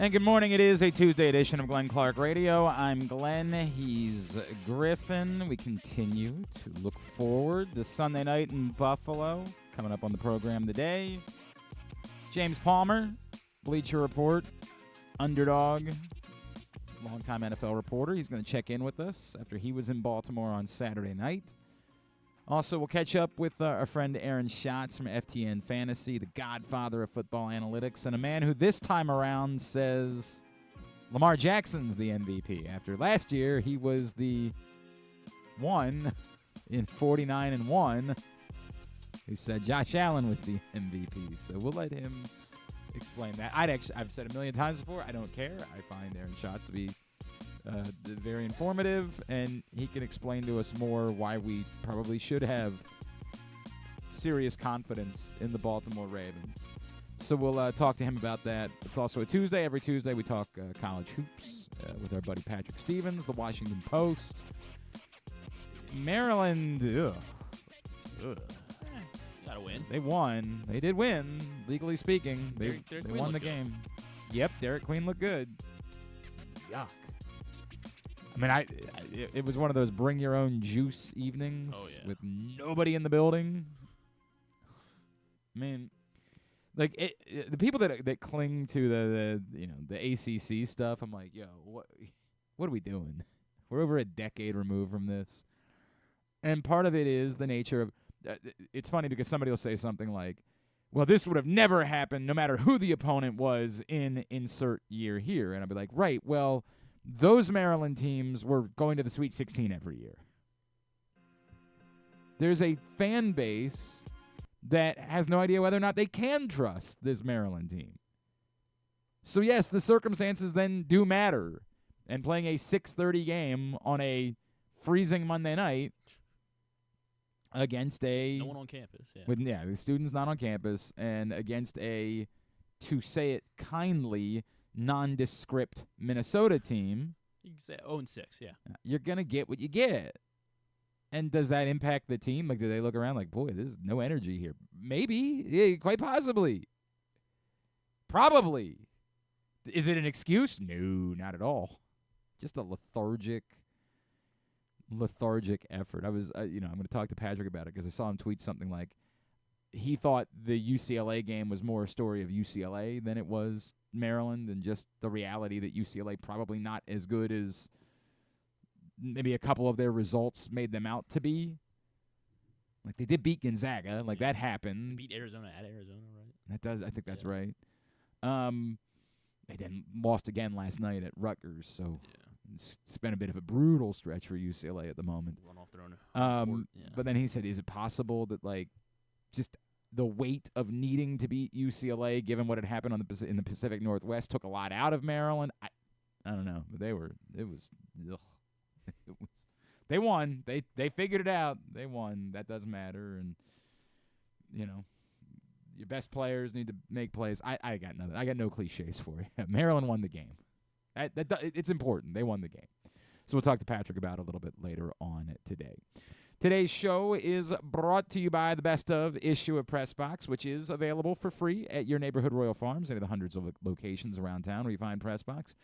And good morning. It is a Tuesday edition of Glenn Clark Radio. I'm Glenn. He's Griffin. We continue to look forward to Sunday night in Buffalo. Coming up on the program today, James Palmer, Bleacher Report, Underdog, longtime NFL reporter. He's going to check in with us after he was in Baltimore on Saturday night. Also, we'll catch up with our friend Aaron Schatz from FTN Fantasy, the godfather of football analytics, and a man who this time around says Lamar Jackson's the MVP. After last year, he was the one in 49-1 who said Josh Allen was the MVP. So we'll let him explain that. I've said a million times before, I don't care. I find Aaron Schatz to be very informative, and he can explain to us more why we probably should have serious confidence in the Baltimore Ravens. So we'll talk to him about that. It's also a Tuesday. Every Tuesday we talk college hoops with our buddy Patrick Stevens, the Washington Post. Maryland, Gotta win. They won. They did win, legally speaking. They won the game. Yep, Derrick Queen looked good. Yuck. I mean, it was one of those bring your own juice evenings with nobody in the building. I mean, like the people that cling to the ACC stuff. I'm like, yo, what are we doing? We're over a decade removed from this, and part of it is the nature of. It's funny because somebody will say something like, well, this would have never happened no matter who the opponent was in insert year here. And I'll be like, right, well, those Maryland teams were going to the Sweet 16 every year. There's a fan base that has no idea whether or not they can trust this Maryland team. So, yes, the circumstances then do matter. And playing a 6:30 game on a freezing Monday night against no one on campus. The students not on campus, and against a, to say it kindly, nondescript Minnesota team. You can say 0-6, yeah. You're going to get what you get. And does that impact the team? Like, do they look around like, boy, there's no energy here? Maybe. Yeah, quite possibly. Probably. Is it an excuse? No, not at all. Just a lethargic effort. I was, I'm going to talk to Patrick about it because I saw him tweet something like he thought the UCLA game was more a story of UCLA than it was Maryland, and just the reality that UCLA probably not as good as maybe a couple of their results made them out to be. Like, they did beat Gonzaga. Like, that happened. They beat Arizona at Arizona, right? That does. I think that's right. They then lost again last night at Rutgers, so it's been a bit of a brutal stretch for UCLA at the moment. Run off their own court. But then he said, is it possible that, like, just the weight of needing to beat UCLA, given what had happened in the Pacific Northwest, took a lot out of Maryland? I don't know. But they won. They figured it out. They won. That doesn't matter. And, your best players need to make plays. I got nothing. I got no cliches for you. Maryland won the game. It's important. They won the game. So we'll talk to Patrick about it a little bit later on today. Today's show is brought to you by the Best Of issue of Press Box, which is available for free at your neighborhood Royal Farms, any of the hundreds of locations around town where you find Press Box.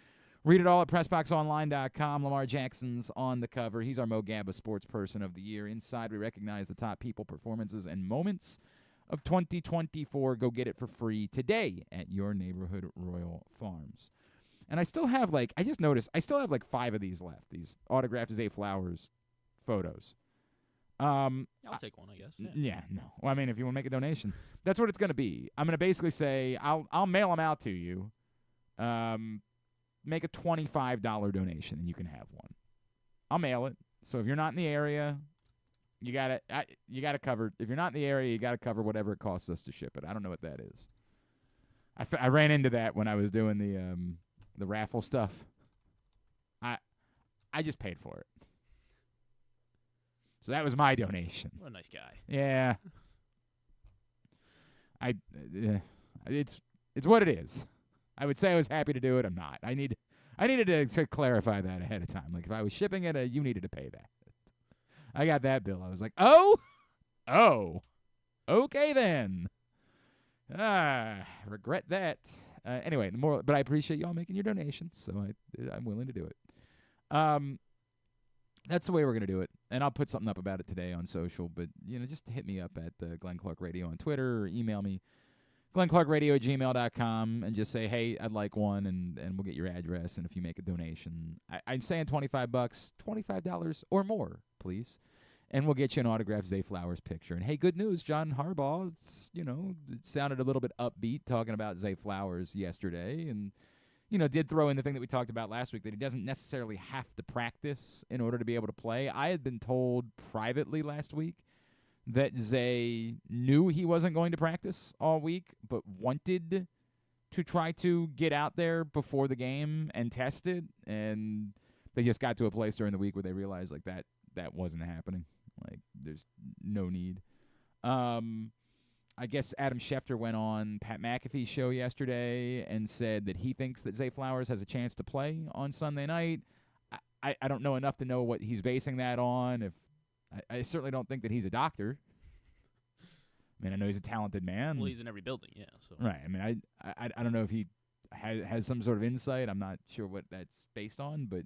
Read it all at PressBoxOnline.com. Lamar Jackson's on the cover. He's our Mo Gabba Sports Person of the Year. Inside, we recognize the top people, performances, and moments of 2024. Go get it for free today at your neighborhood Royal Farms. And I still have, I just noticed, I still have 5 of these left, these autographed Zay Flowers photos. I'll take one, I guess. Yeah, no. Well, I mean, if you want to make a donation, that's what it's going to be. I'm going to basically say, I'll mail them out to you. Make a $25 donation, and you can have one. I'll mail it. So if you're not in the area, you got to cover. If you're not in the area, you got to cover whatever it costs us to ship it. I don't know what that is. I ran into that when I was doing the raffle stuff. I just paid for it. So that was my donation. What a nice guy. Yeah. It's what it is. I would say I was happy to do it. I'm not. I needed to clarify that ahead of time. Like, if I was shipping it, you needed to pay that. I got that bill. I was like, oh, okay then. Regret that. Anyway, but I appreciate y'all making your donations, so I'm willing to do it. That's the way we're going to do it. And I'll put something up about it today on social. But, just hit me up at Glenn Clark Radio on Twitter or email me, glennclarkradio@gmail.com, and just say, hey, I'd like one, and we'll get your address. And if you make a donation, I'm saying $25, $25 or more, please. And we'll get you an autographed Zay Flowers picture. And, hey, good news, John Harbaugh, it sounded a little bit upbeat talking about Zay Flowers yesterday. And did throw in the thing that we talked about last week, that he doesn't necessarily have to practice in order to be able to play. I had been told privately last week that Zay knew he wasn't going to practice all week, but wanted to try to get out there before the game and test it. And they just got to a place during the week where they realized that wasn't happening. Like, there's no need. I guess Adam Schefter went on Pat McAfee's show yesterday and said that he thinks that Zay Flowers has a chance to play on Sunday night. I don't know enough to know what he's basing that on. I certainly don't think that he's a doctor. I mean, I know he's a talented man. Well, he's in every building, yeah. So. Right. I mean, I don't know if he has some sort of insight. I'm not sure what that's based on, but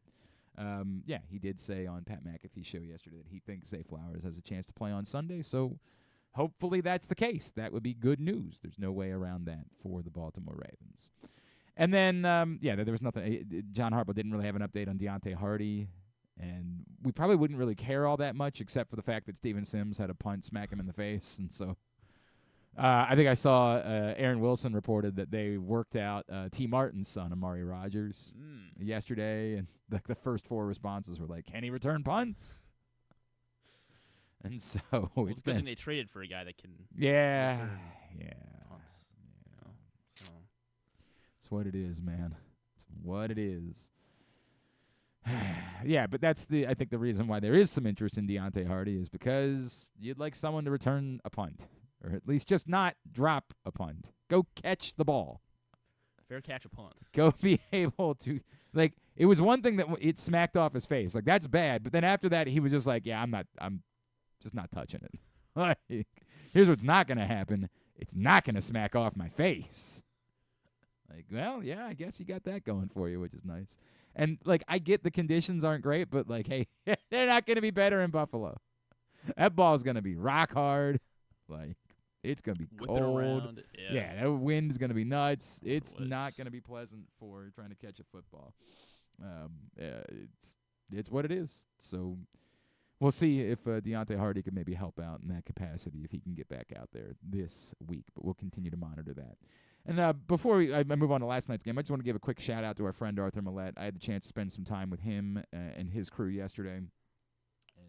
yeah, he did say on Pat McAfee's show yesterday that he thinks Zay Flowers has a chance to play on Sunday. So hopefully that's the case. That would be good news. There's no way around that for the Baltimore Ravens. And then, there was nothing. John Harbaugh didn't really have an update on Deontay Hardy. And we probably wouldn't really care all that much except for the fact that Steven Sims had a punt smack him in the face. And so I think I saw Aaron Wilson reported that they worked out T. Martin's son, Amari Rogers, yesterday. And the first 4 responses were like, can he return punts? And so it's good thing they traded for a guy that can return punts. So. It's what it is, man. It's what it is. Yeah, but that's I think the reason why there is some interest in Deontay Hardy is because you'd like someone to return a punt, or at least just not drop a punt. Go catch the ball. Fair catch a punt. Go be able to, like, it was one thing that it smacked off his face. Like, that's bad. But then after that, he was just like, yeah, I'm just not touching it. Like, here's what's not going to happen. It's not going to smack off my face. Like, well, yeah, I guess you got that going for you, which is nice. And, like, I get the conditions aren't great, but, like, hey, they're not going to be better in Buffalo. That ball's going to be rock hard. Like, it's going to be cold. Around. Yeah, that wind's going to be nuts. It's not going to be pleasant for trying to catch a football. It's what it is. So we'll see if Deontay Hardy can maybe help out in that capacity if he can get back out there this week. But we'll continue to monitor that. And before I move on to last night's game, I just want to give a quick shout-out to our friend Arthur Millette. I had the chance to spend some time with him and his crew yesterday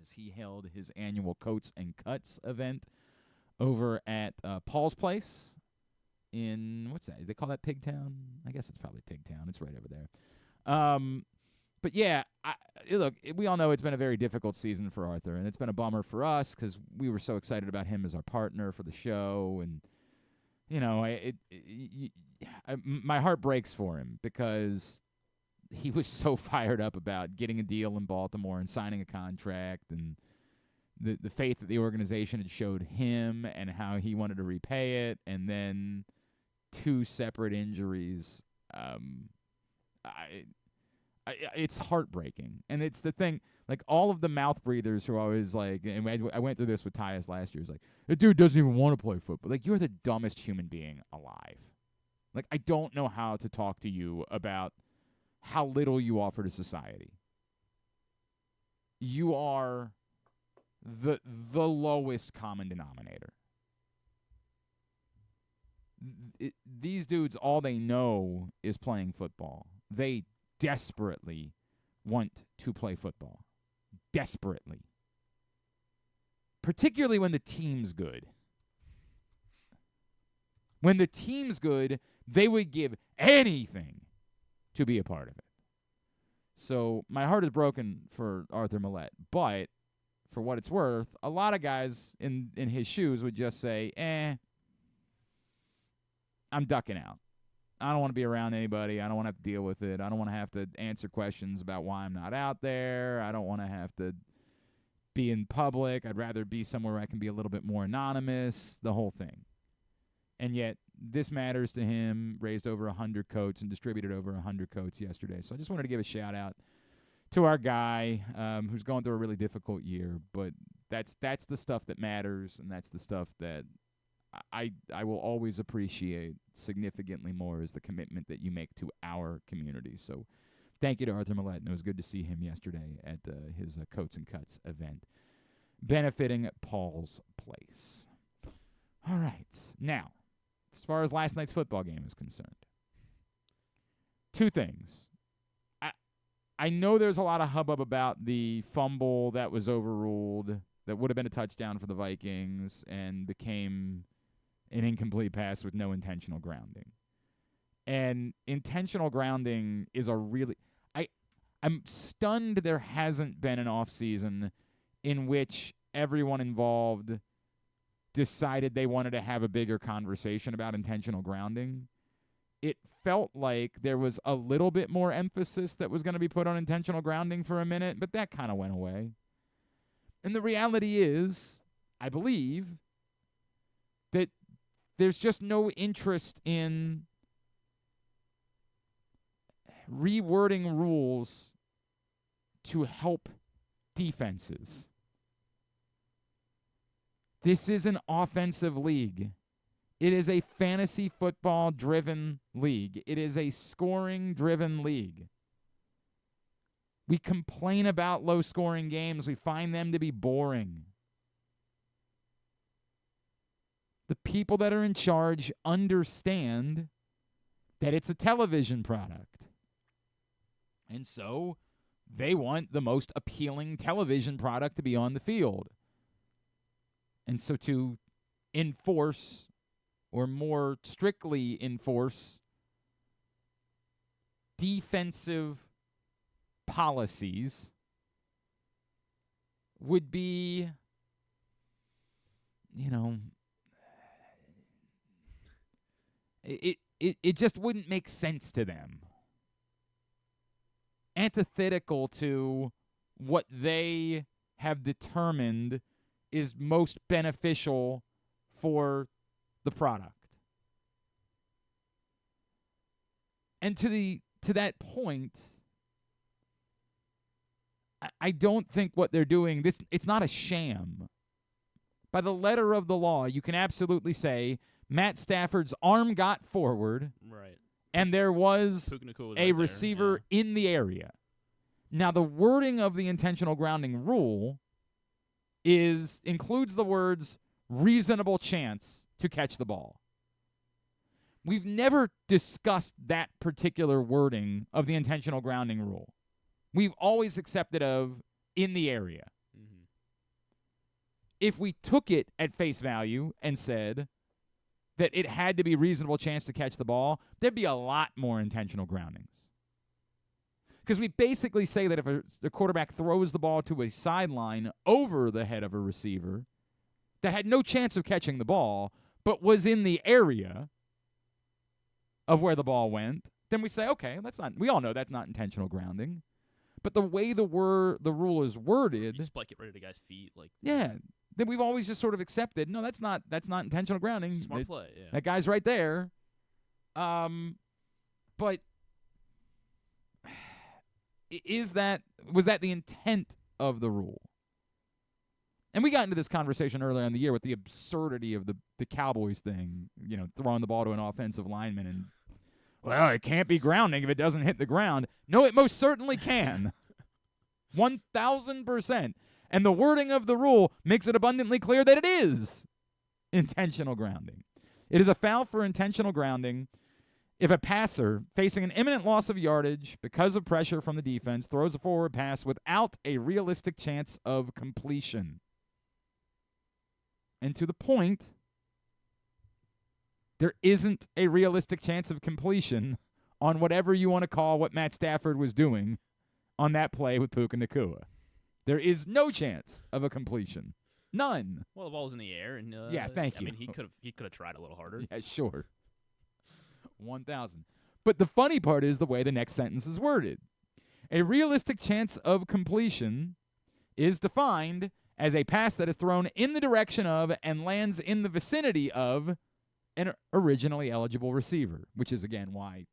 as he held his annual Coats and Cuts event over at Paul's Place in, what's that? They call that Pigtown? I guess it's probably Pigtown. It's right over there. But, yeah, look, we all know it's been a very difficult season for Arthur, and it's been a bummer for us because we were so excited about him as our partner for the show. And, my heart breaks for him because he was so fired up about getting a deal in Baltimore and signing a contract and the faith that the organization had showed him and how he wanted to repay it, and then 2 separate injuries. It's heartbreaking. And it's the thing, like, all of the mouth breathers who are always like, and I went through this with Tyus last year, it's like, the dude doesn't even want to play football. Like, you're the dumbest human being alive. Like, I don't know how to talk to you about how little you offer to society. You are the lowest common denominator. These dudes, all they know is playing football. They desperately want to play football. Desperately. Particularly when the team's good. When the team's good, they would give anything to be a part of it. So my heart is broken for Arthur Millette, but for what it's worth, a lot of guys in his shoes would just say, I'm ducking out. I don't want to be around anybody. I don't want to have to deal with it. I don't want to have to answer questions about why I'm not out there. I don't want to have to be in public. I'd rather be somewhere where I can be a little bit more anonymous, the whole thing. And yet this matters to him, raised over 100 coats and distributed over 100 coats yesterday. So I just wanted to give a shout-out to our guy who's going through a really difficult year. But that's the stuff that matters, and that's the stuff that I will always appreciate significantly more is the commitment that you make to our community. So thank you to Arthur Millett, and it was good to see him yesterday at his Coats and Cuts event, benefiting Paul's Place. All right. Now, as far as last night's football game is concerned, two things. I know there's a lot of hubbub about the fumble that was overruled that would have been a touchdown for the Vikings and became an incomplete pass with no intentional grounding. And intentional grounding is a really I'm stunned there hasn't been an offseason in which everyone involved decided they wanted to have a bigger conversation about intentional grounding. It felt like there was a little bit more emphasis that was going to be put on intentional grounding for a minute, but that kind of went away. And the reality is, I believe, that there's just no interest in rewording rules to help defenses. This is an offensive league. It is a fantasy football-driven league. It is a scoring-driven league. We complain about low-scoring games. We find them to be boring. The people that are in charge understand that it's a television product. And so they want the most appealing television product to be on the field. And so to enforce, or more strictly enforce, defensive policies would be, it just wouldn't make sense to them. Antithetical to what they have determined is most beneficial for the product. And to that point, I don't think what they're doing, it's not a sham. By the letter of the law, you can absolutely say Matt Stafford's arm got forward, right, and there was a receiver in the area. Now, the wording of the intentional grounding rule includes the words reasonable chance to catch the ball. We've never discussed that particular wording of the intentional grounding rule. We've always accepted of in the area. Mm-hmm. If we took it at face value and said that it had to be reasonable chance to catch the ball, there'd be a lot more intentional groundings. Because we basically say that if the quarterback throws the ball to a sideline over the head of a receiver that had no chance of catching the ball but was in the area of where the ball went, then we say, okay, we all know that's not intentional grounding. But the way the rule is worded, you spike it right at a guy's feet, then we've always just sort of accepted, no, that's not intentional grounding. Smart play, yeah. That guy's right there. But was that the intent of the rule? And we got into this conversation earlier in the year with the absurdity of the Cowboys thing, throwing the ball to an offensive lineman and, well, it can't be grounding if it doesn't hit the ground. No, it most certainly can. 1,000%. And the wording of the rule makes it abundantly clear that it is intentional grounding. It is a foul for intentional grounding if a passer facing an imminent loss of yardage because of pressure from the defense throws a forward pass without a realistic chance of completion. And to the point, there isn't a realistic chance of completion on whatever you want to call what Matt Stafford was doing on that play with Puka Nacua. There is no chance of a completion. None. Well, the ball was in the air, and yeah, thank you. I mean, he could have tried a little harder. Yeah, sure. 1,000. But the funny part is the way the next sentence is worded. A realistic chance of completion is defined as a pass that is thrown in the direction of and lands in the vicinity of an originally eligible receiver, which is, again, why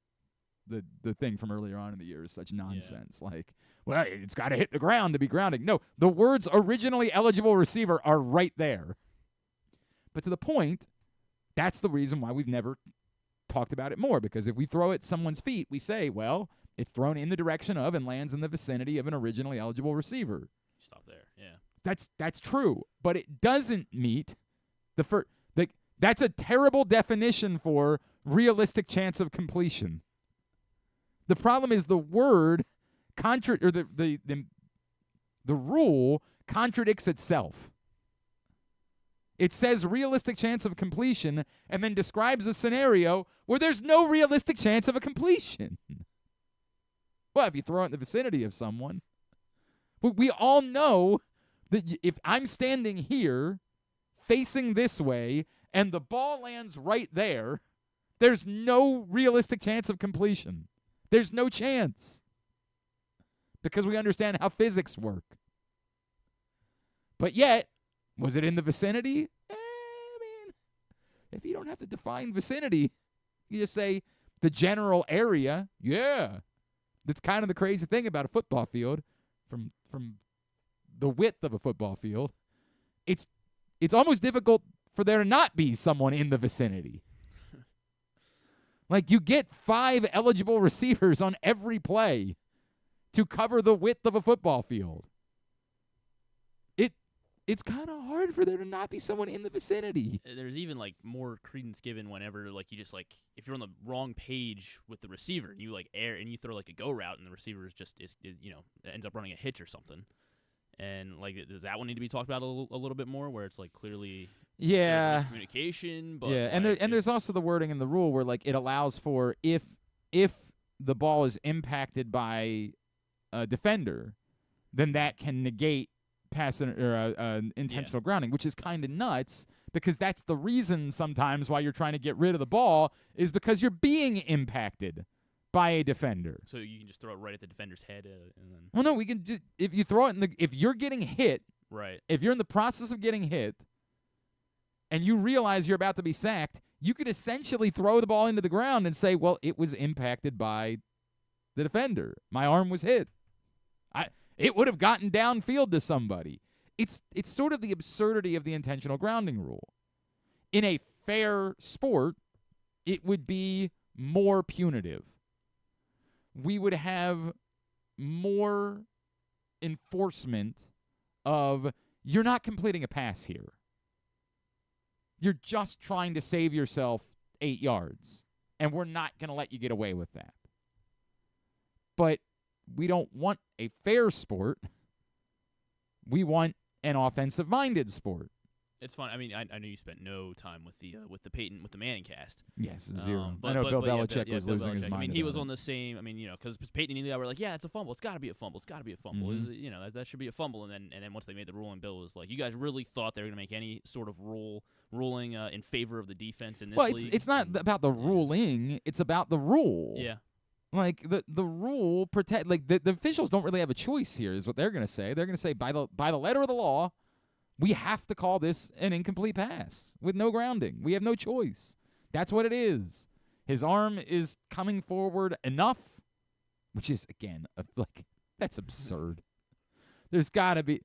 the thing from earlier on in the year is such nonsense. Yeah. Like, well, it's got to hit the ground to be grounding. No, the words originally eligible receiver are right there. But to the point, that's the reason why we've never talked about it more, because if we throw it at someone's feet, we say, well, it's thrown in the direction of and lands in the vicinity of an originally eligible receiver. Stop there, yeah. That's true, but it doesn't meet the first. That's a terrible definition for realistic chance of completion. The problem is the word the rule contradicts itself. It says realistic chance of completion and then describes a scenario where there's no realistic chance of a completion. Well, if you throw it in the vicinity of someone. But we all know that if I'm standing here facing this way and the ball lands right there, there's no realistic chance of completion. There's no chance. Because we understand how physics work. But yet, was it in the vicinity? I mean, if you don't have to define vicinity, you just say the general area. Yeah. That's kind of the crazy thing about a football field. From the width of a football field, it's almost difficult for there to not be someone in the vicinity. Like, you get 5 eligible receivers on every play to cover the width of a football field. It's kind of hard for there to not be someone in the vicinity. There's even, like, more credence given whenever, like, you just, like, if you're on the wrong page with the receiver and you, like, and you throw, like, a go route and the receiver is just, ends up running a hitch or something. And, like, does that one need to be talked about a little bit more, where it's, like, clearly there's miscommunication? But yeah, like, and there's also the wording in the rule where, like, it allows for if the ball is impacted by a defender, then that can negate intentional grounding, which is kind of nuts, because that's the reason sometimes why you're trying to get rid of the ball is because you're being impacted by a defender. So you can just throw it right at the defender's head, and then. Well, no, we can just if you throw it if you're getting hit, right? If you're in the process of getting hit, and you realize you're about to be sacked, you could essentially throw the ball into the ground and say, "Well, it was impacted by the defender. My arm was hit. It would have gotten downfield to somebody." It's sort of the absurdity of the intentional grounding rule. In a fair sport, it would be more punitive. We would have more enforcement of, you're not completing a pass here. You're just trying to save yourself 8 yards, and we're not going to let you get away with that. But we don't want a fair sport. We want an offensive-minded sport. It's fun. I mean, I know you spent no time with the Manning cast. Yes, 0. I know Bill Belichick was losing his mind. I mean, he was on the same. I mean, because Peyton and Eli were like, "Yeah, it's a fumble. It's got to be a fumble. It's got to be a fumble. Mm-hmm. That should be a fumble." And then once they made the ruling, Bill was like, "You guys really thought they were going to make any sort of ruling in favor of the defense in this league?" Well, it's not about the ruling. It's about the rule. Yeah. Like the rule protect. Like the officials don't really have a choice here. Is what they're going to say. They're going to say by the letter of the law, we have to call this an incomplete pass with no grounding. We have no choice. That's what it is. His arm is coming forward enough, which is, again, that's absurd. There's got to be,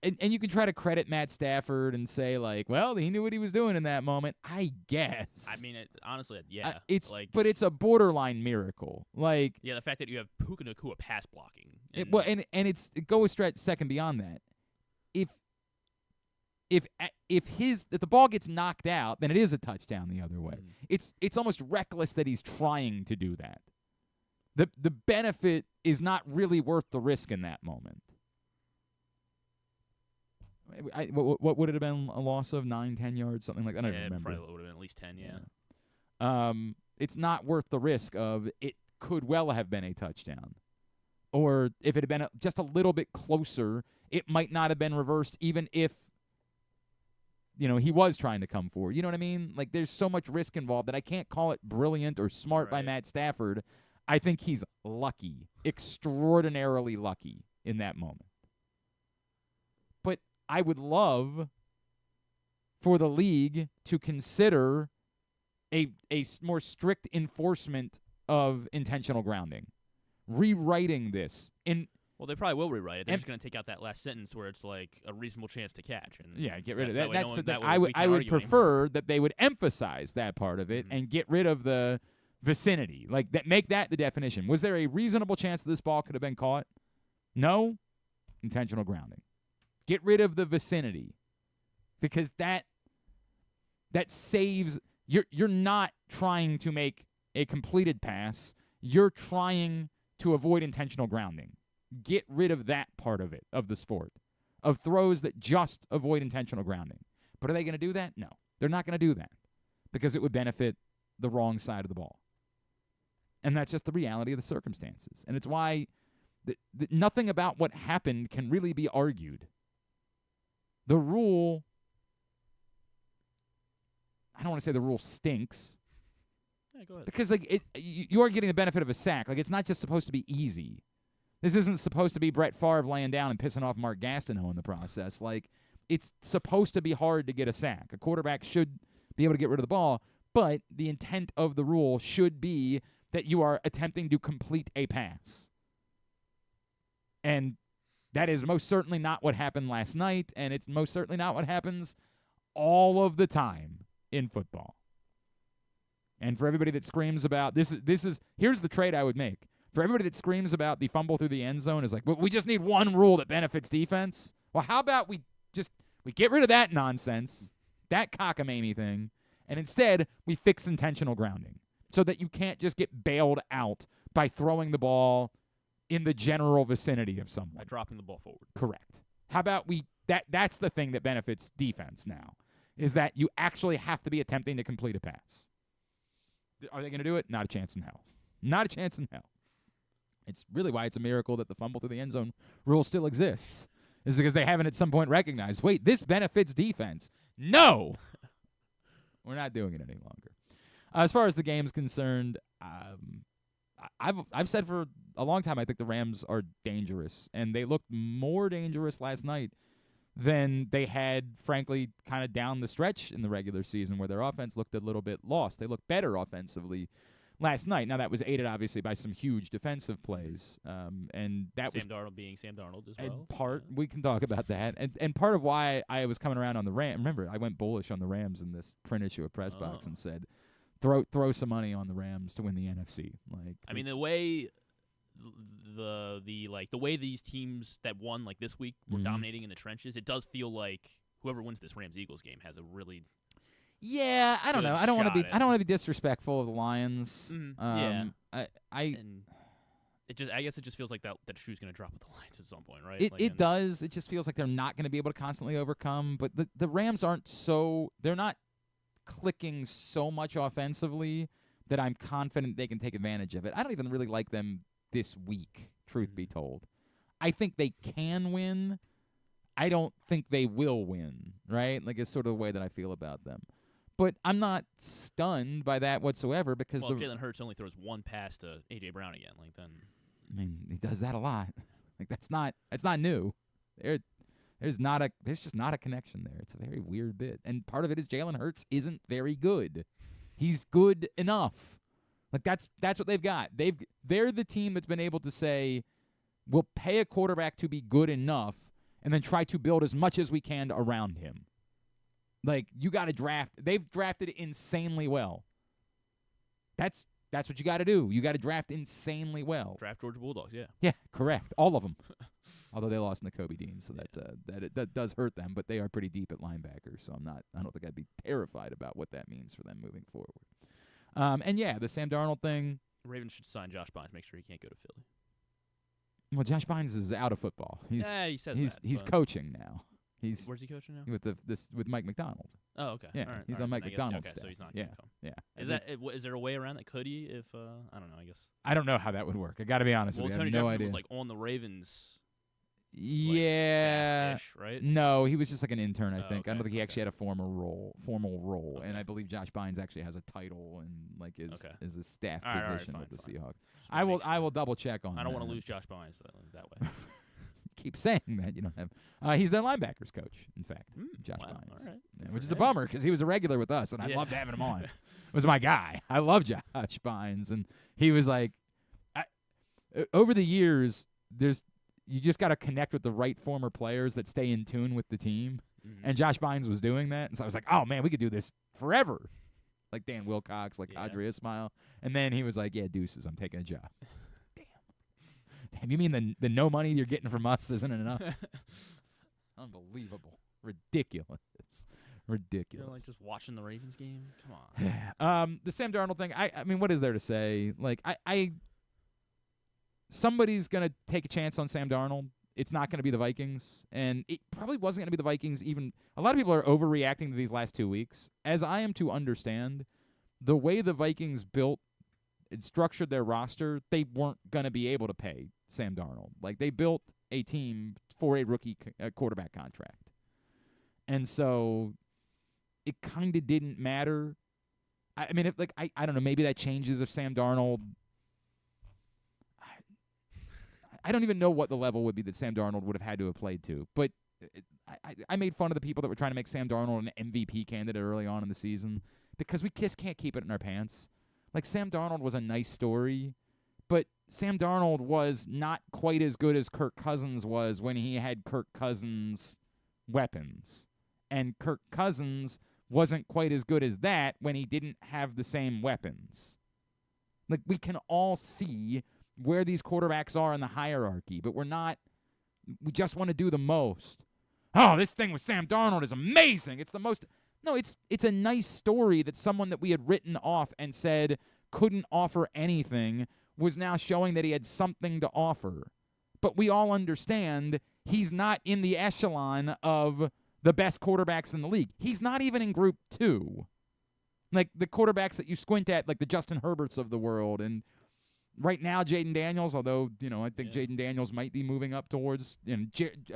and you can try to credit Matt Stafford and say, like, well, he knew what he was doing in that moment. I guess. I mean, honestly, yeah. But it's a borderline miracle. Like, yeah, the fact that you have Puka Nacua pass blocking. And it goes stretch second beyond that. If the ball gets knocked out, then it is a touchdown the other way. It's almost reckless that he's trying to do that. The benefit is not really worth the risk in that moment. What would it have been, a loss of 9-10 yards, something like that? I don't remember. Probably would have been at least 10. Yeah. It's not worth the risk of it could well have been a touchdown, or if it had been just a little bit closer, it might not have been reversed, even if he was trying to come forward. You know what I mean? Like, there's so much risk involved that I can't call it brilliant or smart by Matt Stafford. I think he's lucky, extraordinarily lucky in that moment. But I would love for the league to consider more strict enforcement of intentional grounding, rewriting this in. Well, they probably will rewrite it. They're just going to take out that last sentence where it's like a reasonable chance to catch. And Get rid of that. That's no the thing. that I would prefer that they would emphasize that part of it and get rid of the vicinity. Like that, make that the definition. Was there a reasonable chance that this ball could have been caught? No. Intentional grounding. Get rid of the vicinity, because that saves. You're not trying to make a completed pass. You're trying to avoid intentional grounding. Get rid of that part of it, of the sport, of throws that just avoid intentional grounding. But are they going to do that? No. They're not going to do that, because it would benefit the wrong side of the ball. And that's just the reality of the circumstances. And it's why nothing about what happened can really be argued. The rule, I don't want to say the rule stinks. Yeah, go ahead. Because you are getting the benefit of a sack. Like, it's not just supposed to be easy. This isn't supposed to be Brett Favre laying down and pissing off Mark Gastineau in the process. Like, it's supposed to be hard to get a sack. A quarterback should be able to get rid of the ball, but the intent of the rule should be that you are attempting to complete a pass. And that is most certainly not what happened last night, and it's most certainly not what happens all of the time in football. And for everybody that screams about here's the trade I would make. For everybody that screams about the fumble through the end zone is like, well, we just need one rule that benefits defense. Well, how about we get rid of that nonsense, that cockamamie thing, and instead we fix intentional grounding so that you can't just get bailed out by throwing the ball in the general vicinity of someone. By dropping the ball forward. Correct. How about that's the thing that benefits defense now, is that you actually have to be attempting to complete a pass. Are they going to do it? Not a chance in hell. Not a chance in hell. It's really why it's a miracle that the fumble through the end zone rule still exists, is because they haven't at some point recognized, wait, this benefits defense. No! We're not doing it any longer. As far as the game's concerned, I've said for a long time I think the Rams are dangerous, and they looked more dangerous last night than they had, frankly, kind of down the stretch in the regular season, where their offense looked a little bit lost. They looked better offensively last night. Now, that was aided, obviously, by some huge defensive plays. And that Sam Darnold being Sam Darnold as well. We can talk about that. And part of why I was coming around on the Rams, remember, I went bullish on the Rams in this print issue of Press Box and said, throw some money on the Rams to win the NFC. I mean, the way the way these teams that won like this week were dominating in the trenches, it does feel like whoever wins this Rams-Eagles game has a really I don't know. I don't want to be disrespectful of the Lions. I guess it just feels like that shoe's going to drop with the Lions at some point, right? It does. It just feels like they're not going to be able to constantly overcome. But the Rams they're not clicking so much offensively that I'm confident they can take advantage of it. I don't even really like them this week, truth be told. I think they can win. I don't think they will win, right? Like, it's sort of the way that I feel about them. But I'm not stunned by that whatsoever, because if Jalen Hurts only throws one pass to A.J. Brown again, like, then I mean, he does that a lot. Like, that's not new. There's just not a connection there. It's a very weird bit. And part of it is Jalen Hurts isn't very good. He's good enough. Like, that's what they've got. They're the team that's been able to say, we'll pay a quarterback to be good enough and then try to build as much as we can around him. Like, you got to draft. They've drafted insanely well. That's what you got to do. You got to draft insanely well. Draft Georgia Bulldogs, yeah. Yeah, correct. All of them. Although they lost Nakobe Dean, so that does hurt them, but they are pretty deep at linebacker, so I don't think I'd be terrified about what that means for them moving forward. And yeah, the Sam Darnold thing. Ravens should sign Josh Bynes, make sure he can't go to Philly. Well, Josh Bynes is out of football. He says he's coaching now. Where's he coaching now? With Mike McDonald. Oh, okay. Yeah, he's on Mike McDonald's staff. So he's not. Yeah. Is there a way around that? Could he? If I don't know. I guess. I don't know how that would work. I got to be honest with you. Tony I have no Jefferson idea. Was like on the Ravens. Yeah, right? No, he was just like an intern, I think. Okay, I don't think he actually had a formal role, okay. And I believe Josh Bynes actually has a title and like is a staff right, position fine, with the fine. Seahawks. I will double check on. I don't want to lose Josh Bynes that way. keep saying that you don't have. He's their linebackers coach, in fact, Josh wow, Bynes, all right. yeah, which is a bummer because he was a regular with us, and I Yeah. loved having him on. It was my guy. I love Josh Bynes, and he was like, over the years, you just got to connect with the right former players that stay in tune with the team, and Josh Bynes was doing that, and so I was like, oh man, we could do this forever, like Dan Wilcox, like Adria Ismail, and then he was like, yeah, deuces, I'm taking a job. Damn, you mean the no money you're getting from us isn't enough? Unbelievable. Ridiculous. You're like just watching the Ravens game? Come on. The Sam Darnold thing, I mean, what is there to say? Like, somebody's going to take a chance on Sam Darnold. It's not going to be the Vikings, and it probably wasn't going to be the Vikings even. A lot of people are overreacting to these last 2 weeks. As I am to understand, the way the Vikings built and structured their roster, they weren't going to be able to pay Sam Darnold. Like, they built a team for a rookie quarterback contract. And so it kind of didn't matter. I mean, if I don't know, maybe that changes if Sam Darnold. I don't even know what the level would be that Sam Darnold would have had to have played to. But I made fun of the people that were trying to make Sam Darnold an MVP candidate early on in the season because we just can't keep it in our pants. Like, Sam Darnold was a nice story, but Sam Darnold was not quite as good as Kirk Cousins was when he had Kirk Cousins' weapons. And Kirk Cousins wasn't quite as good as that when he didn't have the same weapons. Like, we can all see where these quarterbacks are in the hierarchy, but we just want to do the most. Oh, this thing with Sam Darnold is amazing. It's the most. No, it's a nice story that someone that we had written off and said couldn't offer anything was now showing that he had something to offer. But we all understand he's not in the echelon of the best quarterbacks in the league. He's not even in group 2. Like, the quarterbacks that you squint at, like the Justin Herberts of the world, and right now Jaden Daniels, although, I think Jaden Daniels might be moving up towards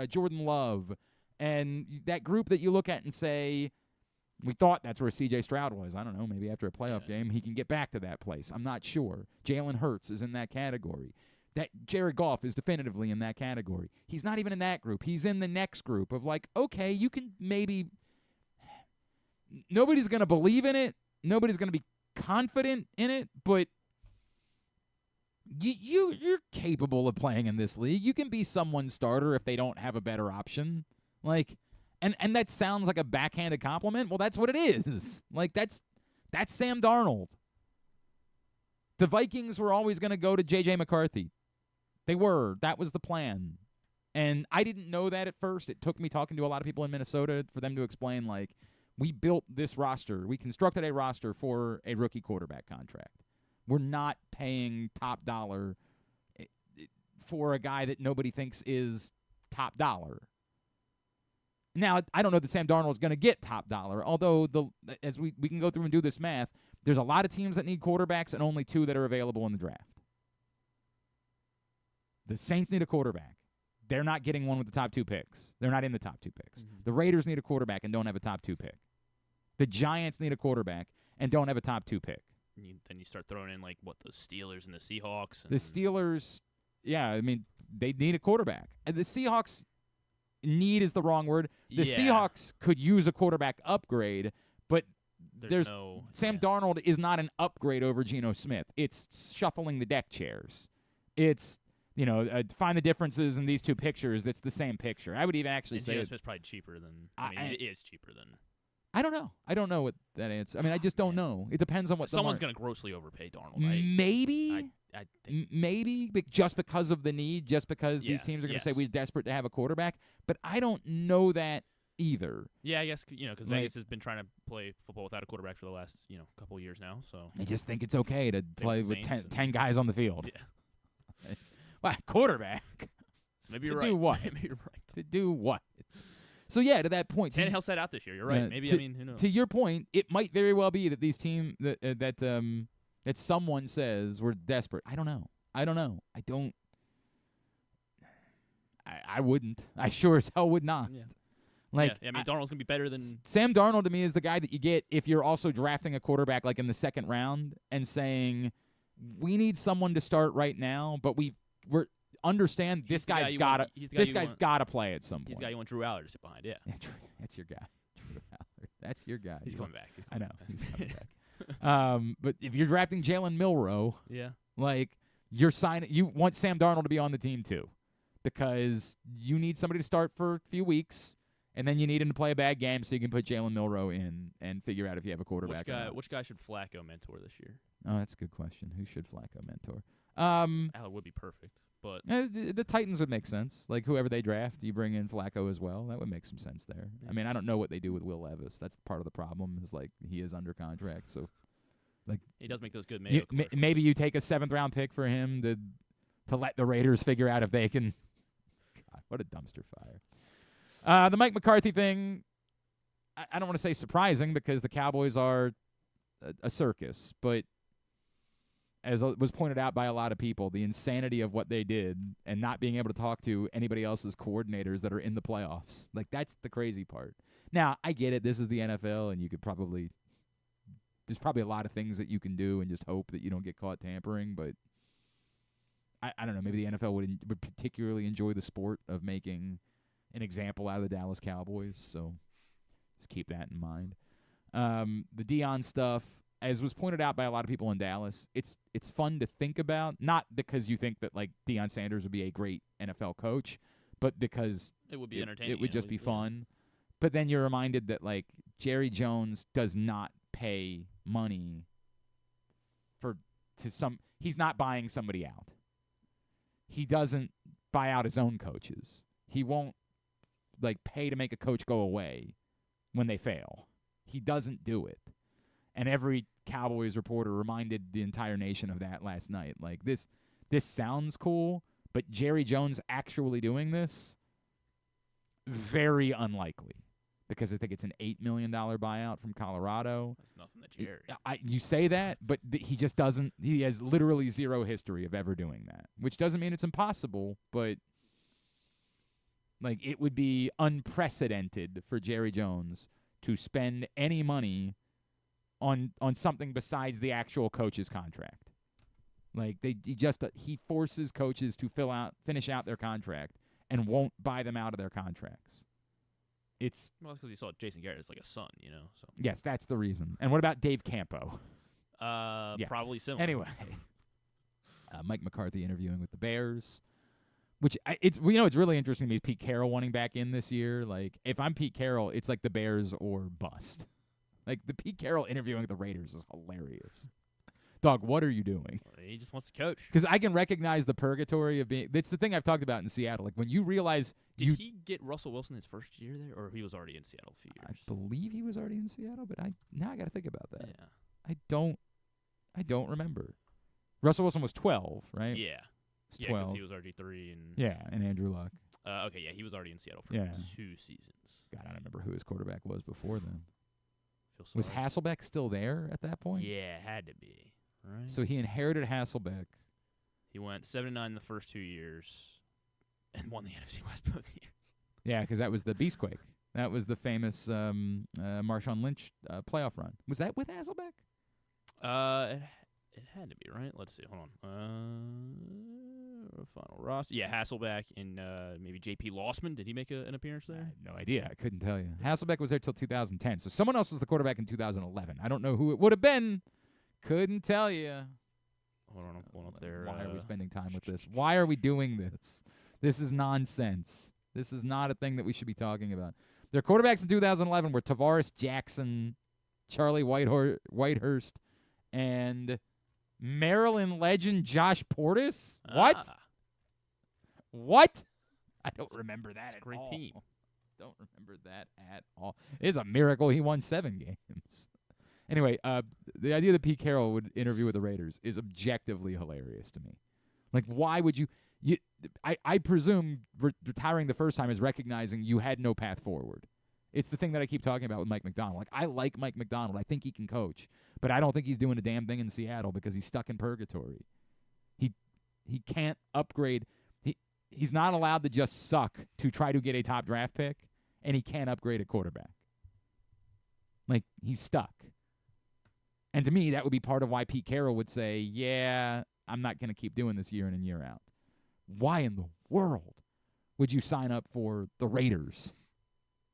Jordan Love. And that group that you look at and say, we thought that's where C.J. Stroud was. I don't know. Maybe after a playoff game, he can get back to that place. I'm not sure. Jalen Hurts is in that category. That Jared Goff is definitively in that category. He's not even in that group. He's in the next group of like, okay, you can maybe. Nobody's going to believe in it. Nobody's going to be confident in it. But you're capable of playing in this league. You can be someone's starter if they don't have a better option. Like. And that sounds like a backhanded compliment. Well, that's what it is. Like, that's Sam Darnold. The Vikings were always going to go to J.J. McCarthy. They were. That was the plan. And I didn't know that at first. It took me talking to a lot of people in Minnesota for them to explain, like, we built this roster. We constructed a roster for a rookie quarterback contract. We're not paying top dollar for a guy that nobody thinks is top dollar. Now, I don't know that Sam Darnold is going to get top dollar, although as we can go through and do this math, there's a lot of teams that need quarterbacks and only 2 that are available in the draft. The Saints need a quarterback. They're not getting one with the top 2 picks. They're not in the top 2 picks. Mm-hmm. The Raiders need a quarterback and don't have a top 2 pick. The Giants need a quarterback and don't have a top 2 pick. Then you start throwing in, like, the Steelers and the Seahawks. The Steelers, yeah, I mean, they need a quarterback. And the Seahawks... Need is the wrong word. The Seahawks could use a quarterback upgrade, but there's Sam Darnold is not an upgrade over Geno Smith. It's shuffling the deck chairs. It's, find the differences in these 2 pictures. It's the same picture. I would even actually say Geno Smith's probably cheaper than. It is cheaper than. I don't know. I don't know what that answer. I mean, I just don't know. It depends on what someone's going to grossly overpay Darnold. Maybe. I think. Maybe just because of the need, just because these teams are going to say we're desperate to have a quarterback. But I don't know that either. Yeah, I guess, because Vegas has been trying to play football without a quarterback for the last, couple of years now. So I just think it's okay to play with 10 guys on the field. Yeah. Well, quarterback. So maybe you're right. To do what? Maybe you're right. To do what? So, yeah, to that point. Tannehill sat out this year. You're right. Maybe, who knows? To your point, it might very well be that these teams, that someone says we're desperate. I don't know. I wouldn't. I sure as hell would not. Yeah. Like, Darnold's going to be better than... Sam Darnold, to me, is the guy that you get if you're also drafting a quarterback, like, in the second round and saying, we need someone to start right now, but we're understand this guy's got to play at some point. He's the guy you want Drew Aller to sit behind. Yeah, that's your guy. Drew Aller. That's your guy. He's coming back. I know. He's coming back. But if you're drafting Jalen Milroe, like you're signing, you want Sam Darnold to be on the team too, because you need somebody to start for a few weeks. And then you need him to play a bad game so you can put Jalen Milroe in and figure out if you have a quarterback. Which guy should Flacco mentor this year? Oh, that's a good question. Who should Flacco mentor? Allen would be perfect, but the Titans would make sense. Like whoever they draft, you bring in Flacco as well. That would make some sense there. Yeah. I mean, I don't know what they do with Will Levis. That's part of the problem. Is like he is under contract, so like he does make those good Mayo commercials. Maybe you take a 7th-round pick for him to let the Raiders figure out if they can. God, what a dumpster fire. The Mike McCarthy thing, I don't want to say surprising because the Cowboys are a circus, but as was pointed out by a lot of people, the insanity of what they did and not being able to talk to anybody else's coordinators that are in the playoffs. Like, that's the crazy part. Now, I get it. This is the NFL, and you could probably – there's probably a lot of things that you can do and just hope that you don't get caught tampering, but I don't know. Maybe the NFL would particularly enjoy the sport of making – an example out of the Dallas Cowboys, so just keep that in mind. The Deion stuff, as was pointed out by a lot of people in Dallas, it's fun to think about, not because you think that like Deion Sanders would be a great NFL coach, but because it would be entertaining. It would just be fun. But then you're reminded that like Jerry Jones does not pay money he's not buying somebody out. He doesn't buy out his own coaches. He won't like pay to make a coach go away when they fail. He doesn't do it. And every Cowboys reporter reminded the entire nation of that last night. Like this sounds cool, but Jerry Jones actually doing this, very unlikely. Because I think it's an $8 million buyout from Colorado. That's nothing to Jerry. You say that, but he just doesn't. He has literally zero history of ever doing that, which doesn't mean it's impossible, but like it would be unprecedented for Jerry Jones to spend any money on something besides the actual coach's contract. Like he forces coaches to finish out their contract and won't buy them out of their contracts. It's because he saw Jason Garrett as like a son, you know. So yes, that's the reason. And what about Dave Campo? Probably similar. Anyway, Mike McCarthy interviewing with the Bears. Which it's really interesting to me. Pete Carroll wanting back in this year. Like if I'm Pete Carroll, it's like the Bears or bust. Like the Pete Carroll interviewing the Raiders is hilarious. Dog, what are you doing? He just wants to coach. Because I can recognize the purgatory of being. That's the thing I've talked about in Seattle. Like when you realize. Did he get Russell Wilson his first year there, or he was already in Seattle a few years? I believe he was already in Seattle, but now I got to think about that. Yeah. I don't remember. Russell Wilson was 12, right? Yeah. He was 12. He was RG3 and. Yeah, and Andrew Luck. Okay, yeah, he was already in Seattle for 2 seasons. God, I don't remember who his quarterback was before then. Was Hasselbeck still there at that point? Yeah, it had to be. Right. So he inherited Hasselbeck. He went 7-9 the first 2 years and won the NFC West both years. Yeah, because that was the Beastquake. That was the famous Marshawn Lynch playoff run. Was that with Hasselbeck? It had to be, right? Let's see. Hold on. Final roster. Yeah, Hasselbeck and maybe J.P. Lossman. Did he make an appearance there? I have no idea. I couldn't tell you. Hasselbeck was there till 2010. So someone else was the quarterback in 2011. I don't know who it would have been. Couldn't tell you. Hold on, I'm pulling up there. Why are we spending time with this? Why are we doing this? This is nonsense. This is not a thing that we should be talking about. Their quarterbacks in 2011 were Tavares Jackson, Charlie Whitehurst, and Maryland legend Josh Portis. What? What? I don't remember that at great all. Team. Don't remember that at all. It is a miracle he won 7 games. Anyway, the idea that Pete Carroll would interview with the Raiders is objectively hilarious to me. Like, why would you I presume retiring the first time is recognizing you had no path forward. It's the thing that I keep talking about with Mike Macdonald. Like, I like Mike Macdonald. I think he can coach. But I don't think he's doing a damn thing in Seattle because he's stuck in purgatory. He can't upgrade. He's not allowed to just suck to try to get a top draft pick, and he can't upgrade a quarterback. Like, he's stuck. And to me, that would be part of why Pete Carroll would say, yeah, I'm not going to keep doing this year in and year out. why in the world would you sign up for the Raiders?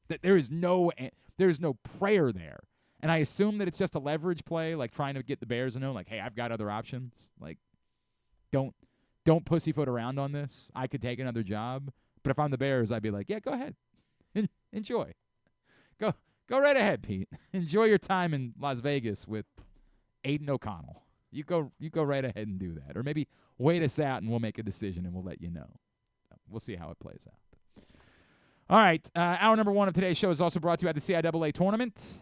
That there is no prayer there. And I assume that it's just a leverage play, like trying to get the Bears to know, like, hey, I've got other options. Like, don't pussyfoot around on this. I could take another job. But if I'm the Bears, I'd be like, yeah, go ahead. Enjoy. Go right ahead, Pete. Enjoy your time in Las Vegas with Aiden O'Connell. You go right ahead and do that. Or maybe wait us out and we'll make a decision and we'll let you know. We'll see how it plays out. All right. Hour number 1 of today's show is also brought to you by the CIAA tournament.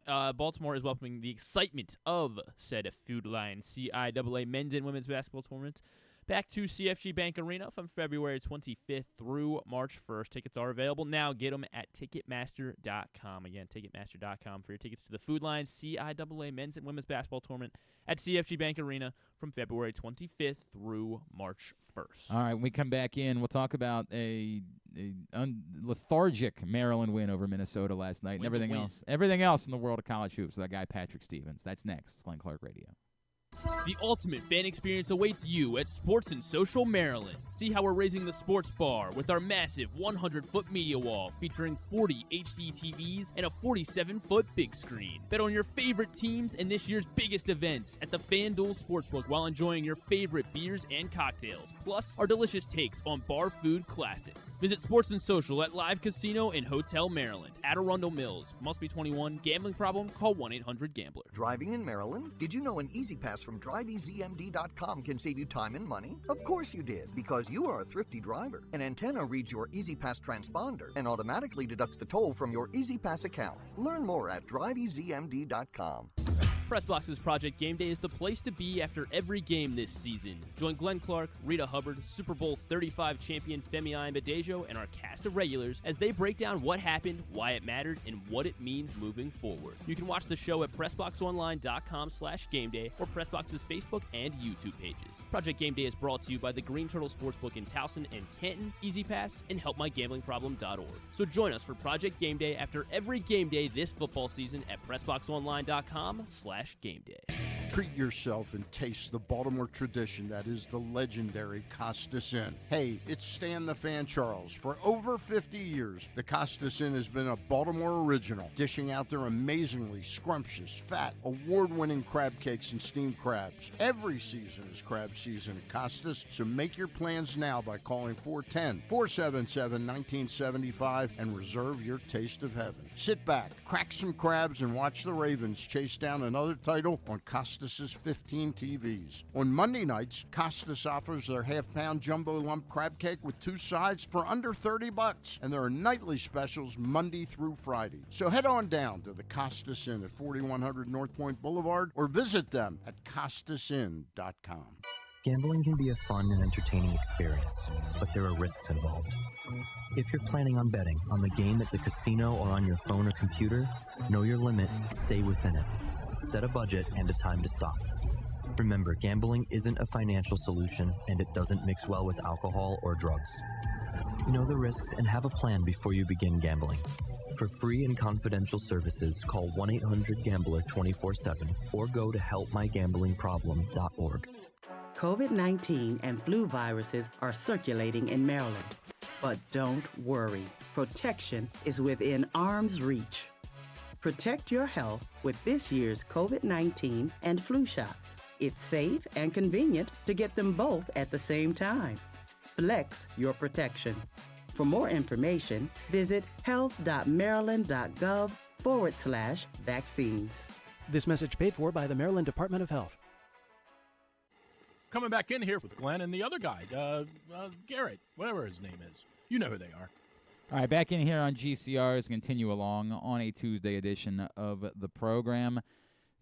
Baltimore is welcoming the excitement of said Food Line CIAA men's and women's basketball tournament back to CFG Bank Arena from February 25th through March 1st. Tickets are available now. Get them at Ticketmaster.com. Again, Ticketmaster.com for your tickets to the Food Line CIAA men's and women's basketball tournament at CFG Bank Arena from February 25th through March 1st. All right, when we come back in, we'll talk about a lethargic Maryland win over Minnesota last night and everything else in the world of college hoops with that guy Patrick Stevens. That's next. It's Glenn Clark Radio. The ultimate fan experience awaits you at Sports and Social Maryland. See how we're raising the sports bar with our massive 100-foot media wall featuring 40 HD TVs and a 47-foot big screen. Bet on your favorite teams and this year's biggest events at the FanDuel Sportsbook while enjoying your favorite beers and cocktails, plus our delicious takes on bar food classics. Visit Sports and Social at Live Casino and Hotel Maryland at Arundel Mills. Must be 21. Gambling problem? Call 1-800-GAMBLER. Driving in Maryland? Did you know an Easy Pass from DriveEasyMD.com can save you time and money? Of course you did, because you are a thrifty driver. An antenna reads your Easy Pass transponder and automatically deducts the toll from your Easy Pass account. Learn more at DriveEasyMD.com. PressBox's Project Game Day is the place to be after every game this season. Join Glenn Clark, Rita Hubbard, Super Bowl 35 champion Femi Ayanbadejo, and our cast of regulars as they break down what happened, why it mattered, and what it means moving forward. You can watch the show at PressBoxOnline.com/GameDay or PressBox's Facebook and YouTube pages. Project Game Day is brought to you by the Green Turtle Sportsbook in Towson and Canton, Easy Pass, and HelpMyGamblingProblem.org. So join us for Project Game Day after every game day this football season at PressBoxOnline.com/GameDay. Treat yourself and taste the Baltimore tradition that is the legendary Costas Inn. Hey, it's Stan the Fan Charles. For over 50 years, the Costas Inn has been a Baltimore original, dishing out their amazingly scrumptious, fat, award-winning crab cakes and steamed crabs. Every season is crab season at Costas, so make your plans now by calling 410-477-1975 and reserve your taste of heaven. Sit back, crack some crabs, and watch the Ravens chase down another title on Costas' 15 TVs. On Monday nights, Costas offers their half-pound jumbo lump crab cake with 2 sides for under $30, and there are nightly specials Monday through Friday. So head on down to the Costas Inn at 4100 North Point Boulevard or visit them at CostasInn.com. Gambling can be a fun and entertaining experience, but there are risks involved. If you're planning on betting on the game at the casino or on your phone or computer, know your limit, stay within it. Set a budget and a time to stop. Remember, gambling isn't a financial solution, and it doesn't mix well with alcohol or drugs. Know the risks and have a plan before you begin gambling. For free and confidential services, call 1-800-GAMBLER 24/7 or go to helpmygamblingproblem.org. COVID-19 and flu viruses are circulating in Maryland. But don't worry, protection is within arm's reach. Protect your health with this year's COVID-19 and flu shots. It's safe and convenient to get them both at the same time. Flex your protection. For more information, visit health.maryland.gov/vaccines. This message paid for by the Maryland Department of Health. Coming back in here with Glenn and the other guy, Garrett, whatever his name is. You know who they are. All right, back in here on GCR as we continue along on a Tuesday edition of the program.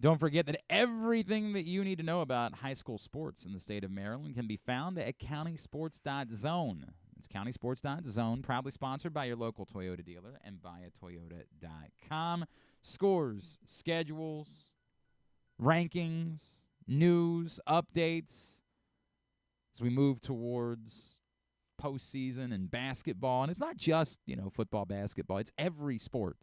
Don't forget that everything that you need to know about high school sports in the state of Maryland can be found at countysports.zone. It's countysports.zone, proudly sponsored by your local Toyota dealer and buyatoyota.com. Scores, schedules, rankings, news, updates as we move towards postseason and basketball. And it's not just, football, basketball. It's every sport.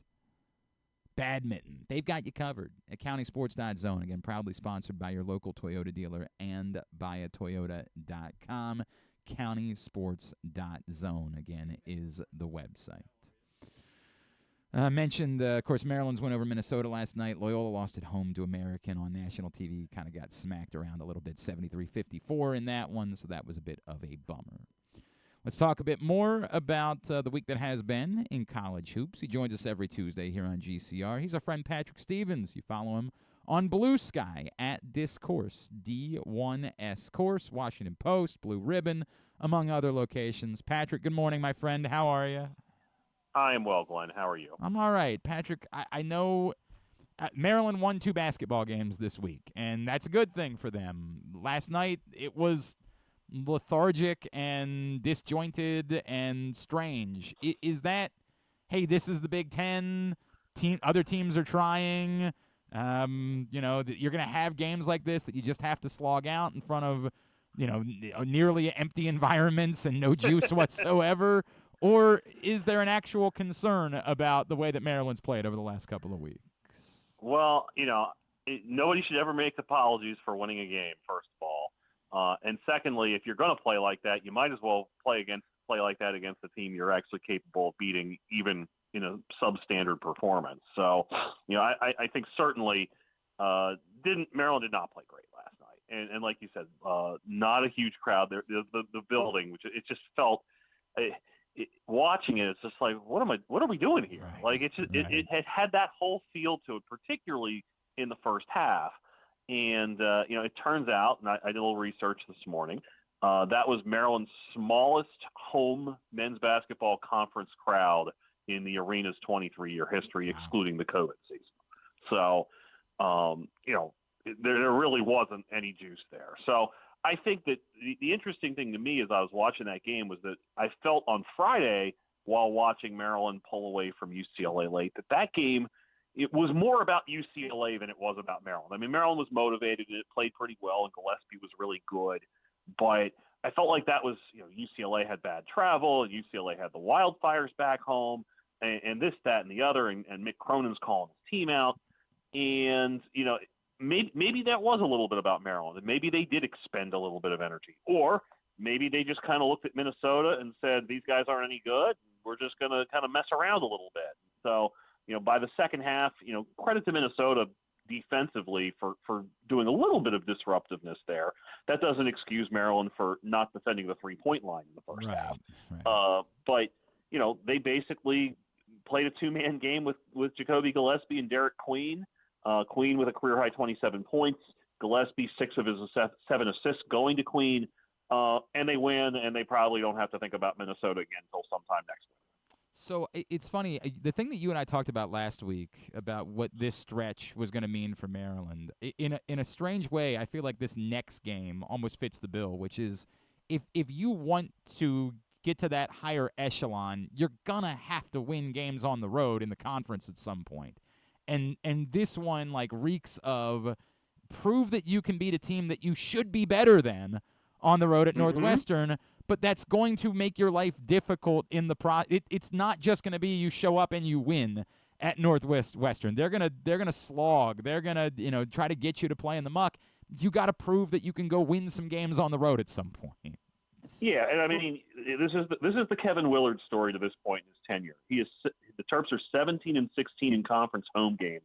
Badminton. They've got you covered at countysports.zone. Again, proudly sponsored by your local Toyota dealer and buyatoyota.com. countysports.zone, again, is the website. Mentioned, of course, Maryland's win over Minnesota last night. Loyola lost at home to American on national TV. Kind of got smacked around a little bit, 73-54 in that one, so that was a bit of a bummer. Let's talk a bit more about the week that has been in college hoops. He joins us every Tuesday here on GCR. He's our friend Patrick Stevens. You follow him on Blue Sky at Discourse, D1S Course, Washington Post, Blue Ribbon, among other locations. Patrick, good morning, my friend. How are you? I am well, Glenn. How are you? I'm all right. Patrick, I know Maryland won 2 basketball games this week, and that's a good thing for them. Last night, it was lethargic and disjointed and strange. Is that, hey, this is the Big Ten, other teams are trying, you're going to have games like this that you just have to slog out in front of, nearly empty environments and no juice whatsoever? Or is there an actual concern about the way that Maryland's played over the last couple of weeks? Well, nobody should ever make apologies for winning a game, first of all. And secondly, if you're going to play like that, you might as well play like that against a team you're actually capable of beating, even in a substandard performance. So, I think certainly Maryland did not play great last night. And like you said, not a huge crowd there. The building, which it just felt. Watching it, it's just like, what are we doing here? Right. Like it had that whole feel to it, particularly in the first half. And it turns out, and I did a little research this morning, that was Maryland's smallest home men's basketball conference crowd in the arena's 23-year history, excluding the COVID season. So, there really wasn't any juice there. So I think that the interesting thing to me as I was watching that game was that I felt on Friday while watching Maryland pull away from UCLA late that game, it was more about UCLA than it was about Maryland. I mean, Maryland was motivated and it played pretty well, and Gillespie was really good. But I felt like that was, UCLA had bad travel, and UCLA had the wildfires back home, and this, that, and the other, and Mick Cronin's calling his team out. And, maybe that was a little bit about Maryland, and maybe they did expend a little bit of energy. Or maybe they just kind of looked at Minnesota and said, these guys aren't any good. We're just going to kind of mess around a little bit. So, by the second half, credit to Minnesota defensively for doing a little bit of disruptiveness there. That doesn't excuse Maryland for not defending the 3-point line in the first half. Right. But, they basically played a 2-man game with Jacoby Gillespie and Derek Queen. Queen with a career-high 27 points. Gillespie, 6 of his 7 assists going to Queen. And they win, and they probably don't have to think about Minnesota again until sometime next week. So it's funny, the thing that you and I talked about last week about what this stretch was going to mean for Maryland, in a strange way, I feel like this next game almost fits the bill, which is if you want to get to that higher echelon, you're going to have to win games on the road in the conference at some point. And this one reeks of prove that you can beat a team that you should be better than on the road at Northwestern, but that's going to make your life difficult in the it's not just going to be you show up and you win at Northwestern. They're gonna slog. They're gonna try to get you to play in the muck. You got to prove that you can go win some games on the road at some point. Yeah, and I mean this is the Kevin Willard story to this point in his tenure. The Terps are 17-16 in conference home games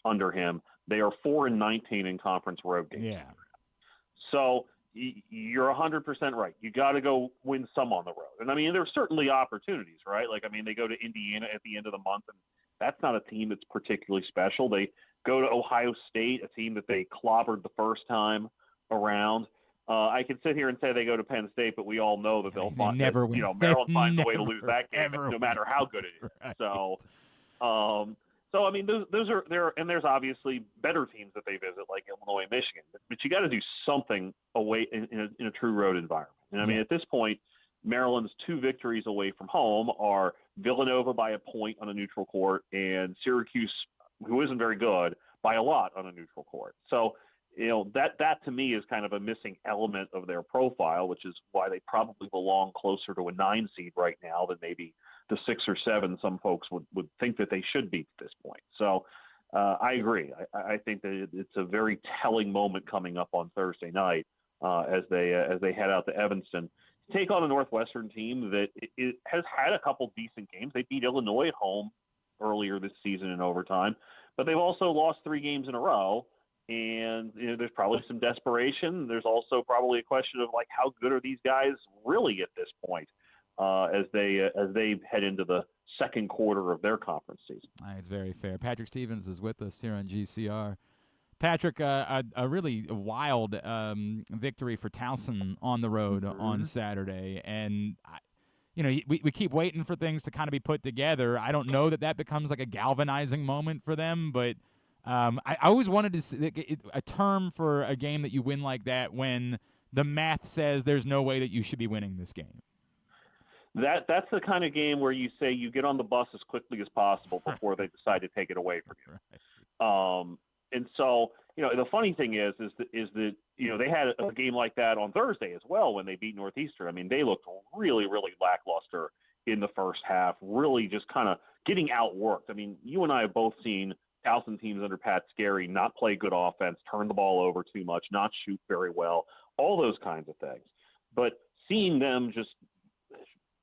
under him. They are 4-19 in conference road games. Yeah. So you're 100% right. You got to go win some on the road. And I mean, there's certainly opportunities, right? They go to Indiana at the end of the month, and that's not a team that's particularly special. They go to Ohio State, a team that they clobbered the first time around. I can sit here and say they go to Penn State, but we all know that they'll find never win. Maryland finds a way to lose that game, Ever no matter how good it is. Right. So I mean, those are there, and there's obviously better teams that they visit, like Illinois, Michigan. But you got to do something away in a true road environment. And I mean, at this point, Maryland's 2 victories away from home are Villanova by a point on a neutral court, and Syracuse, who isn't very good, by a lot on a neutral court. So that to me is kind of a missing element of their profile, which is why they probably belong closer to a 9 seed right now than maybe the 6 or 7 some folks would think that they should be at this point. So I agree. I think that it's a very telling moment coming up on Thursday night as they head out to Evanston. take on a Northwestern team that it has had a couple decent games. They beat Illinois at home earlier this season in overtime, but they've also lost 3 games in a row. And there's probably some desperation. There's also probably a question of, like, how good are these guys really at this point as they head into the second quarter of their conference season. It's very fair. Patrick Stevens is with us here on GCR. Patrick, a really wild victory for Towson on the road on Saturday. And, we keep waiting for things to kind of be put together. I don't know that becomes like a galvanizing moment for them, but I always wanted to see a term for a game that you win like that when the math says there's no way that you should be winning this game. That's the kind of game where you say you get on the bus as quickly as possible before they decide to take it away from you. Right. And so, the funny thing is that they had a game like that on Thursday as well when they beat Northeastern. I mean, they looked really, really lackluster in the first half, really just kind of getting outworked. I mean, you and I have both seen Towson teams under Pat Scarry not play good offense, turn the ball over too much, not shoot very well, all those kinds of things. But seeing them just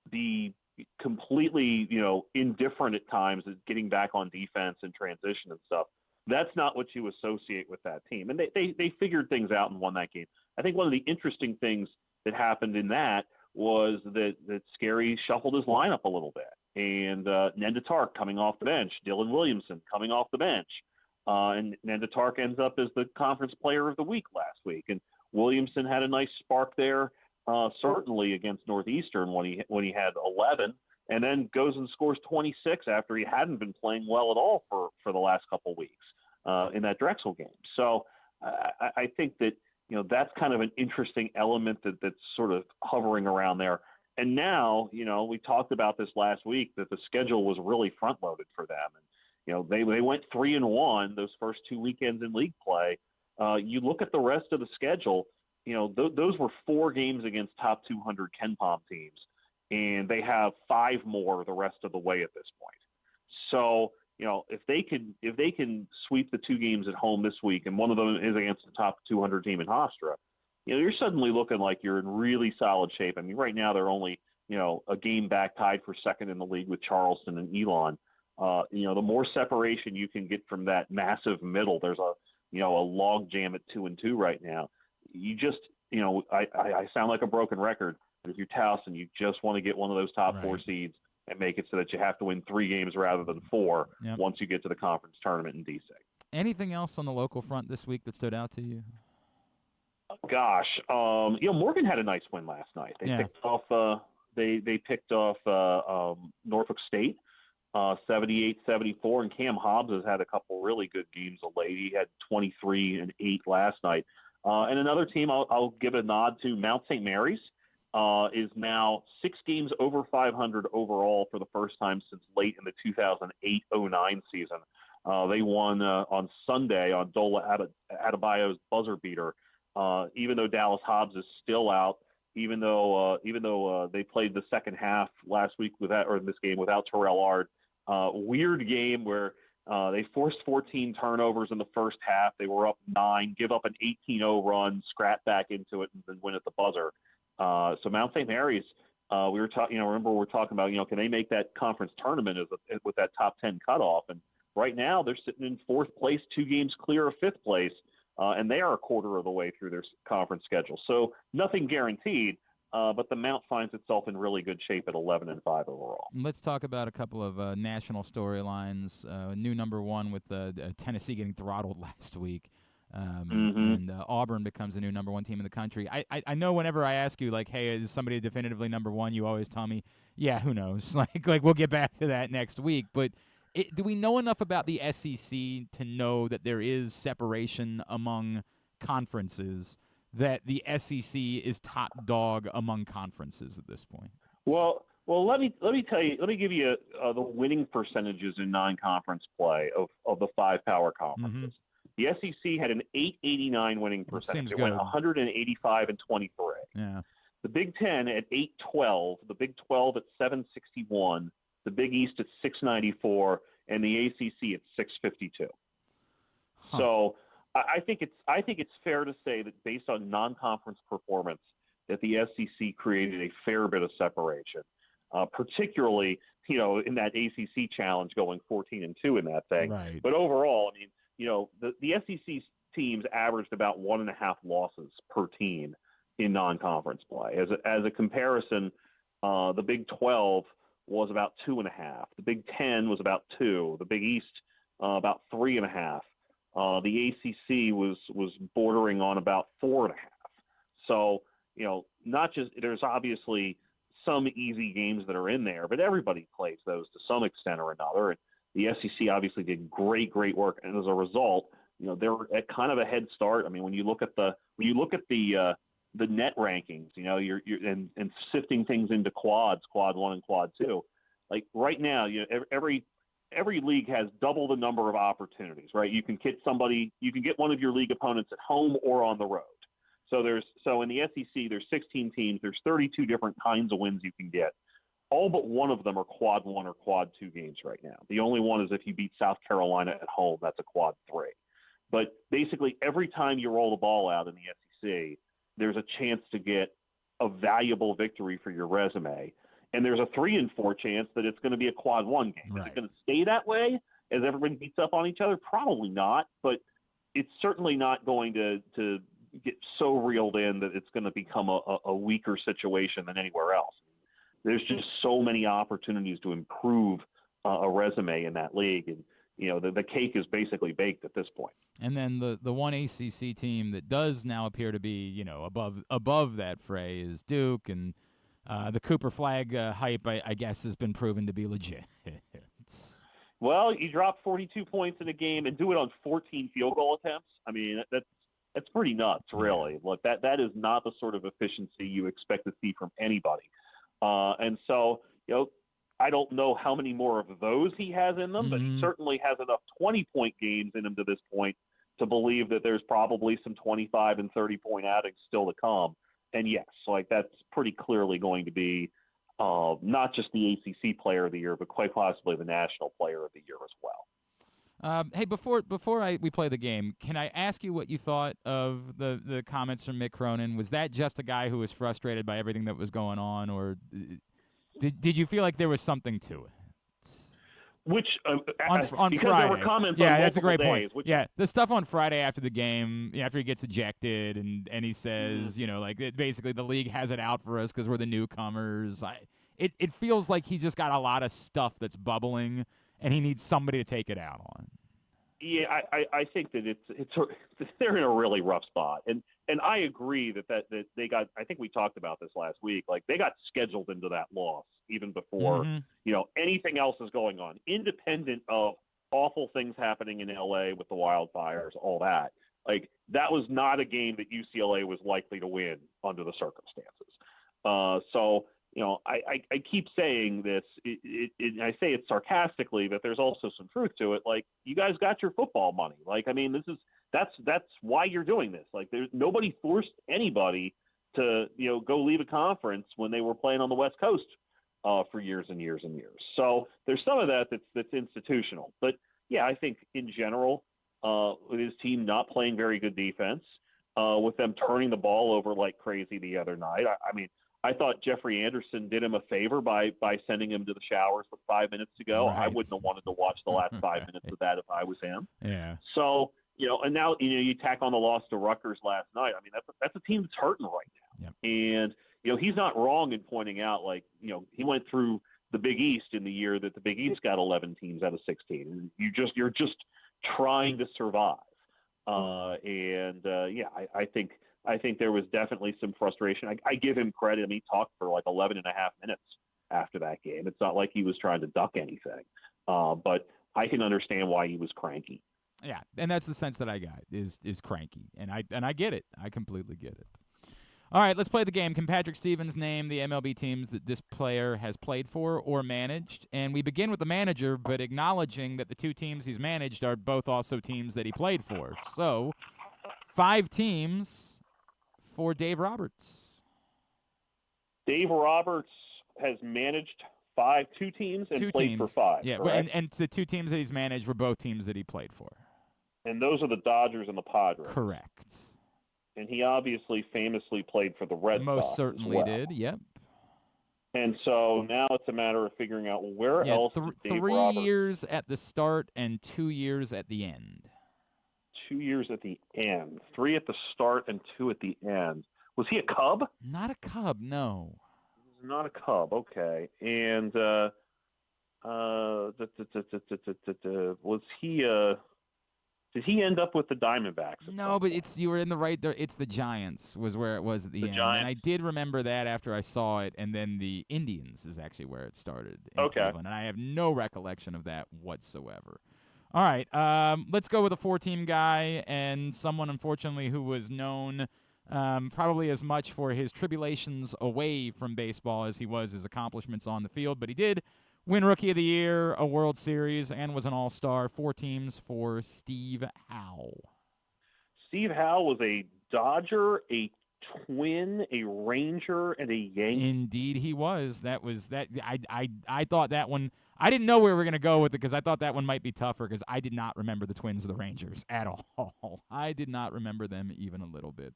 be completely, indifferent at times at getting back on defense and transition and stuff, that's not what you associate with that team. And they figured things out and won that game. I think one of the interesting things that happened in that was that Scarry shuffled his lineup a little bit. And Nenda Tark coming off the bench, Dylan Williamson coming off the bench. And Nenda Tark ends up as the conference player of the week last week. And Williamson had a nice spark there, certainly against Northeastern when he had 11, and then goes and scores 26 after he hadn't been playing well at all for the last couple of weeks in that Drexel game. So I think that, that's kind of an interesting element that's sort of hovering around there. And now, we talked about this last week that the schedule was really front loaded for them. And, they went 3-1 those first 2 weekends in league play. You look at the rest of the schedule, those were 4 games against top 200 KenPom teams, and they have 5 more the rest of the way at this point. So, if they can sweep the 2 games at home this week, and one of them is against the top 200 team in Hofstra, you're suddenly looking like you're in really solid shape. I mean, right now they're only, a game back, tied for second in the league with Charleston and Elon. The more separation you can get from that massive middle, there's a log jam at 2-2 right now. You just, I sound like a broken record, but if you're Towson, you just want to get one of those top 4 seeds and make it so that you have to win 3 games rather than 4 once you get to the conference tournament in DC. Anything else on the local front this week that stood out to you? Gosh, Morgan had a nice win last night. They picked off they picked off Norfolk State 78-74, and Cam Hobbs has had a couple really good games of late. He had 23 and 8 last night. And another team I'll give a nod to, Mount St. Mary's, is now 6 games over 500 overall for the first time since late in the 2008-09 season. They won on Sunday on Dola Adebayo's buzzer beater. Even though Dallas Hobbs is still out, even though they played the second half last week this game without Terrell Ard. Weird game where they forced 14 turnovers in the first half. They were up 9, give up an 18-0 run, scrap back into it, and then win at the buzzer. So Mount St. Mary's, we were talking. Remember we were talking about can they make that conference tournament with that top 10 cutoff? And right now they're sitting in 4th place, 2 games clear of 5th place. And they are a quarter of the way through their conference schedule. So nothing guaranteed, but the Mount finds itself in really good shape at 11-5 overall. Let's talk about a couple of national storylines. New number 1 with Tennessee getting throttled last week. And Auburn becomes the new number 1 team in the country. I know whenever I ask you, like, hey, is somebody definitively number 1, you always tell me, yeah, who knows? Like we'll get back to that next week. But do we know enough about the SEC to know that there is separation among conferences, that the SEC is top dog among conferences at this point? Well, let me tell you. Let me give you the winning percentages in non-conference play of the 5 power conferences. The SEC had an 889 winning percentage. It went 185 and 23. Yeah. The Big Ten at 812. The Big 12 at 761. The Big East at 694, and the ACC at 652. So I think it's fair to say that based on non-conference performance, that the SEC created a fair bit of separation, particularly, in that ACC challenge going 14-2 in that thing. Right. But overall, I mean, the SEC teams averaged about 1.5 losses per team in non-conference play. As a comparison, the Big 12 was about 2.5. The Big 10 was about 2. The Big East about 3.5. The ACC was bordering on about 4.5. So, not just, there's obviously some easy games that are in there, but everybody plays those to some extent or another. And the SEC obviously did great work, and as a result, they're at kind of a head start. I mean, when you look at the net rankings, you're and sifting things into quads, quad 1 and quad 2. Like right now, every league has double the number of opportunities, right? You can get one of your league opponents at home or on the road. So in the SEC, there's 16 teams. There's 32 different kinds of wins you can get. All but one of them are quad 1 or quad 2 games right now. The only one is if you beat South Carolina at home, that's a quad 3. But basically, every time you roll the ball out in the SEC, there's a chance to get a valuable victory for your resume. And there's a 3 in 4 chance that it's going to be a quad 1 game. Right. Is it going to stay that way as everybody beats up on each other? Probably not, but it's certainly not going to get so reeled in that it's going to become a weaker situation than anywhere else. There's just so many opportunities to improve a resume in that league. And, the cake is basically baked at this point. And then the one ACC team that does now appear to be, above that fray is Duke, and the Cooper Flag hype, I guess, has been proven to be legit. Well, you drop 42 points in a game and do it on 14 field goal attempts. I mean, that's pretty nuts, really. Look, that is not the sort of efficiency you expect to see from anybody. And so, I don't know how many more of those he has in them, but he certainly has enough 20-point games in him to this point to believe that there's probably some 25 and 30-point outings still to come. And yes, that's pretty clearly going to be not just the ACC Player of the Year, but quite possibly the National Player of the Year as well. Hey, before we play the game, can I ask you what you thought of the comments from Mick Cronin? Was that just a guy who was frustrated by everything that was going on, or did you feel like there was something to it? Which on because Friday, there were comments on that's a great days, point. Yeah, the stuff on Friday after the game, after he gets ejected, and he says, basically the league has it out for us because we're the newcomers. It feels like he's just got a lot of stuff that's bubbling, and he needs somebody to take it out on. Yeah, I think that they're in a really rough spot, and I agree that they got. I think we talked about this last week. Like they got scheduled into that loss even before anything else is going on, independent of awful things happening in LA with the wildfires, all that. Like that was not a game that UCLA was likely to win under the circumstances. So. I keep saying this. I say it sarcastically, but there's also some truth to it. Like, you guys got your football money. Like, I mean, that's why you're doing this. Like, nobody forced anybody to go leave a conference when they were playing on the West Coast for years and years and years. So there's some of that's institutional. But yeah, I think in general, with his team not playing very good defense, with them turning the ball over like crazy the other night. I mean. I thought Jeffrey Anderson did him a favor by sending him to the showers with 5 minutes to go. Right. I wouldn't have wanted to watch the last 5 minutes of that if I was him. Yeah. So, and now, you tack on the loss to Rutgers last night. I mean, that's a team that's hurting right now. Yep. And, he's not wrong in pointing out, he went through the Big East in the year that the Big East got 11 teams out of 16. And you're just trying to survive. I think there was definitely some frustration. I give him credit. I mean, he talked for 11 and a half minutes after that game. It's not like he was trying to duck anything. But I can understand why he was cranky. Yeah, and that's the sense that I got is cranky. And I get it. I completely get it. All right, let's play the game. Can Patrick Stevens name the MLB teams that this player has played for or managed? And we begin with the manager, but acknowledging that the 2 teams he's managed are both also teams that he played for. So 5 teams for Dave Roberts. Dave Roberts has managed 2 teams and played for 5. Yeah, and the 2 teams that he's managed were both teams that he played for. And those are the Dodgers and the Padres. Correct. And he obviously famously played for the Red Sox. Most certainly as well. did, yep. And so now it's a matter of figuring out where else did Dave 3 Roberts. years at the start and 2 years at the end. 2 years at the end. 3 at the start and 2 at the end. Was he a Cub? Not a Cub, no. Not a Cub, okay. And was he did he end up with the Diamondbacks? No, but you were in the right there. It's the Giants was where it was at the end. Giants? And I did remember that after I saw it, and then the Indians is actually where it started in Cleveland. And I have no recollection of that whatsoever. All right, let's go with a 4-team guy and someone, unfortunately, who was known probably as much for his tribulations away from baseball as he was his accomplishments on the field. But he did win Rookie of the Year, a World Series, and was an All-Star. 4 teams for Steve Howe. Steve Howe was a Dodger, a Twin, a Ranger, and a Yankee. Indeed he was. That was that. I thought that one. I didn't know where we were going to go with it because I thought that one might be tougher because I did not remember the Twins or the Rangers at all. I did not remember them even a little bit.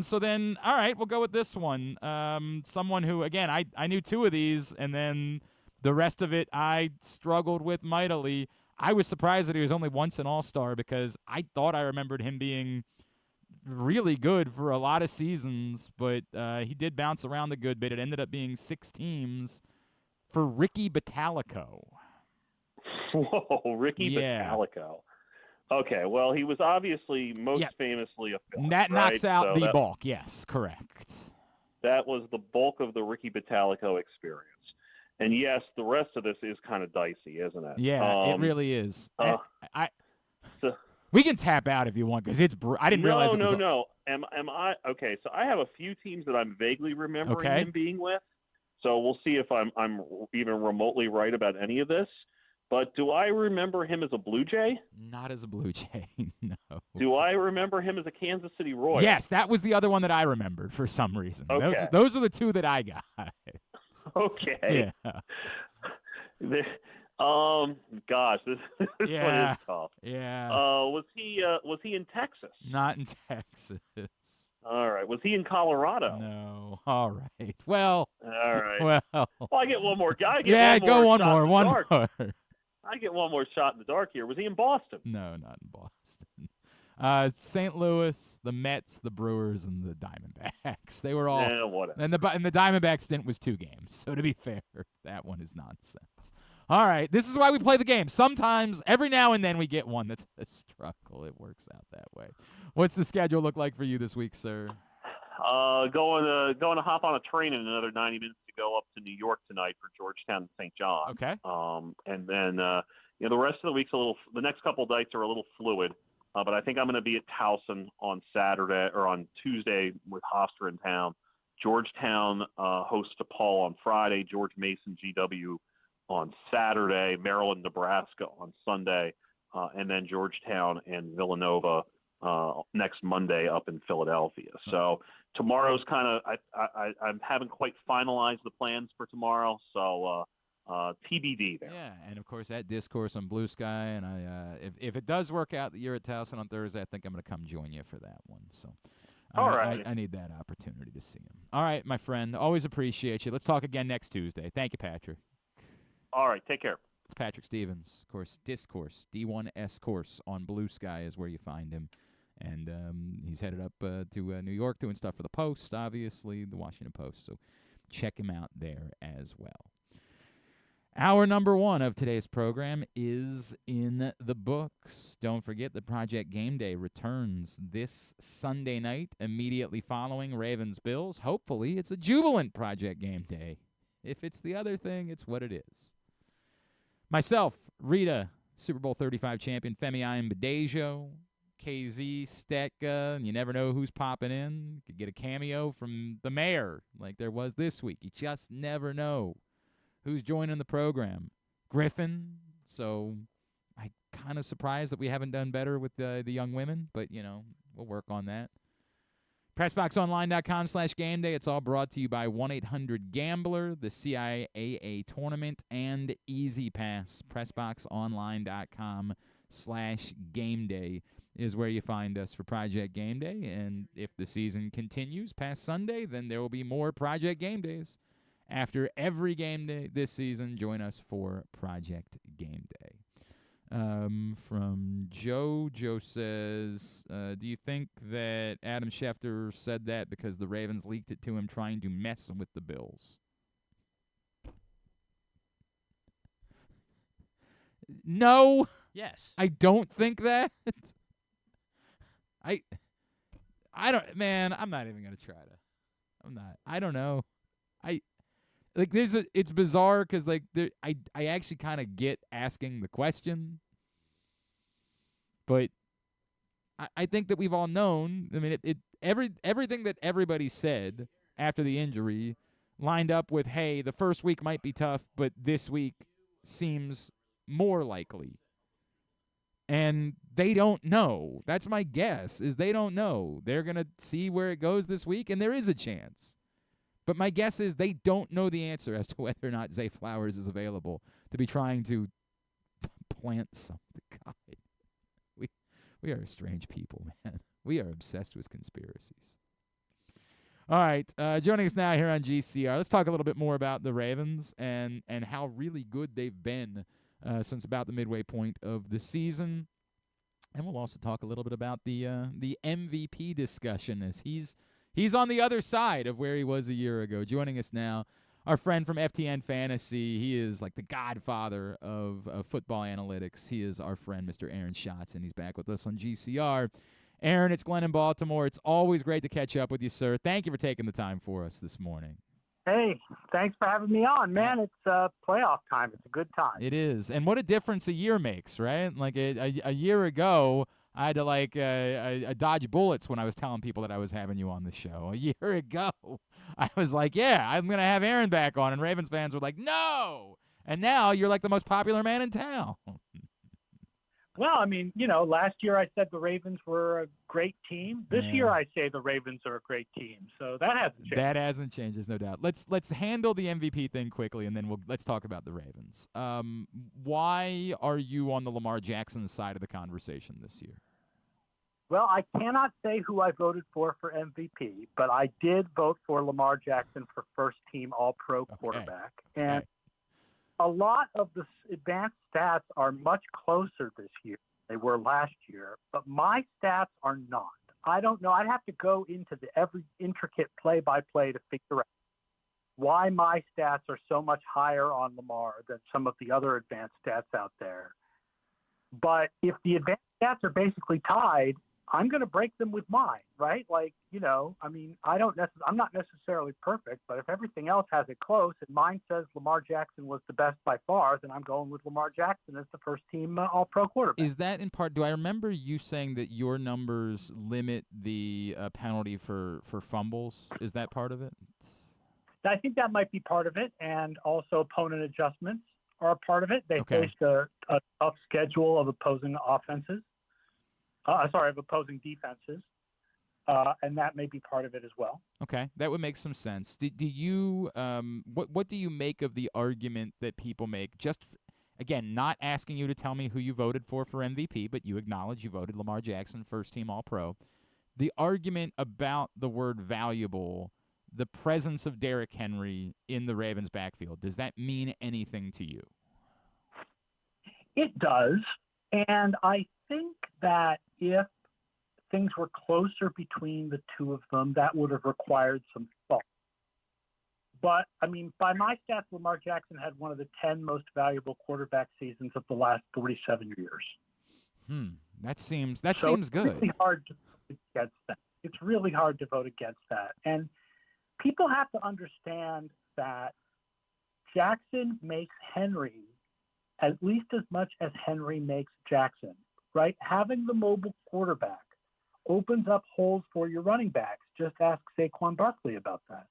So then, all right, we'll go with this one. Someone who, again, I knew 2 of these, and then the rest of it I struggled with mightily. I was surprised that he was only once an All-Star because I thought I remembered him being really good for a lot of seasons, but he did bounce around a good bit. It ended up being 6 teams for Ricky Bottalico. Whoa, Ricky Bottalico. Okay, well, he was obviously most famously a Philly, That knocks right? out so the bulk. Yes, correct. That was the bulk of the Ricky Bottalico experience. And yes, the rest of this is kind of dicey, isn't it? Yeah, it really is. We can tap out if you want because it's. I didn't realize it was. No. Am I okay? So I have a few teams that I'm vaguely remembering him being with. So we'll see if I'm even remotely right about any of this. But do I remember him as a Blue Jay? Not as a Blue Jay, no. Do I remember him as a Kansas City Royal? Yes, that was the other one that I remembered for some reason. Okay. Those are the 2 that I got. Okay. Yeah. Gosh, this one is tough. Yeah. Was he in Texas? Not in Texas. All right. Was he in Colorado? No. All right. Well. All right. Well, I get one more guy. Go one more. One more. I get one more shot in the dark here. Was he in Boston? No, not in Boston. St. Louis, the Mets, the Brewers, and the Diamondbacks. They were all. Whatever. And the Diamondback stint was 2 games. So to be fair, that one is nonsense. All right, this is why we play the game. Sometimes, every now and then, we get one that's a struggle. It works out that way. What's the schedule look like for you this week, sir? Going to hop on a train in another 90 minutes to go up to New York tonight for Georgetown and St. John. Okay. And then the rest of the week's the next couple of nights are a little fluid. But I think I'm going to be at Towson on Saturday or on Tuesday with Hofstra in town. Georgetown hosts DePaul on Friday. George Mason GW on Saturday, Maryland, Nebraska on Sunday, and then Georgetown and Villanova next Monday up in Philadelphia. So tomorrow's kind of I haven't quite finalized the plans for tomorrow, so TBD there. Yeah, and of course that discourse on Blue Sky, and if it does work out that you're at Towson on Thursday, I think I'm going to come join you for that one. So. All right. I need that opportunity to see him. All right, my friend. Always appreciate you. Let's talk again next Tuesday. Thank you, Patrick. All right, take care. It's Patrick Stevens, of course, Discourse, D1S Course on Blue Sky is where you find him. And he's headed up to New York doing stuff for the Post, obviously, the Washington Post. So check him out there as well. Hour number 1 of today's program is in the books. Don't forget that Project Game Day returns this Sunday night, immediately following Ravens-Bills. Hopefully, it's a jubilant Project Game Day. If it's the other thing, it's what it is. Myself, Rita, Super Bowl 35 champion, Femi Imbedejo, KZ, Stetka, and you never know who's popping in. You could get a cameo from the mayor like there was this week. You just never know who's joining the program. Griffin, so I'm kind of surprised that we haven't done better with the young women, but, we'll work on that. PressBoxOnline.com/GameDay. It's all brought to you by 1-800-GAMBLER, the CIAA tournament, and Easy Pass. PressBoxOnline.com/GameDay is where you find us for Project Game Day. And if the season continues past Sunday, then there will be more Project Game Days. After every game day this season, join us for Project Game Day. From Joe says, do you think that Adam Schefter said that because the Ravens leaked it to him trying to mess with the Bills? No. Yes. I don't think that. I don't, man, I'm not even going to try to. I don't know. It's bizarre because I actually kind of get asking the question, but I think that we've all known. I mean, everything that everybody said after the injury lined up with, hey, the first week might be tough, but this week seems more likely. And they don't know. That's my guess, is they don't know. They're going to see where it goes this week, and there is a chance. But my guess is they don't know the answer as to whether or not Zay Flowers is available to be trying to plant something. God, we are strange people, man. We are obsessed with conspiracies. All right, joining us now here on GCR, let's talk a little bit more about the Ravens and how really good they've been since about the midway point of the season. And we'll also talk a little bit about the MVP discussion as he's on the other side of where he was a year ago. Joining us now, our friend from FTN Fantasy. He is like the godfather of football analytics. He is our friend, Mr. Aaron Schatz, and he's back with us on GCR. Aaron, it's Glenn in Baltimore. It's always great to catch up with you, sir. Thank you for taking the time for us this morning. Hey, thanks for having me on, man. It's playoff time. It's a good time. It is. And what a difference a year makes, right? Like a year ago, I had to I dodge bullets when I was telling people that I was having you on the show. A year ago, I was like, yeah, I'm going to have Aaron back on. And Ravens fans were like, no. And now you're like the most popular man in town. Well, I mean, last year I said the Ravens were a great team. This year I say the Ravens are a great team. So that hasn't changed. That hasn't changed, there's no doubt. Let's handle the MVP thing quickly, and then let's talk about the Ravens. Why are you on the Lamar Jackson side of the conversation this year? Well, I cannot say who I voted for MVP, but I did vote for Lamar Jackson for first-team All-Pro quarterback. Okay. And a lot of the advanced stats are much closer this year than they were last year, but my stats are not. I don't know. I'd have to go into every intricate play-by-play to figure out why my stats are so much higher on Lamar than some of the other advanced stats out there. But if the advanced stats are basically tied, I'm going to break them with mine, right? I mean, I'm not necessarily perfect, but if everything else has it close and mine says Lamar Jackson was the best by far, then I'm going with Lamar Jackson as the first team All-Pro quarterback. Is that in part, do I remember you saying that your numbers limit the penalty for fumbles? Is that part of it? I think that might be part of it, and also opponent adjustments are a part of it. They faced a tough schedule of opposing offenses. Of opposing defenses, and that may be part of it as well. Okay, that would make some sense. Do you what do you make of the argument that people make? Just again, not asking you to tell me who you voted for MVP, but you acknowledge you voted Lamar Jackson, first team All-Pro. The argument about the word valuable, the presence of Derrick Henry in the Ravens' backfield, does that mean anything to you? It does, and I think that if things were closer between the two of them, that would have required some thought. But, I mean, by my stats, Lamar Jackson had one of the 10 most valuable quarterback seasons of the last 47 years. That seems good. It's really hard to vote against that. It's really hard to vote against that. And people have to understand that Jackson makes Henry at least as much as Henry makes Jackson. Right? Having the mobile quarterback opens up holes for your running backs. Just ask Saquon Barkley about that.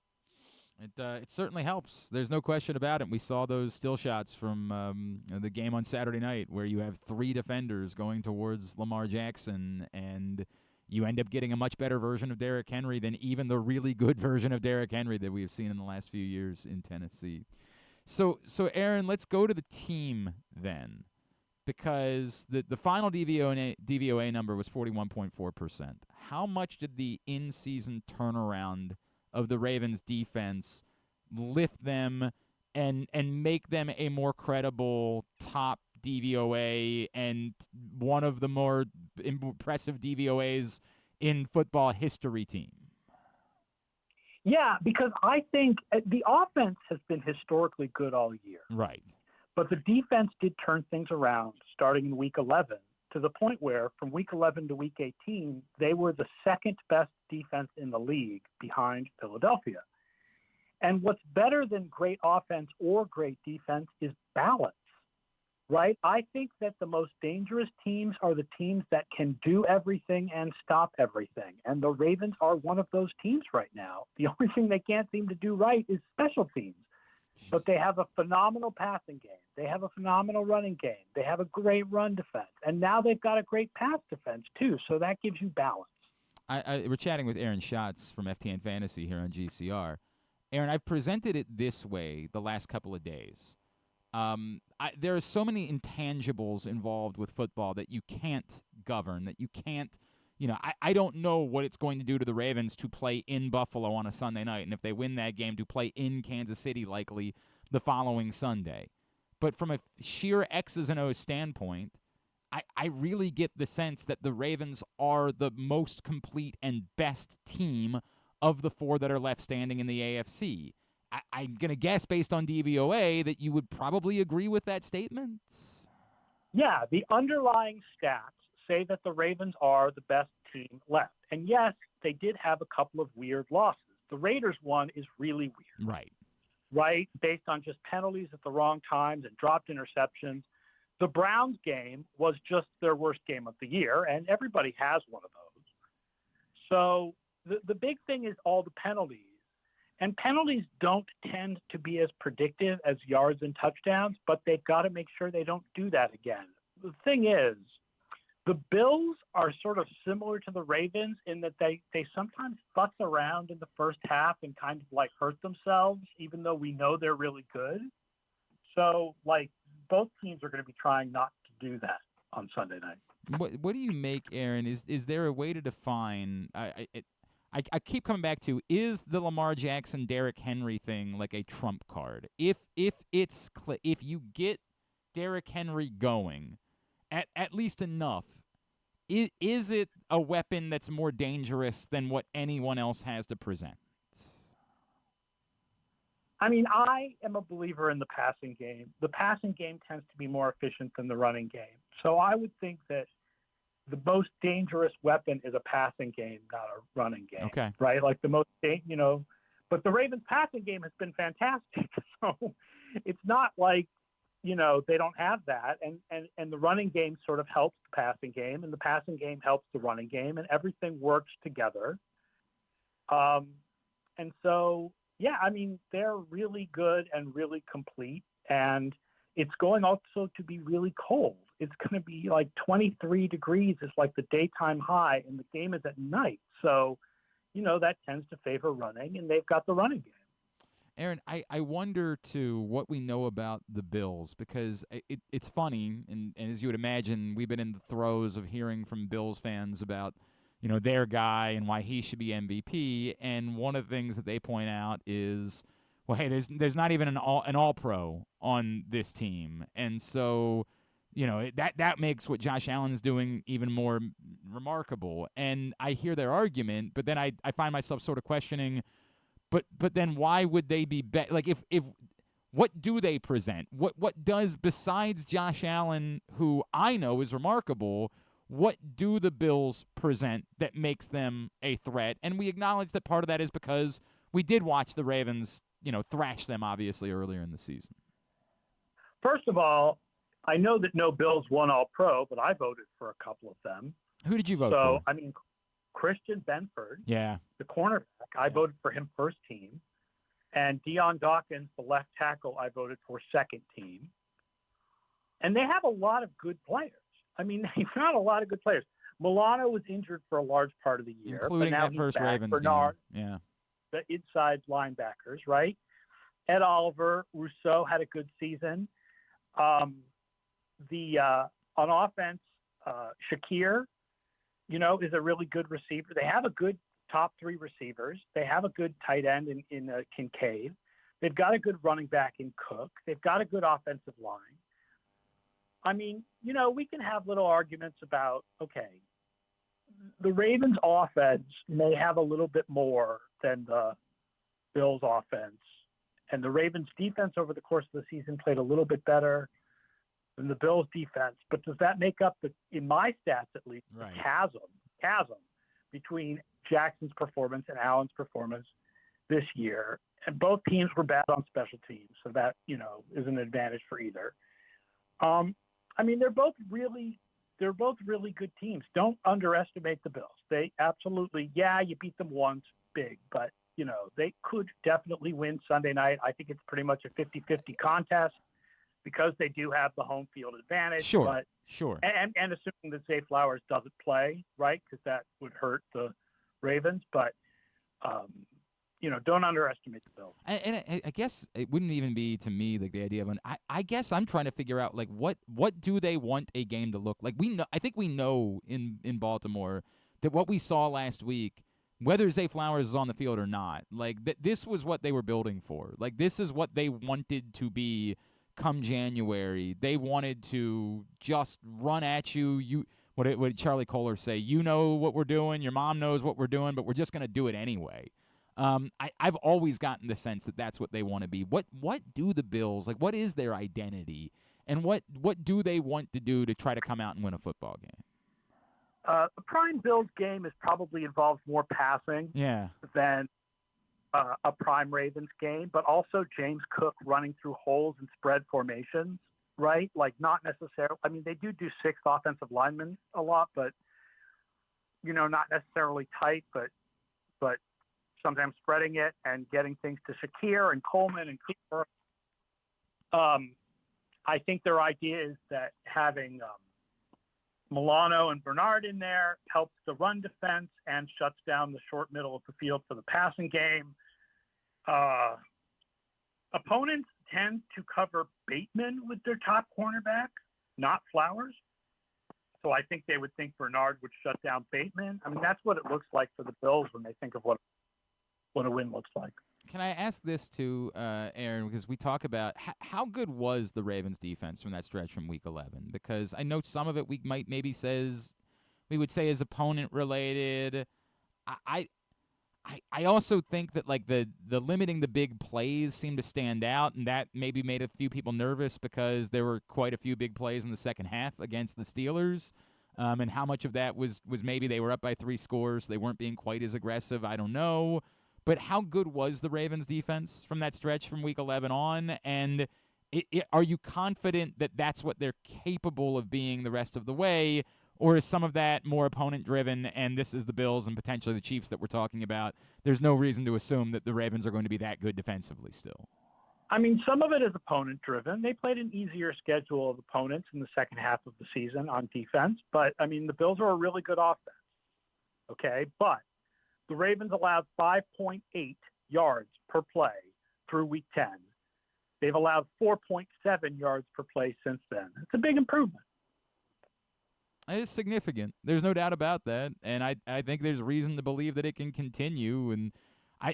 It certainly helps. There's no question about it. We saw those still shots from the game on Saturday night where you have three defenders going towards Lamar Jackson, and you end up getting a much better version of Derrick Henry than even the really good version of Derrick Henry that we've seen in the last few years in Tennessee. So Aaron, let's go to the team then. because the final DVOA number was 41.4%. How much did the in-season turnaround of the Ravens defense lift them and make them a more credible top DVOA and one of the more impressive DVOAs in football history team? Yeah, because I think the offense has been historically good all year. Right. But the defense did turn things around starting in week 11 to the point where from week 11 to week 18, they were the second best defense in the league behind Philadelphia. And what's better than great offense or great defense is balance, right? I think that the most dangerous teams are the teams that can do everything and stop everything. And the Ravens are one of those teams right now. The only thing they can't seem to do right is special teams. But they have a phenomenal passing game. They have a phenomenal running game. They have a great run defense. And now they've got a great pass defense, too. So that gives you balance. We're chatting with Aaron Schatz from FTN Fantasy here on GCR. Aaron, I've presented it this way the last couple of days. There are so many intangibles involved with football that you can't govern, that you can't, I don't know what it's going to do to the Ravens to play in Buffalo on a Sunday night, and if they win that game, to play in Kansas City likely the following Sunday. But from a sheer X's and O's standpoint, I really get the sense that the Ravens are the most complete and best team of the four that are left standing in the AFC. I'm going to guess, based on DVOA, that you would probably agree with that statement. Yeah, the underlying stats say that the Ravens are the best team left. And yes, they did have a couple of weird losses. The Raiders one is really weird. Right? Based on just penalties at the wrong times and dropped interceptions. The Browns game was just their worst game of the year, and everybody has one of those. So the big thing is all the penalties. And penalties don't tend to be as predictive as yards and touchdowns, but they've got to make sure they don't do that again. The thing is, the Bills are sort of similar to the Ravens in that they sometimes futz around in the first half and kind of like hurt themselves, even though we know they're really good. So, both teams are going to be trying not to do that on Sunday night. What do you make, Aaron? Is there a way to define? I keep coming back to, is the Lamar Jackson, Derrick Henry thing like a trump card? If you get Derrick Henry going at least enough, is it a weapon that's more dangerous than what anyone else has to present? I mean, I am a believer in the passing game. The passing game tends to be more efficient than the running game. So I would think that the most dangerous weapon is a passing game, not a running game. Okay. Right? Like the most, but the Ravens passing game has been fantastic. So it's not like, they don't have that. And the running game sort of helps the passing game, and the passing game helps the running game, and everything works together. And so, yeah, I mean, they're really good and really complete, and it's going also to be really cold. It's going to be like 23 degrees is like the daytime high, and the game is at night. So, that tends to favor running, and they've got the running game. Aaron, I wonder, too, what we know about the Bills, because it's funny, and as you would imagine, we've been in the throes of hearing from Bills fans about, their guy and why he should be MVP, and one of the things that they point out is, well, hey, there's not even an all-pro on this team, and so, that makes what Josh Allen's doing even more remarkable. And I hear their argument, but then I find myself sort of questioning, But then why would they be like if what do they present? What does, besides Josh Allen, who I know is remarkable, what do the Bills present that makes them a threat? And we acknowledge that part of that is because we did watch the Ravens, thrash them obviously earlier in the season. First of all, I know that no Bills won All-Pro, but I voted for a couple of them. Who did you vote for? So, I mean, Christian Benford, the cornerback, I voted for him first team. And Deion Dawkins, the left tackle, I voted for second team. And they have a lot of good players. I mean, they've got a lot of good players. Milano was injured for a large part of the year. Including but now that first back. Ravens Bernard, game. Yeah. The inside linebackers, right? Ed Oliver, Rousseau had a good season. on offense, Shakir, is a really good receiver. They have a good top 3 receivers. They have a good tight end in Kincaid. They've got a good running back in Cook. They've got a good offensive line. I mean, we can have little arguments about, okay, the Ravens offense may have a little bit more than the Bills offense. And the Ravens defense over the course of the season played a little bit better than the Bills defense. But does that make up in my stats at least, the chasm between Jackson's performance and Allen's performance this year? And both teams were bad on special teams, so that, is an advantage for either. I mean, they're both really good teams. Don't underestimate the Bills. They absolutely, you beat them once, big, but they could definitely win Sunday night. I think it's pretty much a 50-50 contest because they do have the home field advantage. Sure. And assuming that Zay Flowers doesn't play, right, because that would hurt the Ravens. But, don't underestimate the Bills. And I guess it wouldn't even be, to me, like the idea of I guess I'm trying to figure out, like, what do they want a game to look like? I think we know in Baltimore that what we saw last week, whether Zay Flowers is on the field or not, like this was what they were building for. Like, this is what they wanted to be come January. They wanted to just run at you. What did Charlie Kohler say? You know what we're doing. Your mom knows what we're doing, but we're just going to do it anyway. I've always gotten the sense that that's what they want to be. What do the Bills, like, what is their identity, and what do they want to do to try to come out and win a football game? The prime Bills game is probably involves more passing than a prime Ravens game, but also James Cook running through holes and spread formations, right? Like, not necessarily. I mean, they do 6 offensive linemen a lot, but not necessarily tight, but sometimes spreading it and getting things to Shakir and Coleman and Cooper. I think their idea is that having Milano and Bernard in there helps the run defense and shuts down the short middle of the field for the passing game. Opponents tend to cover Bateman with their top cornerback, not Flowers. So I think they would think Bernard would shut down Bateman. I mean, that's what it looks like for the Bills when they think of what a win looks like. Can I ask this too, Aaron, because we talk about how good was the Ravens defense from that stretch from Week 11? Because I know some of it we would say is opponent related. I also think that, like, the limiting the big plays seemed to stand out, and that maybe made a few people nervous because there were quite a few big plays in the second half against the Steelers. And how much of that was maybe they were up by 3 scores, they weren't being quite as aggressive, I don't know. But how good was the Ravens defense from that stretch from Week 11 on? And are you confident that that's what they're capable of being the rest of the way? Or is some of that more opponent-driven, and this is the Bills and potentially the Chiefs that we're talking about? There's no reason to assume that the Ravens are going to be that good defensively still. I mean, some of it is opponent-driven. They played an easier schedule of opponents in the second half of the season on defense. But, I mean, the Bills are a really good offense. Okay? But the Ravens allowed 5.8 yards per play through Week 10. They've allowed 4.7 yards per play since then. It's a big improvement. It's significant. There's no doubt about that, and I think there's reason to believe that it can continue. And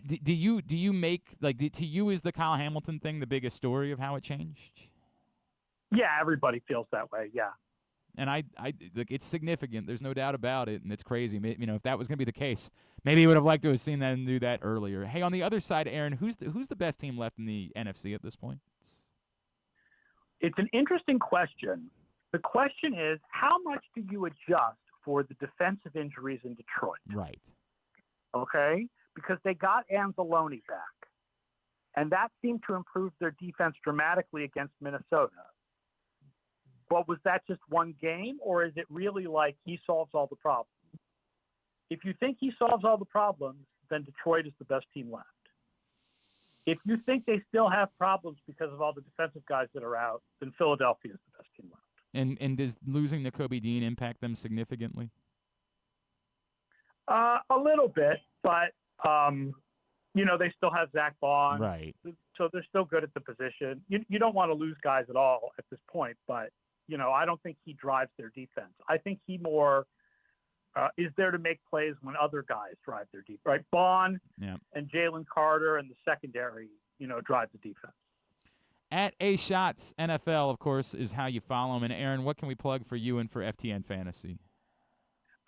do you make, like, to you, is the Kyle Hamilton thing the biggest story of how it changed? Yeah, everybody feels that way. Yeah. And I like, it's significant. There's no doubt about it, and it's crazy. If that was going to be the case, maybe you would have liked to have seen them do that earlier. Hey, on the other side, Aaron, who's the best team left in the NFC at this point? It's an interesting question. The question is, how much do you adjust for the defensive injuries in Detroit? Right. Okay? Because they got Anzalone back, and that seemed to improve their defense dramatically against Minnesota. But was that just one game, or is it really like he solves all the problems? If you think he solves all the problems, then Detroit is the best team left. If you think they still have problems because of all the defensive guys that are out, then Philadelphia is the best team left. And does losing Nakobe Dean impact them significantly? A little bit, but they still have Zach Bond, right? So they're still good at the position. You don't want to lose guys at all at this point, but I don't think he drives their defense. I think he more is there to make plays when other guys drive their defense. Right, Bond and Jalen Carter and the secondary, drive the defense. At A Schatz NFL, of course, is how you follow him. And Aaron, what can we plug for you and for FTN Fantasy?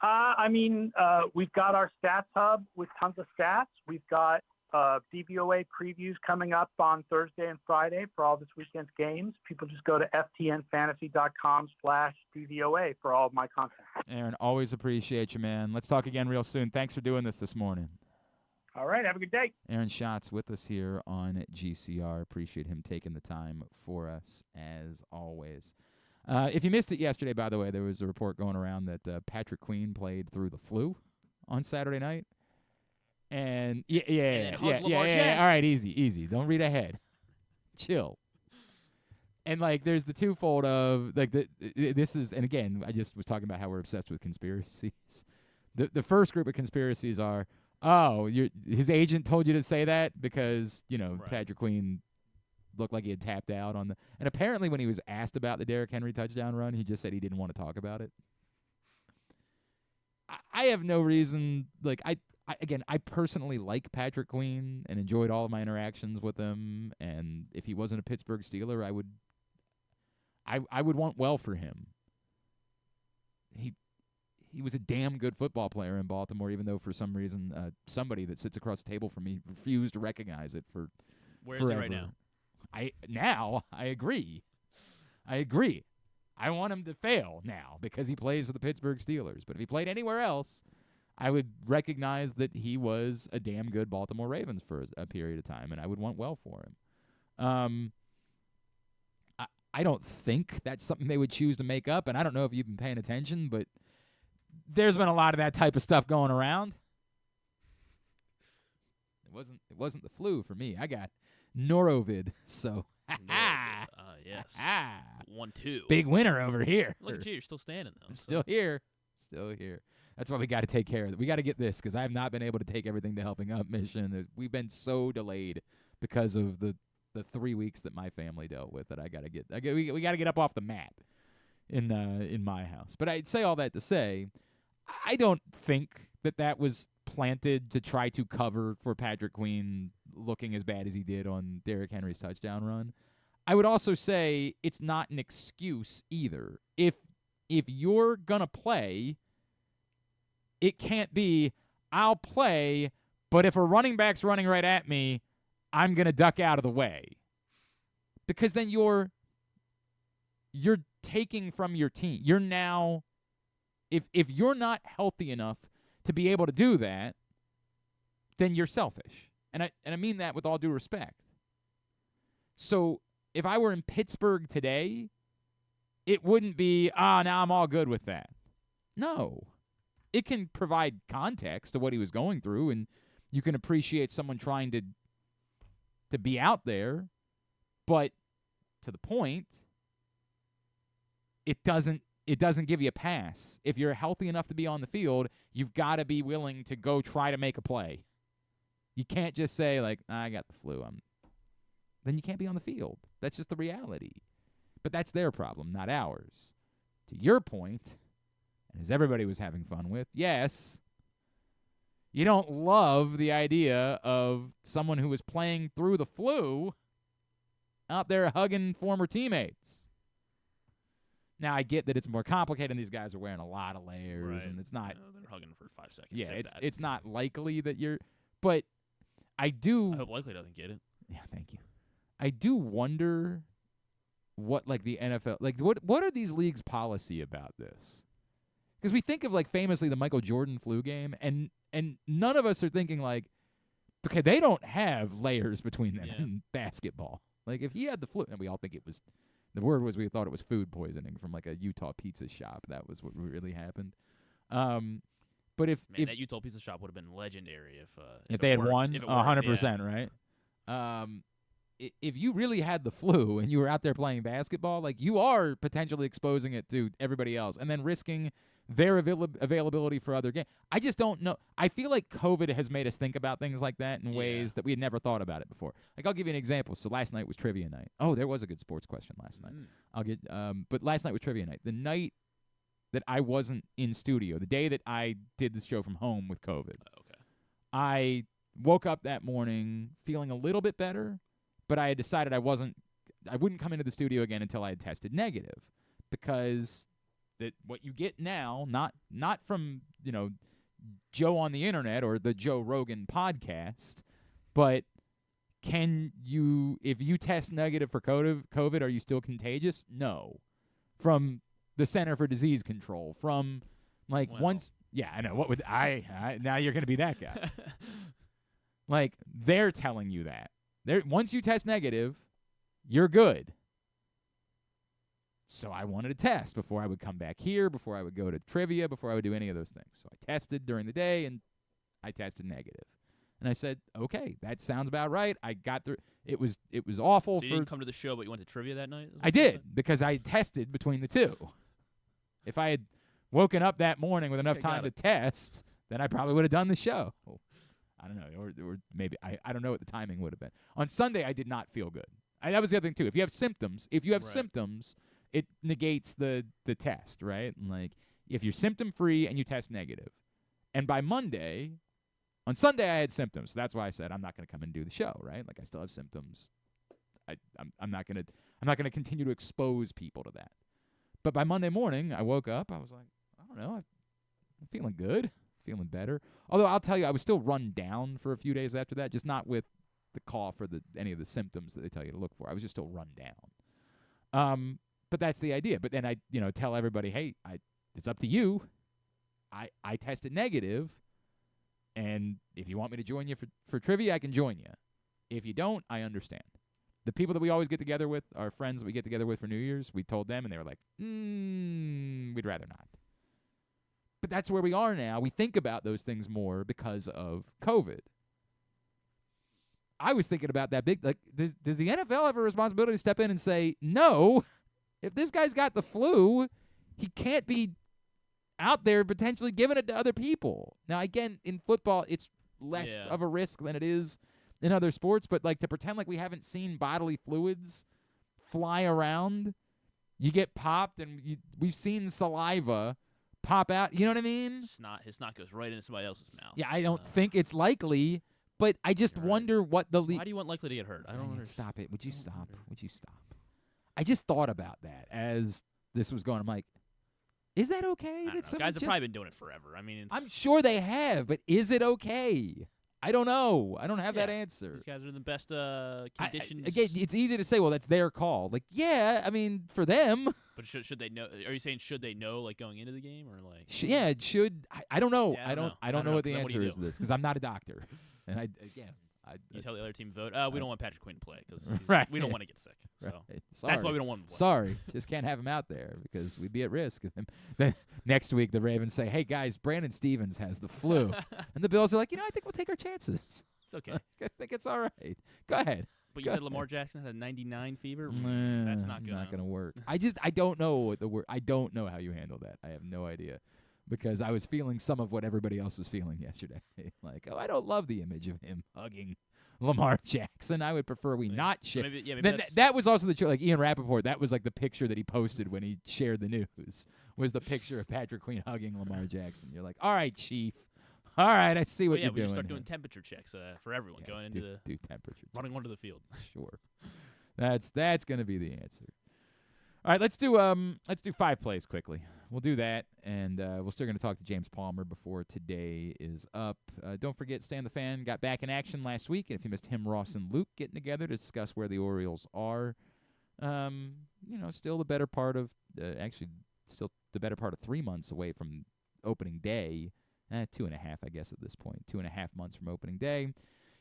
We've got our Stats Hub with tons of stats. We've got DVOA previews coming up on Thursday and Friday for all this weekend's games. People just go to ftnfantasy.com/DVOA for all of my content. Aaron, always appreciate you, man. Let's talk again real soon. Thanks for doing this morning. All right, have a good day. Aaron Schatz with us here on GCR. Appreciate him taking the time for us, as always. If you missed it yesterday, by the way, there was a report going around that Patrick Queen played through the flu on Saturday night. And yeah. All right, easy. Don't read ahead. Chill. And there's the twofold of this is, and again, I just was talking about how we're obsessed with conspiracies. The first group of conspiracies are, his agent told you to say that because right. Patrick Queen looked like he had tapped out on and apparently when he was asked about the Derrick Henry touchdown run, he just said he didn't want to talk about it. I have no reason. I personally like Patrick Queen and enjoyed all of my interactions with him. And if he wasn't a Pittsburgh Steeler, I would want well for him. He was a damn good football player in Baltimore, even though for some reason somebody that sits across the table from me refused to recognize it for Where forever. Is he right now? I agree. I want him to fail now because he plays for the Pittsburgh Steelers. But if he played anywhere else, I would recognize that he was a damn good Baltimore Ravens for a period of time, and I would want well for him. I don't think that's something they would choose to make up, and I don't know if you've been paying attention, but there's been a lot of that type of stuff going around. It wasn't the flu for me. I got norovid, so yes. 1-2. Big winner over here. Look at you, you're still standing though. I'm still here. That's why we got to take care of it. We got to get this because I have not been able to take everything to Helping Up mission. We've been so delayed because of the 3 weeks that my family dealt with that I got to get. We got to get up off the mat in my house. But I'd say all that to say, I don't think that was planted to try to cover for Patrick Queen looking as bad as he did on Derrick Henry's touchdown run. I would also say it's not an excuse either. If you're going to play, it can't be, I'll play, but if a running back's running right at me, I'm going to duck out of the way. Because then you're taking from your team. You're now, if you're not healthy enough to be able to do that, then you're selfish. And I mean that with all due respect. So if I were in Pittsburgh today, it wouldn't be, now I'm all good with that. No. It can provide context to what he was going through, and you can appreciate someone trying to be out there, but to the point, it doesn't give you a pass. If you're healthy enough to be on the field, you've got to be willing to go try to make a play. You can't just say, I got the flu. Then you can't be on the field. That's just the reality. But that's their problem, not ours. To your point, and as everybody was having fun with, yes, you don't love the idea of someone who was playing through the flu out there hugging former teammates. Now, I get that it's more complicated, and these guys are wearing a lot of layers, and it's not. They're hugging for 5 seconds. Yeah, it's not likely that you're. But I do. I hope Likely doesn't get it. Yeah, thank you. I do wonder what the NFL what are these leagues' policy about this? Because we think of famously the Michael Jordan flu game, and none of us are thinking okay, they don't have layers between them in basketball. If he had the flu, and we all think it was. The word was we thought it was food poisoning from a Utah pizza shop. That was what really happened. But if that Utah pizza shop would have been legendary if they had worked, won 100%, right? if you really had the flu and you were out there playing basketball, like you are potentially exposing it to everybody else and then risking their availability for other games. I just don't know. I feel like COVID has made us think about things like that in ways that we had never thought about it before. Like, I'll give you an example. So last night was trivia night. Oh, there was a good sports question last night. But last night was trivia night. The night that I wasn't in studio, the day that I did this show from home with COVID, I woke up that morning feeling a little bit better, but I had decided I wouldn't come into the studio again until I had tested negative, because that what you get now, not from, Joe on the internet or the Joe Rogan podcast, but if you test negative for COVID, are you still contagious? No. From the Center for Disease Control, from once, I know. What would I now you're going to be that guy. Like, they're telling you that. Once you test negative, you're good. So I wanted to test before I would come back here, before I would go to trivia, before I would do any of those things. So I tested during the day, and I tested negative. And I said, okay, that sounds about right. I got through. It was awful. So you didn't come to the show, but you went to trivia that night? I did, because I tested between the two. If I had woken up that morning with enough time to test, then I probably would have done the show. I don't know, or maybe I don't know what the timing would have been. On Sunday, I did not feel good. That was the other thing too. If you have symptoms, it negates the test, right? And like, if you're symptom free and you test negative, and by Monday, on Sunday I had symptoms, so that's why I said I'm not going to come and do the show, right? Like, I still have symptoms. I'm not gonna continue to expose people to that. But by Monday morning, I woke up. I was like, I don't know, I'm feeling good, feeling better. Although I'll tell you, I was still run down for a few days after that, just not with the cough or any of the symptoms that they tell you to look for. I was just still run down. But that's the idea. But then I, tell everybody, hey, it's up to you. I tested negative, and if you want me to join you for trivia, I can join you. If you don't, I understand. The people that we always get together with, our friends that we get together with for New Year's, we told them, and they were like, we'd rather not. But that's where we are now. We think about those things more because of COVID. I was thinking about that big, like, does the NFL have a responsibility to step in and say, no, if this guy's got the flu, he can't be out there potentially giving it to other people. Now, again, in football, it's less of a risk than it is in other sports, but like, to pretend like we haven't seen bodily fluids fly around, you get popped, and we've seen saliva pop out. You know what I mean? His snot goes right into somebody else's mouth. Yeah, I don't think it's likely, but I just wonder what the Why do you want likely to get hurt? I don't understand. Stop it. Would you stop? Would you stop? I just thought about that as this was going. I'm like, is that okay? Guys have probably been doing it forever. I mean, I'm sure they have, but is it okay? I don't know. I don't have that answer. These guys are in the best conditions. Again, it's easy to say, well, that's their call. Like, yeah, I mean, for them. But should they know? Are you saying should they know, like, going into the game, or like? Yeah, it should. I don't know. Yeah, I don't know what the answer is to this, because I'm not a doctor. And you tell the other team vote. We don't want Patrick Quinn to play because we don't want to get sick. So that's why we don't want him to play. Sorry, just can't have him out there because we'd be at risk. Then next week the Ravens say, "Hey guys, Brandon Stevens has the flu," and the Bills are like, I think we'll take our chances. It's okay. I think it's all right. Go ahead. But you said Lamar Jackson had a 99 fever. That's not gonna work. I don't know what the word. I don't know how you handle that. I have no idea. Because I was feeling some of what everybody else was feeling yesterday. Like, I don't love the image of him hugging Lamar Jackson. I would prefer we not share. That was also the truth. Like, Ian Rappaport, that was like the picture that he posted when he shared the news, was the picture of Patrick Queen hugging Lamar Jackson. You're like, all right, Chief. All right, I see what you're doing. We start doing temperature checks for everyone going into do temperature running onto the field. Sure. That's going to be the answer. All right, let's do 5 plays quickly. We'll do that, and we're still going to talk to James Palmer before today is up. Don't forget, Stan the Fan got back in action last week, and if you missed him, Ross and Luke getting together to discuss where the Orioles are. Still the better part of still the better part of 3 months away from opening day. 2.5, I guess, at this point. 2.5 months from opening day.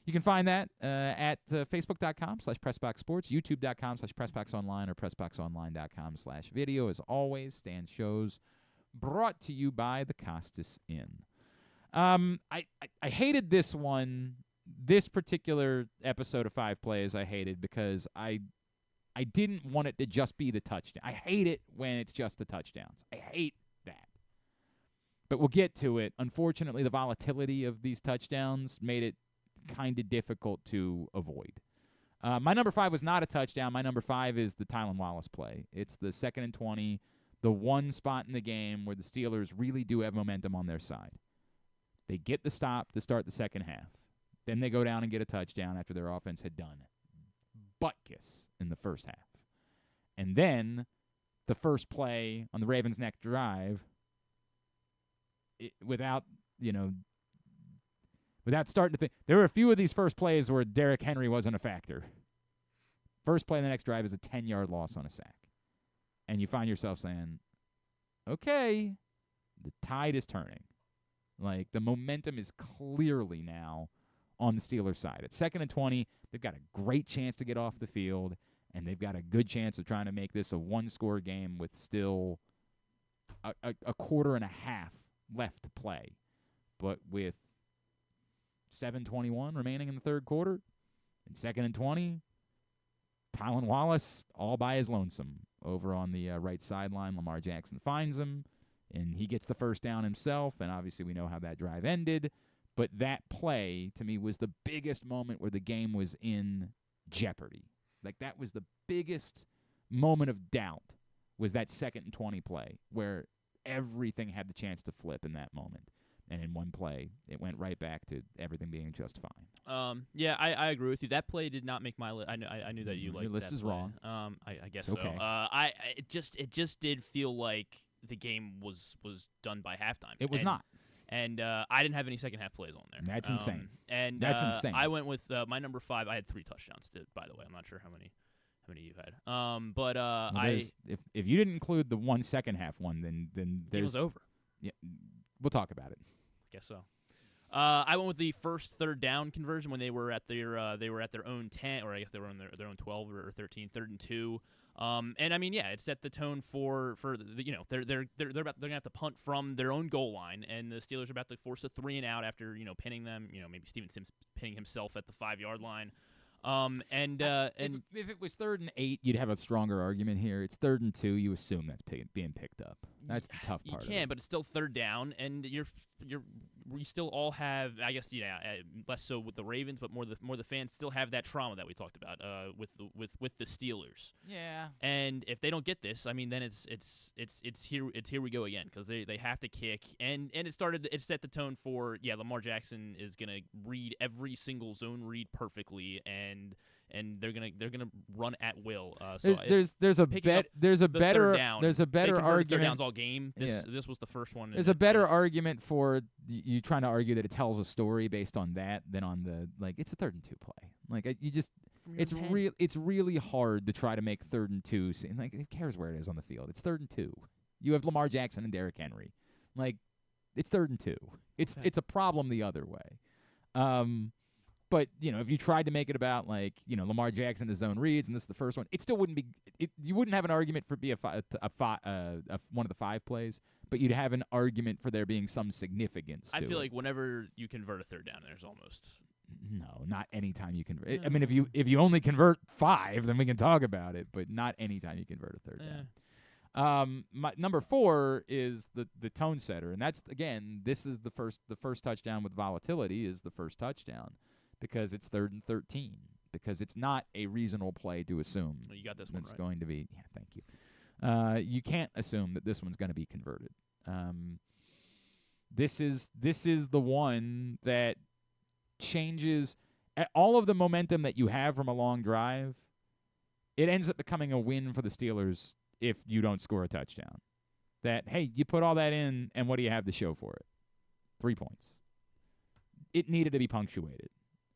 You can find that at facebook.com/PressBoxSports, youtube.com/PressBoxOnline, or PressBoxOnline.com/video. As always, Stan shows brought to you by the Costas Inn. I hated this one this particular episode of 5 Plays I hated because I didn't want it to just be the touchdown. I hate it when it's just the touchdowns. I hate that. But we'll get to it. Unfortunately, the volatility of these touchdowns made it kind of difficult to avoid. My number 5 was not a touchdown. My number 5 is the Tylan Wallace play. It's the 2nd and 20, the one spot in the game where the Steelers really do have momentum on their side. They get the stop to start the second half. Then they go down and get a touchdown after their offense had done butt kiss in the first half. And then the first play on the Ravens' next drive, without starting to think. There were a few of these first plays where Derrick Henry wasn't a factor. First play of the next drive is a 10-yard loss on a sack. And you find yourself saying, okay, the tide is turning. Like, the momentum is clearly now on the Steelers' side. At 2nd and 20, they've got a great chance to get off the field, and they've got a good chance of trying to make this a one-score game with still a quarter and a half left to play. But with 7:21 remaining in the third quarter, and 2nd and 20, Tylan Wallace all by his lonesome over on the right sideline. Lamar Jackson finds him, and he gets the first down himself, and obviously we know how that drive ended. But that play, to me, was the biggest moment where the game was in jeopardy. Like, that was the biggest moment of doubt, was that 2nd and 20 play, where everything had the chance to flip in that moment. And in one play, it went right back to everything being just fine. Yeah, I agree with you. That play did not make my list. I knew that you liked that. Your list is play. wrong. I guess okay. So. It just did feel like the game was done by halftime. It was not. And I didn't have any second half plays on there. That's insane. And that's insane. I went with my number 5. I had 3 touchdowns. By the way, I'm not sure how many you had. If you didn't include the 1 second half one, then it was over. Yeah, we'll talk about it. I guess so. I went with the first 3rd down conversion when they were at their own 10, or I guess they were on their own 12 or 13, 3rd and 2. And I mean, yeah, it set the tone for they're gonna have to punt from their own goal line, and the Steelers are about to force a 3 and out after pinning them. Maybe Steven Sims pinning himself at the 5-yard line. If it was 3rd and 8, you'd have a stronger argument here. It's 3rd and 2. You assume that's being picked up. That's the tough part. You can, but it's still 3rd down, and we still all have, I guess, less so with the Ravens, but more the fans still have that trauma that we talked about with the Steelers. Yeah. And if they don't get this, I mean, then it's here we go again, because they have to kick, and it set the tone for Lamar Jackson is gonna read every single zone read perfectly, and they're gonna run at will. There's a better argument. Third downs all game. This was the first one. There's a better argument for you trying to argue that it tells a story based on that than on the it's a 3rd and 2 play. Like it's really hard to try to make 3rd and 2 seem like who cares where it is on the field. It's 3rd and 2. You have Lamar Jackson and Derrick Henry. Like it's 3rd and 2. It's a problem the other way. But, if you tried to make it about, Lamar Jackson, the zone reads, and this is the first one, it still wouldn't be you wouldn't have an argument for it be one of the 5 plays, but you'd have an argument for there being some significance to it. I feel like whenever you convert a 3rd down, there's almost... No, not any time you convert. I mean, if you only convert 5, then we can talk about it, but not any time you convert a 3rd down. My number 4 is the tone setter, and that's, again, this is the first touchdown with volatility is the first touchdown. Because it's 3rd and 13. Because it's not a reasonable play to assume. Well, you got this one it's right. Going to be. Yeah, thank you. You can't assume that this one's going to be converted. This is the one that changes all of the momentum that you have from a long drive. It ends up becoming a win for the Steelers if you don't score a touchdown. That, hey, you put all that in, and what do you have to show for it? 3 points. It needed to be punctuated.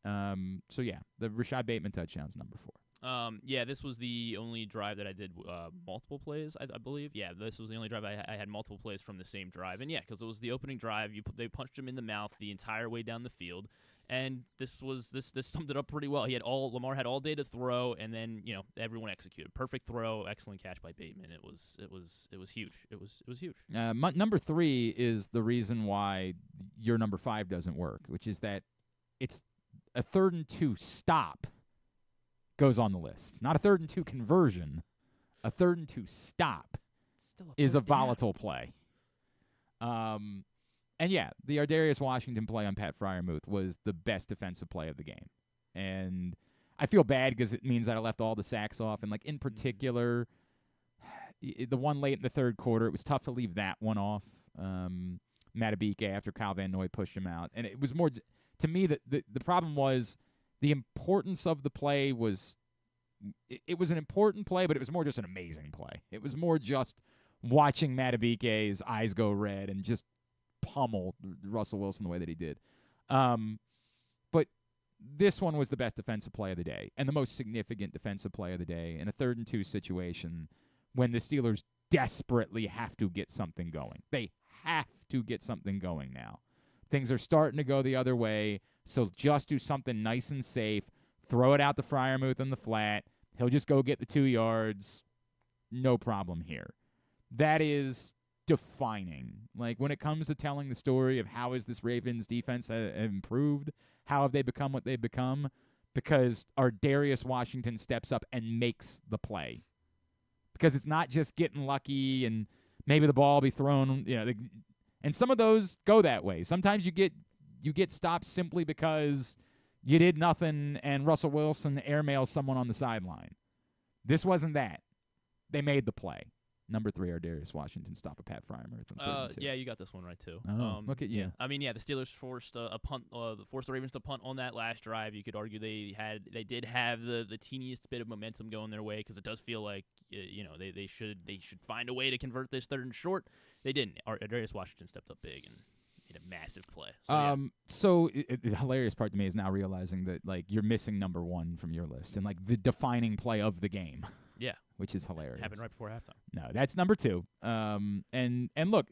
The Rashad Bateman touchdown's number 4. This was the only drive that I did multiple plays, I believe. Yeah, this was the only drive I had multiple plays from the same drive. And, because it was the opening drive. They punched him in the mouth the entire way down the field. And this summed it up pretty well. Lamar had all day to throw, and then, everyone executed. Perfect throw, excellent catch by Bateman. It was huge. It was huge. Number 3 is the reason why your number 5 doesn't work, which is that it's a 3rd and 2 stop goes on the list. Not a 3rd and 2 conversion. A 3rd and 2 stop is a volatile play. And yeah, the Ardarius Washington play on Pat Freiermuth was the best defensive play of the game. And I feel bad because it means that I left all the sacks off. And, like, in particular, the one late in the 3rd quarter, it was tough to leave that one off. Matabike after Kyle Van Noy pushed him out. And it was more, to me, the problem was the importance of the play was, it was an important play, but it was more just an amazing play. It was more just watching Matabike's eyes go red and just pummel Russell Wilson the way that he did. But this one was the best defensive play of the day and the most significant defensive play of the day in a 3rd and 2 situation when the Steelers desperately have to get something going. They have to get something going now. Things are starting to go the other way, so just do something nice and safe. Throw it out to Freiermuth in the flat. He'll just go get the 2 yards. No problem here. That is defining. Like, when it comes to telling the story of how is this Ravens defense improved, how have they become what they've become, because Ardarius Washington steps up and makes the play. Because it's not just getting lucky and maybe the ball will be thrown, and some of those go that way. Sometimes you get stopped simply because you did nothing and Russell Wilson airmails someone on the sideline. This wasn't that. They made the play. Number 3, Ardarius Washington stop a Pat Freiermuth. Yeah, you got this one right too. Oh, look at you. Yeah. I mean, the Steelers forced a punt. Forced the Ravens to punt on that last drive. You could argue they did have the teeniest bit of momentum going their way because it does feel like they should find a way to convert this 3rd and short. They didn't. Ardarius Washington stepped up big and made a massive play. So, the hilarious part to me is now realizing that, like, you're missing number 1 from your list and, like, the defining play of the game. Yeah. Which is hilarious. Happened right before halftime. No, that's number 2. And look,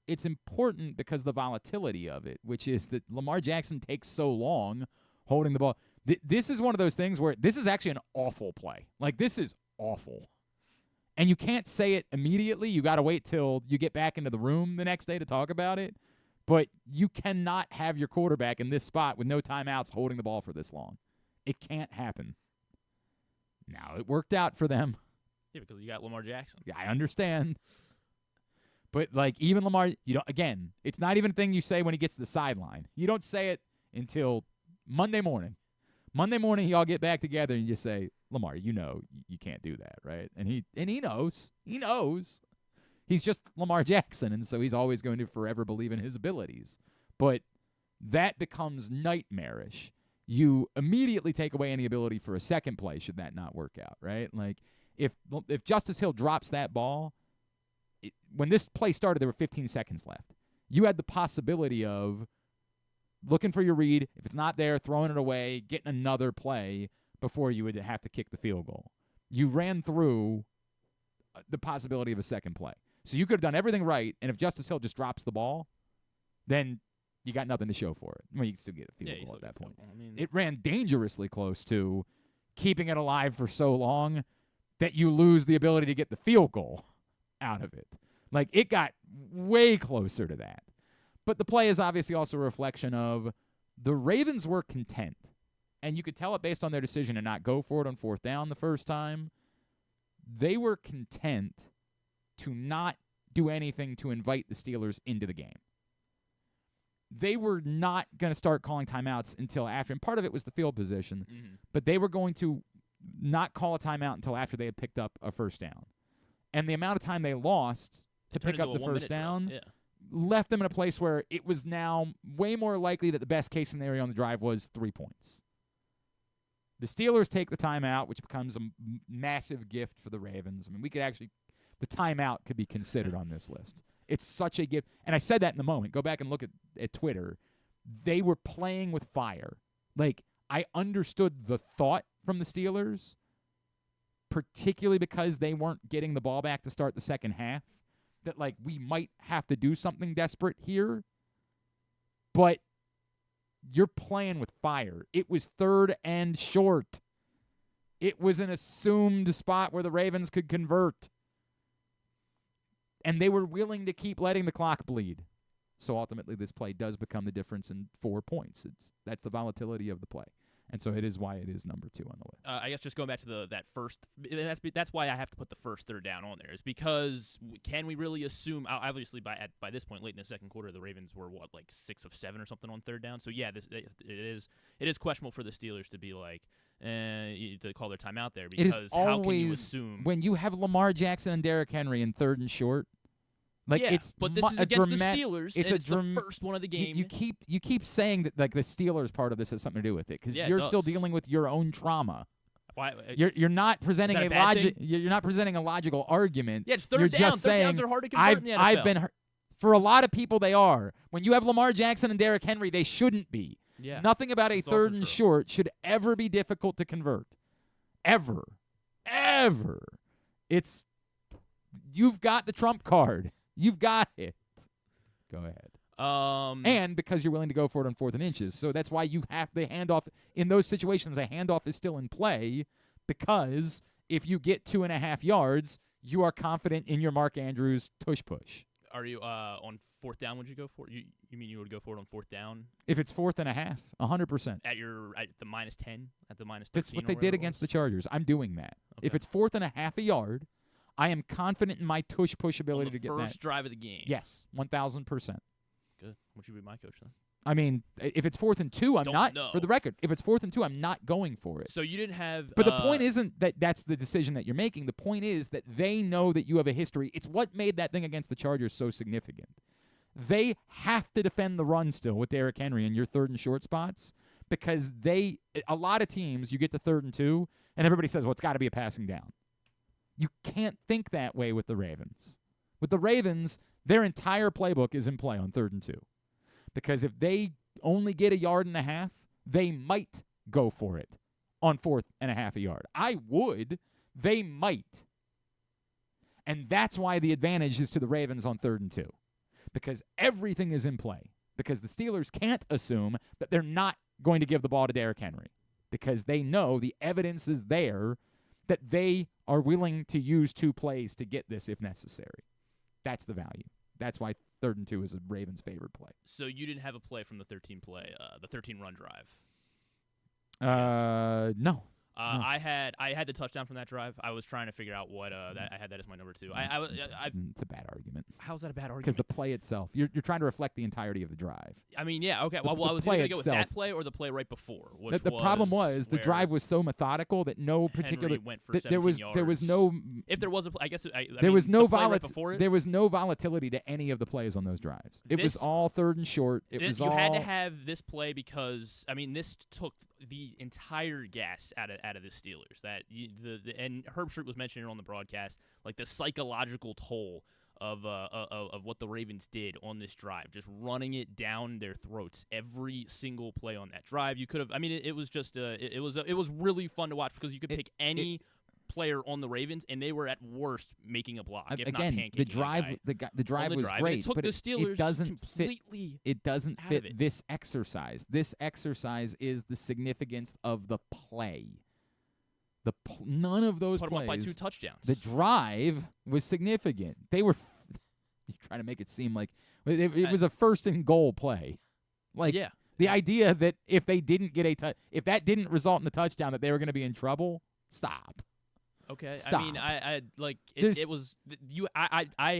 it's important because the volatility of it, which is that Lamar Jackson takes so long holding the ball. This is one of those things where this is actually an awful play. Like, this is awful. And you can't say it immediately. You got to wait till you get back into the room the next day to talk about it. But you cannot have your quarterback in this spot with no timeouts holding the ball for this long. It can't happen. Now, it worked out for them. Yeah, because you got Lamar Jackson. Yeah, I understand. But, like, even Lamar, again, it's not even a thing you say when he gets to the sideline. You don't say it until Monday morning. Monday morning, y'all get back together and you just say, Lamar, you can't do that, right? And he knows. He knows. He's just Lamar Jackson, and so he's always going to forever believe in his abilities. But that becomes nightmarish. You immediately take away any ability for a second play should that not work out, right? Like, if Justice Hill drops that ball, when this play started, there were 15 seconds left. You had the possibility of looking for your read. If it's not there, throwing it away, getting another play before you would have to kick the field goal. You ran through the possibility of a second play. So you could have done everything right, and if Justice Hill just drops the ball, then you got nothing to show for it. Well, you can still get a field goal at that point. It ran dangerously close to keeping it alive for so long that you lose the ability to get the field goal out of it. Like, it got way closer to that. But the play is obviously also a reflection of the Ravens were content. And you could tell it based on their decision to not go for it on 4th down the first time. They were content to not do anything to invite the Steelers into the game. They were not going to start calling timeouts until after. And part of it was the field position. Mm-hmm. But they were going to not call a timeout until after they had picked up a first down. And the amount of time they lost to pick up the first down left them in a place where it was now way more likely that the best case scenario on the drive was 3 points. The Steelers take the timeout, which becomes a massive gift for the Ravens. I mean, the timeout could be considered on this list. It's such a gift. And I said that in the moment. Go back and look at Twitter. They were playing with fire. Like, I understood the thought from the Steelers, particularly because they weren't getting the ball back to start the second half, that, like, we might have to do something desperate here. But you're playing with fire. It was 3rd and short. It was an assumed spot where the Ravens could convert. And they were willing to keep letting the clock bleed. So ultimately this play does become the difference in 4 points. That's the volatility of the play. And so it is why it is number 2 on the list. I guess just going back to that first, that's why I have to put the first third down on there, is because can we really assume? Obviously, by this point, late in the second quarter, the Ravens were like 6 of 7 or something on third down. So yeah, it is questionable for the Steelers to be like to call their timeout there, because how can you assume when you have Lamar Jackson and Derrick Henry in 3rd and short? Like but this is against the Steelers. It's the first one of the game. You keep saying that like the Steelers part of this has something to do with it, because you're still dealing with your own trauma. Why you're not presenting a logic? You're not presenting a logical argument. Yeah, it's third you're down. just saying downs are hard to convert in the NFL. I've been for a lot of people they are. When you have Lamar Jackson and Derrick Henry, they shouldn't be. Yeah, nothing about a 3rd and short should ever be difficult to convert. Ever. You've got the trump card. You've got it. Go ahead. And because you're willing to go for it on 4th and inches. So that's why you have the handoff. In those situations, a handoff is still in play, because if you get 2.5 yards, you are confident in your Mark Andrews tush push. Are you on 4th down? Would you go for it? You mean you would go for it on 4th down? If it's 4th and a half, 100%. At the -10, at the -13. That's what they did against the Chargers. I'm doing that. Okay. If it's 4th and a half a yard, I am confident in my tush push ability to get that. First drive of the game. Yes, 1,000%. Good. Would you be my coach then? I mean, if it's 4th and 2, I'm not. Know. For the record, if it's 4th and 2, I'm not going for it. So you didn't have. But the point isn't that that's the decision that you're making. The point is that they know that you have a history. It's what made that thing against the Chargers so significant. They have to defend the run still with Derrick Henry in your 3rd and short spots, because a lot of teams, you get to 3rd and 2, and everybody says, well, it's got to be a passing down. You can't think that way with the Ravens. With the Ravens, their entire playbook is in play on 3rd and 2. Because if they only get 1.5 yards, they might go for it on 4th and a half a yard. I would. They might. And that's why the advantage is to the Ravens on 3rd and 2. Because everything is in play. Because the Steelers can't assume that they're not going to give the ball to Derrick Henry. Because they know the evidence is there that they are willing to use 2 plays to get this if necessary. That's the value. That's why 3rd and 2 is a Ravens' favorite play. So you didn't have a play from the 13 run drive? No. I had the touchdown from that drive. I was trying to figure out what I had that as my number 2. It's a bad argument. How's that a bad argument? Because the play itself, you're trying to reflect the entirety of the drive. I mean, yeah, okay. Well, I was going to go with that play or the play right before. The problem was the drive was so methodical that no particular went for 17 yards. There was no. If there was a, I guess there was no there was no volatility to any of the plays on those drives. It was all 3rd and short. You had to have this play because this took the entire gas out of the Steelers. And Herbstreit was mentioning it on the broadcast, like the psychological toll of what the Ravens did on this drive, just running it down their throats every single play on that drive. You could have. It was just it was really fun to watch because you could pick any player on the Ravens, and they were at worst making a block. If not pancaking the drive was great, but the Steelers it doesn't completely fit. It doesn't fit this exercise. This exercise is the significance of the play. None of those put plays. Them up by 2 touchdowns. The drive was significant. They were you're trying to make it seem like it was a 1st and goal play. The idea that if they didn't get if that didn't result in the touchdown, that they were going to be in trouble. Stop. Okay, Stop. I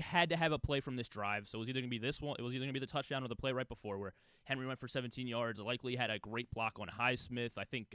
had to have a play from this drive, so it was either going to be this one, it was either going to be the touchdown or the play right before where Henry went for 17 yards, likely had a great block on Highsmith. I think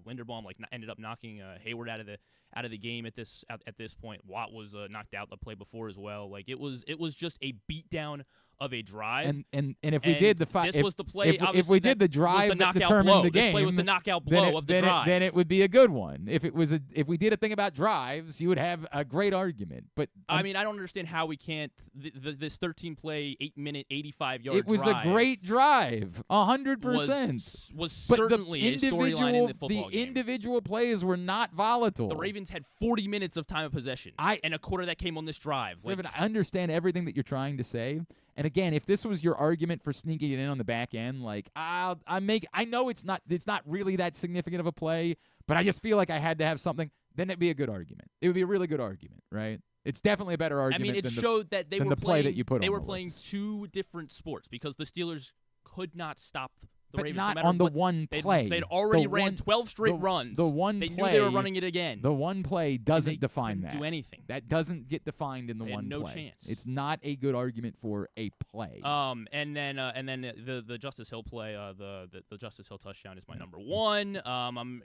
Linderbaum ended up knocking Hayward out of the game at this point. Watt was knocked out the play before as well. It was just a beatdown of a drive. And if we did was the play. If we did the drive that determined the game, this play was the knockout blow of the drive. Then it would be a good one. If we did a thing about drives, you would have a great argument. But I don't understand how we can't this 13 play 8-minute 85-yard. It was a great drive, 100%. Was certainly a storyline in the football game. The individual plays were not volatile. The Ravens had 40 minutes of time of possession, and a quarter that came on this drive. I understand everything that you're trying to say. And again, if this was your argument for sneaking it in on the back end, I know it's not really that significant of a play, but I just feel like I had to have something, then it'd be a good argument. It would be a really good argument, right? It's definitely a better argument. It showed that they were playing 2 different sports because the Steelers could not stop but Ravens, not no matter on the what, one play. They'd already The ran one- 12 straight runs. The one they play, knew they were running it again. The one play doesn't they define couldn't that. do anything. That doesn't get defined in the They had one no play. chance. It's not a good argument for a play. And then the Justice Hill play, the Justice Hill touchdown is my number one. I'm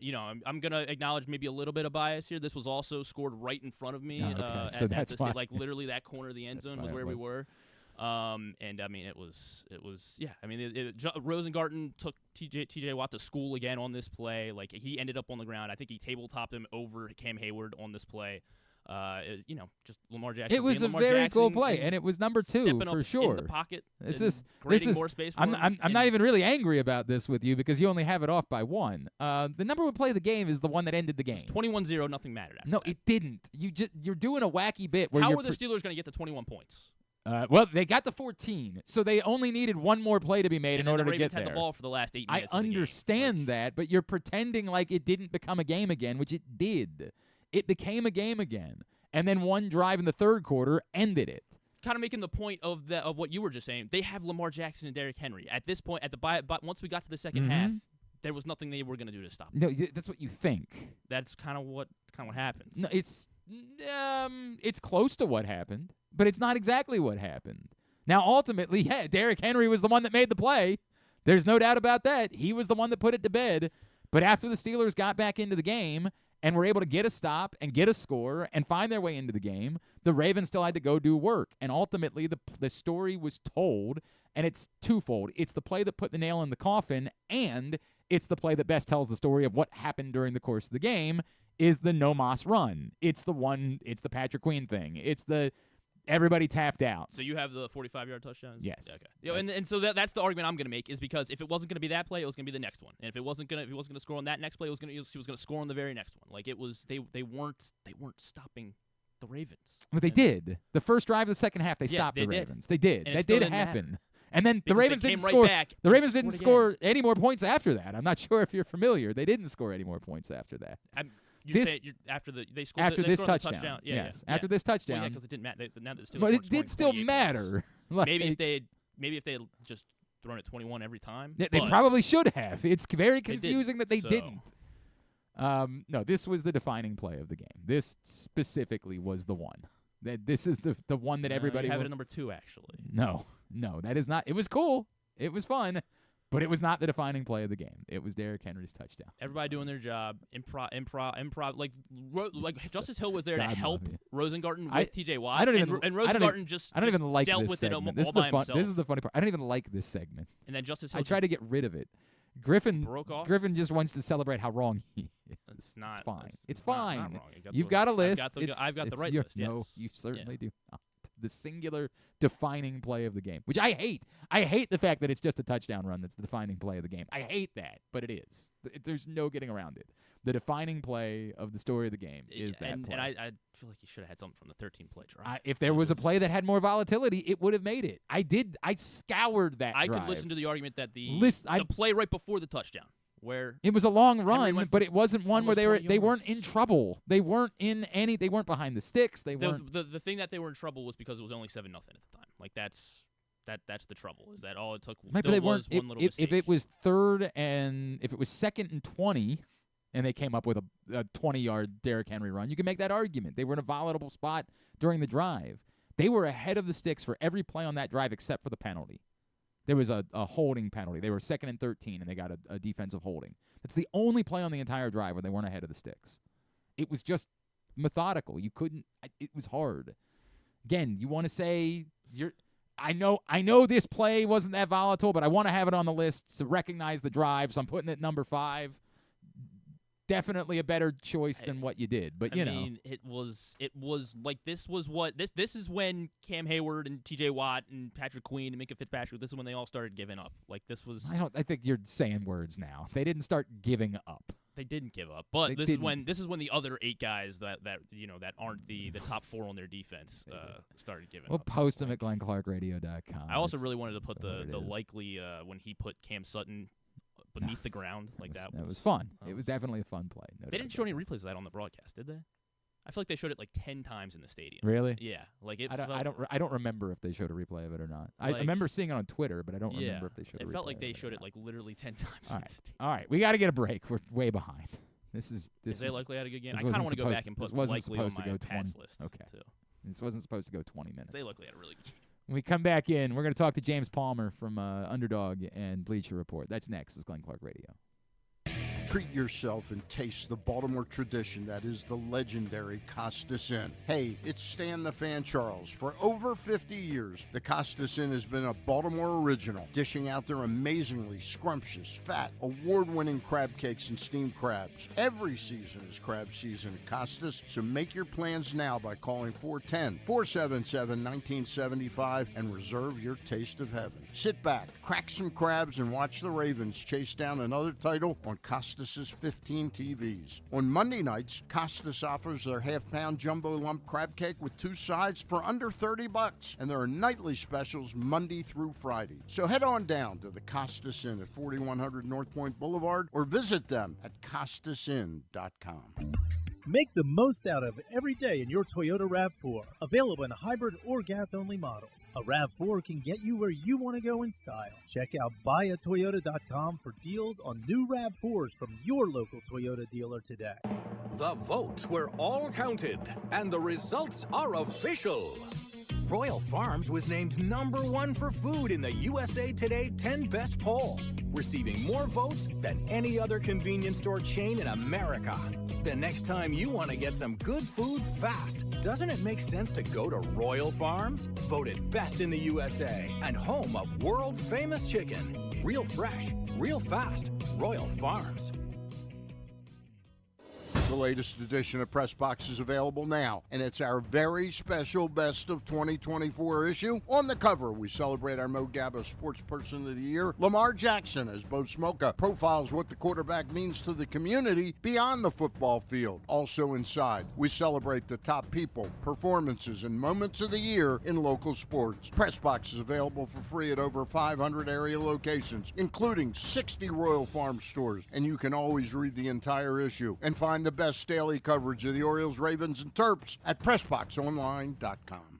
gonna acknowledge maybe a little bit of bias here. This was also scored right in front of me. Okay, so that's at why. like literally that corner of the end zone was where we were. And I mean it was yeah. I mean Rosengarten took TJ Watt to school again on this play. Like he ended up on the ground. I think he tabletopped him over Cam Hayward on this play. Just Lamar Jackson. It was a Lamar very Jackson cool play, and it was number 2 stepping for up sure. in the pocket. It's and just creating more space for I'm him. not even really angry about this with you because you only have it off by 1. The number 1 play of the game is the one that ended the game. 21-0, nothing mattered after No, that. it didn't. You're doing a wacky bit where How you're were the Steelers going to get to 21 points? Well, they got to 14, so they only needed one more play to be made in order the to get Ravens there. had the ball for the last 8 I minutes of the game. understand that, but you're pretending like it didn't become a game again, which it did. It became a game again, and then one drive in the third quarter ended it. Kind of making the point of what you were just saying. They have Lamar Jackson and Derrick Henry at this point. Once we got to the second half, there was nothing they were going to do to stop them. No, that's what you think. That's kind of what happened. No, it's close to what happened, but it's not exactly what happened. Now, ultimately, yeah, Derrick Henry was the one that made the play. There's no doubt about that. He was the one that put it to bed. But after the Steelers got back into the game and were able to get a stop and get a score and find their way into the game, the Ravens still had to go do work. And ultimately, the story was told, and it's twofold. It's the play that put the nail in the coffin, and it's the play that best tells the story of what happened during the course of the game, is the no Moss run. It's the Patrick Queen thing. It's the everybody tapped out. So you have the 45-yard touchdowns? Yes. Yeah, okay. And so that's the argument I'm going to make is because if it wasn't going to be that play, it was going to be the next one. And if he wasn't going to score on that next play, he was going to score on the very next one. Like it was they weren't stopping the Ravens. But they did. The first drive of the second half, they stopped the Ravens. They did. That did happen. And then the Ravens didn't score. The Ravens didn't score any more points after that. I'm not sure if you're familiar. They didn't score any more points after that. After this touchdown. Yeah, after this touchdown. Well, yeah, because it didn't matter. But it did still matter. Maybe if they had just thrown it 21 every time. They probably should have. It's very confusing that they didn't. No, this was the defining play of the game. This specifically was the one. This is the one that everybody. You have it at number 2, actually. No, that is not. It was cool. It was fun. But it was not the defining play of the game. It was Derrick Henry's touchdown. Everybody doing their job. Improv. Like Justice Hill was there to help Rosengarten with TJ Watt. I don't even like dealt this with segment. it all by himself. This is the funny part. I don't even like this segment. And then Justice Hill. I try to get rid of it. Griffin broke off? Griffin just wants to celebrate how wrong he is. It's fine. It's fine. Not wrong. You've got a list. I've got the right list. No, you certainly do not. The singular defining play of the game, which I hate. I hate the fact that it's just a touchdown run that's the defining play of the game. I hate that, but it is. There's no getting around it. The defining play of the story of the game is that play. And I feel like you should have had something from the 13-play drive. If there was a play that had more volatility, it would have made it. I did. I scoured that I drive. could listen to the argument that the play right before the touchdown, where it was a long run, but it wasn't one where they weren't in trouble. They weren't behind the sticks. They weren't. The thing that they were in trouble was because it was only 7-0 at the time. Like that's the trouble. Is that all it took? Right, still was one little mistake. If it was if it was 2nd and 20, and they came up with a 20-yard Derrick Henry run, you can make that argument. They were in a volatile spot during the drive. They were ahead of the sticks for every play on that drive except for the penalty. There was a holding penalty. They were 2nd and 13, and they got a defensive holding. That's the only play on the entire drive where they weren't ahead of the sticks. It was just methodical. You couldn't. It was hard. Again, you want to say I know this play wasn't that volatile, but I want to have it on the list to recognize the drive, so I'm putting it at number 5. Definitely a better choice than what you did, but I mean, it was like this is when Cam Hayward and TJ Watt and Patrick Queen and Minka Fitzpatrick, this is when they all started giving up. Like this was. I think you're saying words now. They didn't start giving up. They didn't give up, but this is when the other 8 guys that aren't the top 4 on their defense started giving up. We'll post them at GlennClarkRadio.com. I also really wanted to put the likely when he put Cam Sutton beneath the ground like that. It was fun. It was definitely a fun play. They didn't show any replays of that on the broadcast, did they? I feel like they showed it like 10 times in the stadium. Really? Yeah. Like it. I don't remember if they showed a replay of it or not. I remember seeing it on Twitter, but I don't remember if they showed a replay. It felt like they of it showed it like literally 10 times. All right. All right. We got to get a break. We're way behind. Is they likely had a good game? I kind of want to go back and put likely on my pass list. Okay. Too. This wasn't supposed to go 20 minutes. They likely had a really good game. When we come back in, we're going to talk to James Palmer from Underdog and Bleacher Report. That's next. This is Glenn Clark Radio. Treat yourself and taste the Baltimore tradition that is the legendary Costas Inn. Hey, it's Stan the Fan Charles. For over 50 years, the Costas Inn has been a Baltimore original, dishing out their amazingly scrumptious, fat, award-winning crab cakes and steamed crabs. Every season is crab season at Costas, so make your plans now by calling 410-477-1975 and reserve your taste of heaven. Sit back, crack some crabs, and watch the Ravens chase down another title on Costas' 15 TVs. On Monday nights, Costas offers their half-pound jumbo lump crab cake with 2 sides for under $30, and there are nightly specials Monday through Friday. So head on down to the Costas Inn at 4100 North Point Boulevard or visit them at costasinn.com. Make the most out of every day in your Toyota RAV4. Available in hybrid or gas-only models. A RAV4 can get you where you want to go in style. Check out buyatoyota.com for deals on new RAV4s from your local Toyota dealer today. The votes were all counted, and the results are official. Royal Farms was named #1 for food in the USA Today 10 Best poll, receiving more votes than any other convenience store chain in America. The next time you want to get some good food fast, doesn't it make sense to go to Royal Farms? Voted best in the USA and home of world-famous chicken. Real fresh, real fast, Royal Farms. The latest edition of Press Box is available now, and it's our very special Best of 2024 issue. On the cover, we celebrate our Mo Gabba Sports Person of the Year, Lamar Jackson, as Bo Smolka profiles what the quarterback means to the community beyond the football field. Also inside, we celebrate the top people, performances, and moments of the year in local sports. Press Box is available for free at over 500 area locations, including 60 Royal Farm stores, and you can always read the entire issue and find the best daily coverage of the Orioles, Ravens, and Terps at PressBoxOnline.com.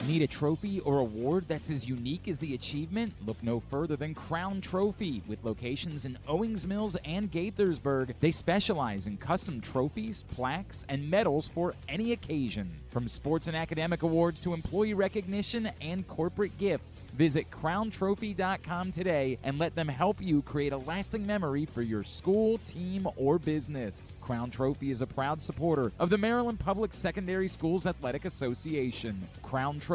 Need a trophy or award that's as unique as the achievement? Look no further than Crown Trophy. With locations in Owings Mills and Gaithersburg, they specialize in custom trophies, plaques, and medals for any occasion. From sports and academic awards to employee recognition and corporate gifts. Visit crowntrophy.com today and let them help you create a lasting memory for your school, team, or business. Crown Trophy is a proud supporter of the Maryland Public Secondary Schools Athletic Association. crowntrophy.com.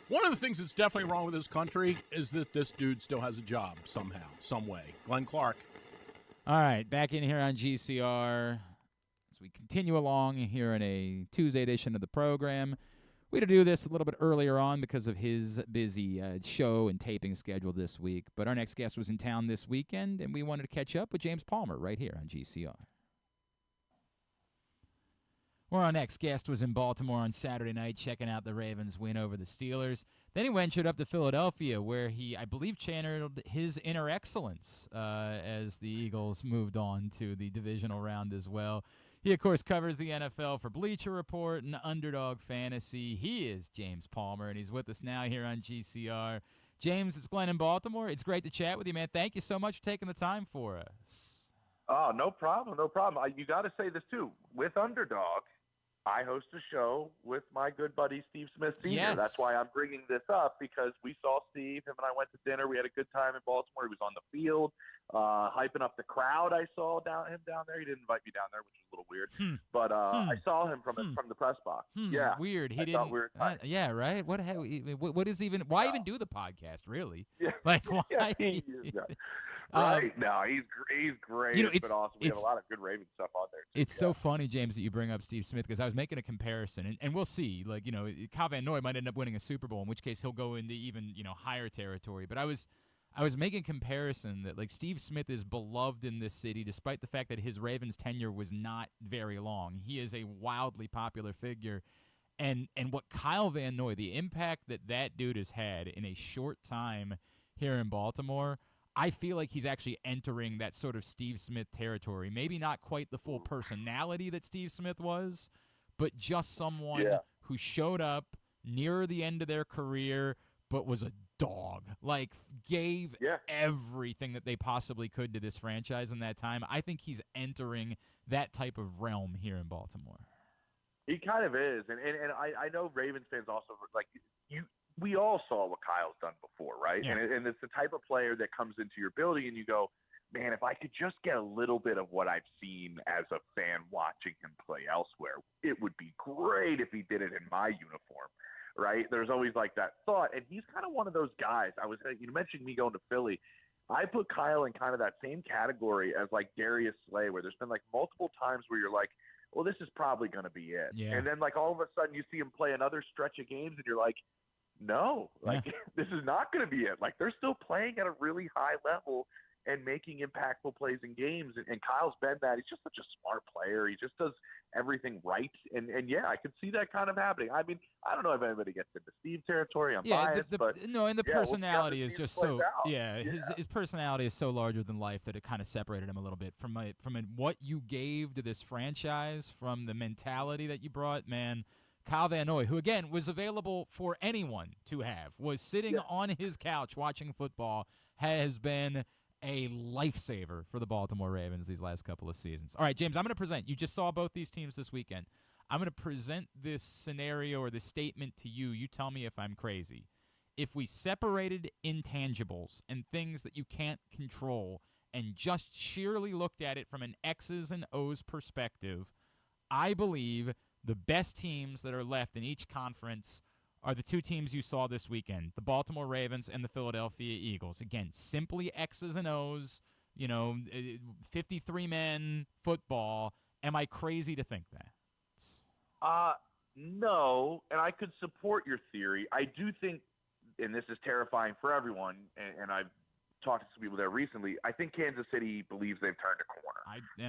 One of the things that's definitely wrong with this country is that this dude still has a job somehow, some way. Glenn Clark. All right, back in here on GCR. As we continue along here in a Tuesday edition of the program. We had to do this a little bit earlier on because of his busy show and taping schedule this week. But our next guest was in town this weekend, and we wanted to catch up with James Palmer right here on GCR. Well, our next guest was in Baltimore on Saturday night checking out the Ravens win over the Steelers. Then he ventured up to Philadelphia where he, I believe, channeled his inner excellence as the Eagles moved on to the divisional round as well. He, of course, covers the NFL for Bleacher Report and Underdog Fantasy. He is James Palmer, and he's with us now here on GCR. James, it's Glenn in Baltimore. It's great to chat with you, man. Thank you so much for taking the time for us. Oh, no problem, no problem. You got to say this, too. With Underdog, I host a show with my good buddy Steve Smith Sr. Yes. That's why I'm bringing this up, because we saw Steve. Him and I went to dinner. We had a good time in Baltimore. He was on the field, hyping up the crowd. I saw him down there. He didn't invite me down there, which was a little weird. But I saw him from the press box. Yeah, weird. He I didn't. thought we were yeah, right. What is even? Why even do the podcast? Really? Yeah. Like why? Right. No, he's great. You know, it's been awesome. We have a lot of good Ravens stuff on there, too. It's so funny, James, that you bring up Steve Smith, because I was making a comparison, and we'll see. Like, you know, Kyle Van Noy might end up winning a Super Bowl, in which case he'll go into even, you know, higher territory. But I was making a comparison that, like, Steve Smith is beloved in this city, despite the fact that his Ravens tenure was not very long. He is a wildly popular figure. And what Kyle Van Noy, the impact that dude has had in a short time here in Baltimore, I feel like he's actually entering that sort of Steve Smith territory. Maybe not quite the full personality that Steve Smith was, but just someone who showed up near the end of their career but was a dog. Like, gave everything that they possibly could to this franchise in that time. I think he's entering that type of realm here in Baltimore. He kind of is. And I know Ravens fans also, like, we all saw what Kyle's done before, right? Yeah. And it's the type of player that comes into your building and you go, man, if I could just get a little bit of what I've seen as a fan watching him play elsewhere, it would be great if he did it in my uniform, right? There's always like that thought. And he's kind of one of those guys. You mentioned me going to Philly. I put Kyle in kind of that same category as like Darius Slay, where there's been like multiple times where you're like, well, this is probably going to be it. Yeah. And then like all of a sudden you see him play another stretch of games and you're like, no, like this is not going to be it. Like they're still playing at a really high level and making impactful plays in games. And Kyle's been that. He's just such a smart player. He just does everything right. And yeah, I can see that kind of happening. I mean, I don't know if anybody gets into Steve territory. I'm biased, but the personality is just so out. His personality is so larger than life that it kind of separated him a little bit from what you gave to this franchise, from the mentality that you brought, man. Kyle Van Noy, who, again, was available for anyone to have, was sitting on his couch watching football, has been a lifesaver for the Baltimore Ravens these last couple of seasons. All right, James, I'm going to present. You just saw both these teams this weekend. I'm going to present this scenario or this statement to you. You tell me if I'm crazy. If we separated intangibles and things that you can't control and just sheerly looked at it from an X's and O's perspective, I believe the best teams that are left in each conference are the two teams you saw this weekend, the Baltimore Ravens and the Philadelphia Eagles. Again, simply X's and O's, 53-man football. Am I crazy to think that? No, and I could support your theory. I do think, and this is terrifying for everyone, and I've talked to some people there recently, I think Kansas City believes they've turned a corner.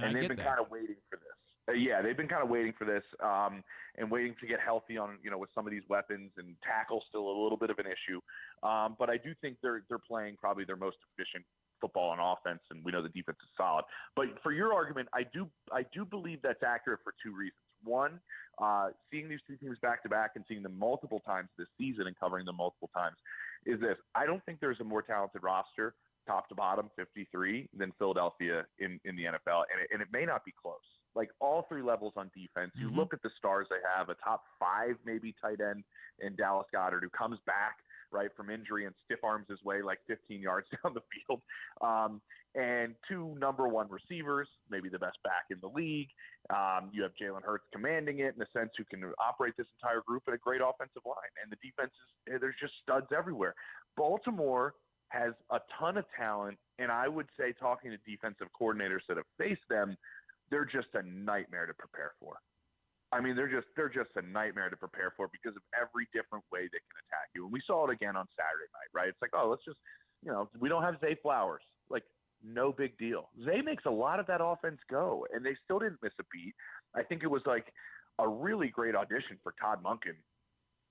And they've been kind of waiting for this. They've been kind of waiting for this and waiting to get healthy on, with some of these weapons, and tackle still a little bit of an issue. But I do think they're playing probably their most efficient football on offense, and we know the defense is solid. But for your argument, I do believe that's accurate for two reasons. One, seeing these two teams back to back and seeing them multiple times this season and covering them multiple times is this. I don't think there's a more talented roster, top to bottom, 53, than Philadelphia in the NFL, and it may not be close. Like all three levels on defense, you look at the stars they have, a top 5 maybe tight end in Dallas Goedert, who comes back right from injury and stiff arms his way like 15 yards down the field, and 2 number 1 receivers, maybe the best back in the league. You have Jalen Hurts commanding it in a sense, who can operate this entire group, and a great offensive line. And the defense there's just studs everywhere. Baltimore has a ton of talent, and I would say, talking to defensive coordinators that have faced them, they're just a nightmare to prepare for. I mean, they're just a nightmare to prepare for because of every different way they can attack you. And we saw it again on Saturday night, right? It's like, oh, let's just, we don't have Zay Flowers. Like, no big deal. Zay makes a lot of that offense go, and they still didn't miss a beat. I think it was like a really great audition for Todd Monken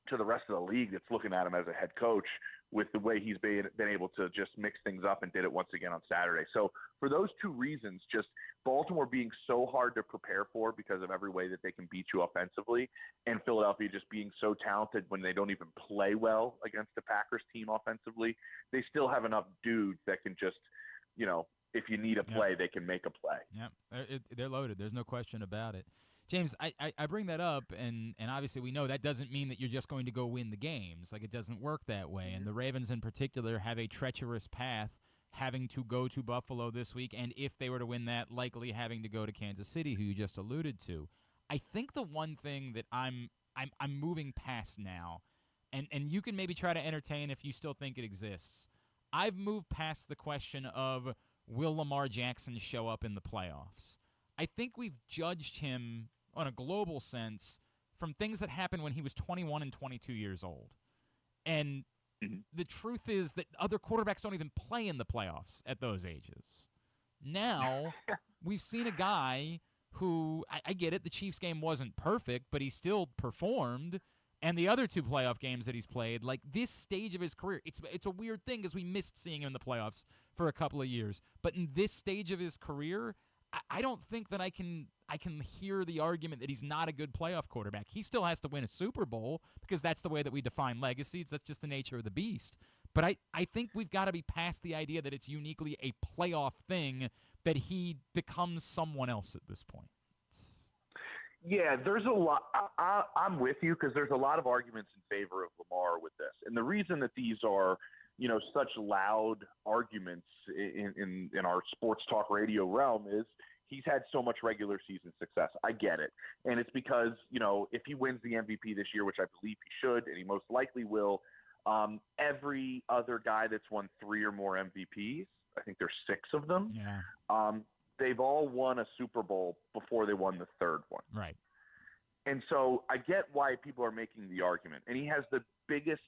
to the rest of the league that's looking at him as a head coach, with the way he's been able to just mix things up, and did it once again on Saturday. So for those two reasons, just Baltimore being so hard to prepare for because of every way that they can beat you offensively, and Philadelphia just being so talented when they don't even play well against the Packers team offensively, they still have enough dudes that can just, if you need a play, they can make a play. Yep, they're loaded. There's no question about it. James, I bring that up, and obviously we know that doesn't mean that you're just going to go win the games. Like, it doesn't work that way. And the Ravens in particular have a treacherous path, having to go to Buffalo this week, and if they were to win that, likely having to go to Kansas City, who you just alluded to. I think the one thing that I'm moving past now, and you can maybe try to entertain if you still think it exists, I've moved past the question of, will Lamar Jackson show up in the playoffs? I think we've judged him on a global sense from things that happened when he was 21 and 22 years old. And the truth is that other quarterbacks don't even play in the playoffs at those ages. Now, we've seen a guy who, I get it, the Chiefs game wasn't perfect, but he still performed. And the other 2 playoff games that he's played, like this stage of his career, it's a weird thing because we missed seeing him in the playoffs for a couple of years. But in this stage of his career, I don't think that I can hear the argument that he's not a good playoff quarterback. He still has to win a Super Bowl because that's the way that we define legacies. That's just the nature of the beast. But I think we've got to be past the idea that it's uniquely a playoff thing that he becomes someone else at this point. Yeah, there's a lot. I'm with you because there's a lot of arguments in favor of Lamar with this. And the reason that these are, such loud arguments in our sports talk radio realm is he's had so much regular season success. I get it. And it's because, if he wins the MVP this year, which I believe he should, and he most likely will, every other guy that's won 3 or more MVPs, I think there's 6 of them. Yeah. They've all won a Super Bowl before they won the 3rd one. Right. And so I get why people are making the argument. And he has the biggest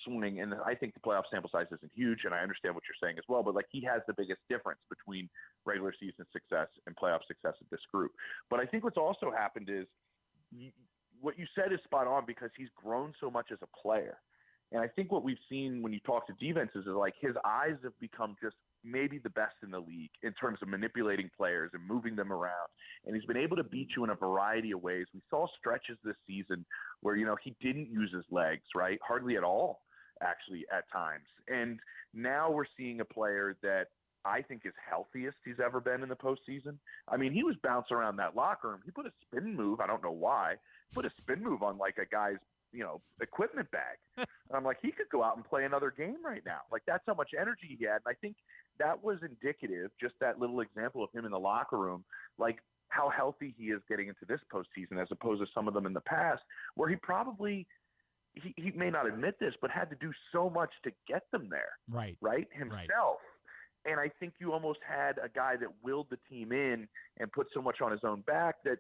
swing, and I think the playoff sample size isn't huge, and I understand what you're saying as well, but he has the biggest difference between regular season success and playoff success of this group. But I think what's also happened is what you said is spot on because he's grown so much as a player. And I think what we've seen when you talk to defenses is his eyes have become just maybe the best in the league in terms of manipulating players and moving them around. And he's been able to beat you in a variety of ways. We saw stretches this season where, he didn't use his legs, right? Hardly at all, actually, at times. And now we're seeing a player that I think is healthiest he's ever been in the postseason. I mean, he was bouncing around that locker room. He put a spin move. I don't know why. Put a spin move on a guy's equipment bag. And I'm like, he could go out and play another game right now. That's how much energy he had. And I think that was indicative, just that little example of him in the locker room, how healthy he is getting into this postseason as opposed to some of them in the past where he probably, he may not admit this, but had to do so much to get them there. Right? Himself. Right. And I think you almost had a guy that willed the team in and put so much on his own back that,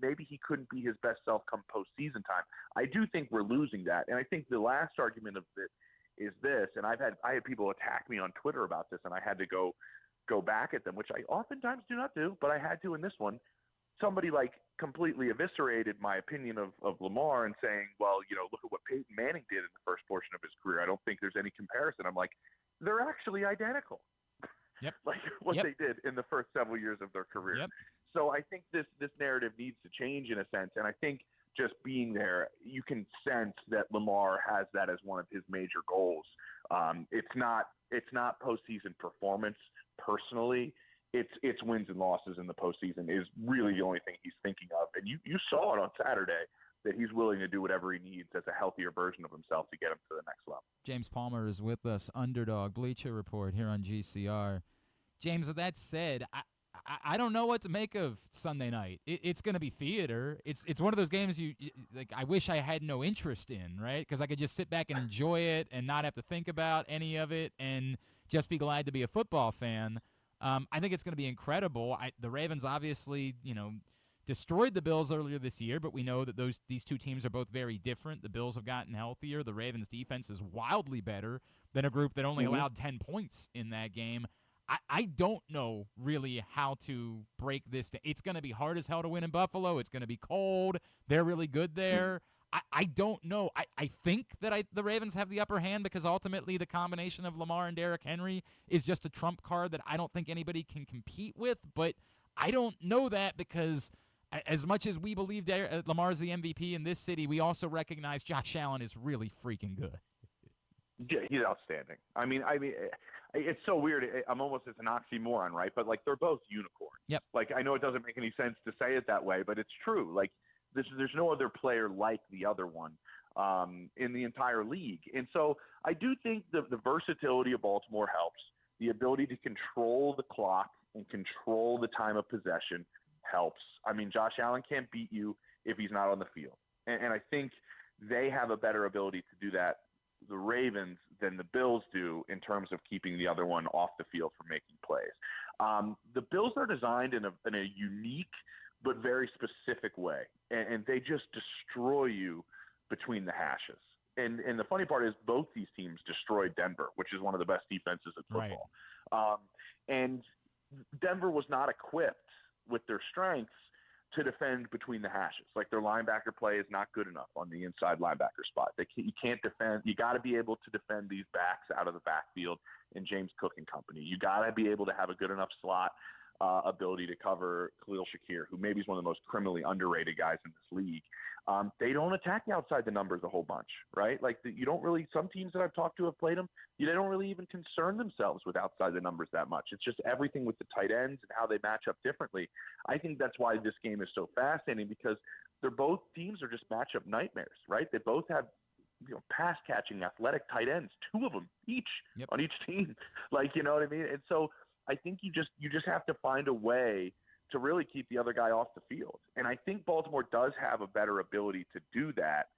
maybe he couldn't be his best self come postseason time. I do think we're losing that. And I think the last argument of it is this, and I had people attack me on Twitter about this, and I had to go back at them, which I oftentimes do not do, but I had to in this one. Somebody completely eviscerated my opinion of Lamar and saying, well, look at what Peyton Manning did in the first portion of his career. I don't think there's any comparison. I'm like, they're actually identical. Yep. What they did in the first several years of their career. Yep. So I think this narrative needs to change in a sense. And I think just being there, you can sense that Lamar has that as one of his major goals. It's not postseason performance personally. It's wins and losses in the postseason is really the only thing he's thinking of. And you saw it on Saturday that he's willing to do whatever he needs as a healthier version of himself to get him to the next level. James Palmer is with us, Underdog Bleacher Report here on GCR. James, with that said, I don't know what to make of Sunday night. It's going to be theater. It's one of those games you I wish I had no interest in, right? Because I could just sit back and enjoy it and not have to think about any of it and just be glad to be a football fan. I think it's going to be incredible. The Ravens obviously, destroyed the Bills earlier this year, but we know that these 2 teams are both very different. The Bills have gotten healthier. The Ravens' defense is wildly better than a group that only allowed 10 points in that game. I don't know really how to break this down. It's going to be hard as hell to win in Buffalo. It's going to be cold. They're really good there. I don't know. I think that the Ravens have the upper hand because ultimately the combination of Lamar and Derrick Henry is just a trump card that I don't think anybody can compete with. But I don't know that because as much as we believe Lamar's the MVP in this city, we also recognize Josh Allen is really freaking good. Yeah, he's outstanding. I mean, it's so weird. It's an oxymoron, right? But they're both unicorns. Yep. I know it doesn't make any sense to say it that way, but it's true. There's no other player like the other one in the entire league. And so I do think the versatility of Baltimore helps. The ability to control the clock and control the time of possession helps. I mean, Josh Allen can't beat you if he's not on the field. And I think they have a better ability to do that, the Ravens, than the Bills do in terms of keeping the other one off the field for making plays. The Bills are designed in a unique but very specific way, and they just destroy you between the hashes. And the funny part is both these teams destroyed Denver, which is one of the best defenses in football. Right. And Denver was not equipped with their strengths to defend between the hashes. Like their linebacker play is not good enough on the inside linebacker spot. You can't defend. You got to be able to defend these backs out of the backfield in James Cook and company. You got to be able to have a good enough slot ability to cover Khalil Shakir, who maybe is one of the most criminally underrated guys in this league. They don't attack you outside the numbers a whole bunch, right? Like you don't really, some teams that I've talked to have played them, they don't really even concern themselves with outside the numbers that much. It's just everything with the tight ends and how they match up differently. I think that's why this game is so fascinating, because both teams are just matchup nightmares, right? They both have, pass catching, athletic tight ends, 2 of them each on each team. Like, you know what I mean? And so I think you just have to find a way to really keep the other guy off the field. And I think Baltimore does have a better ability to do that.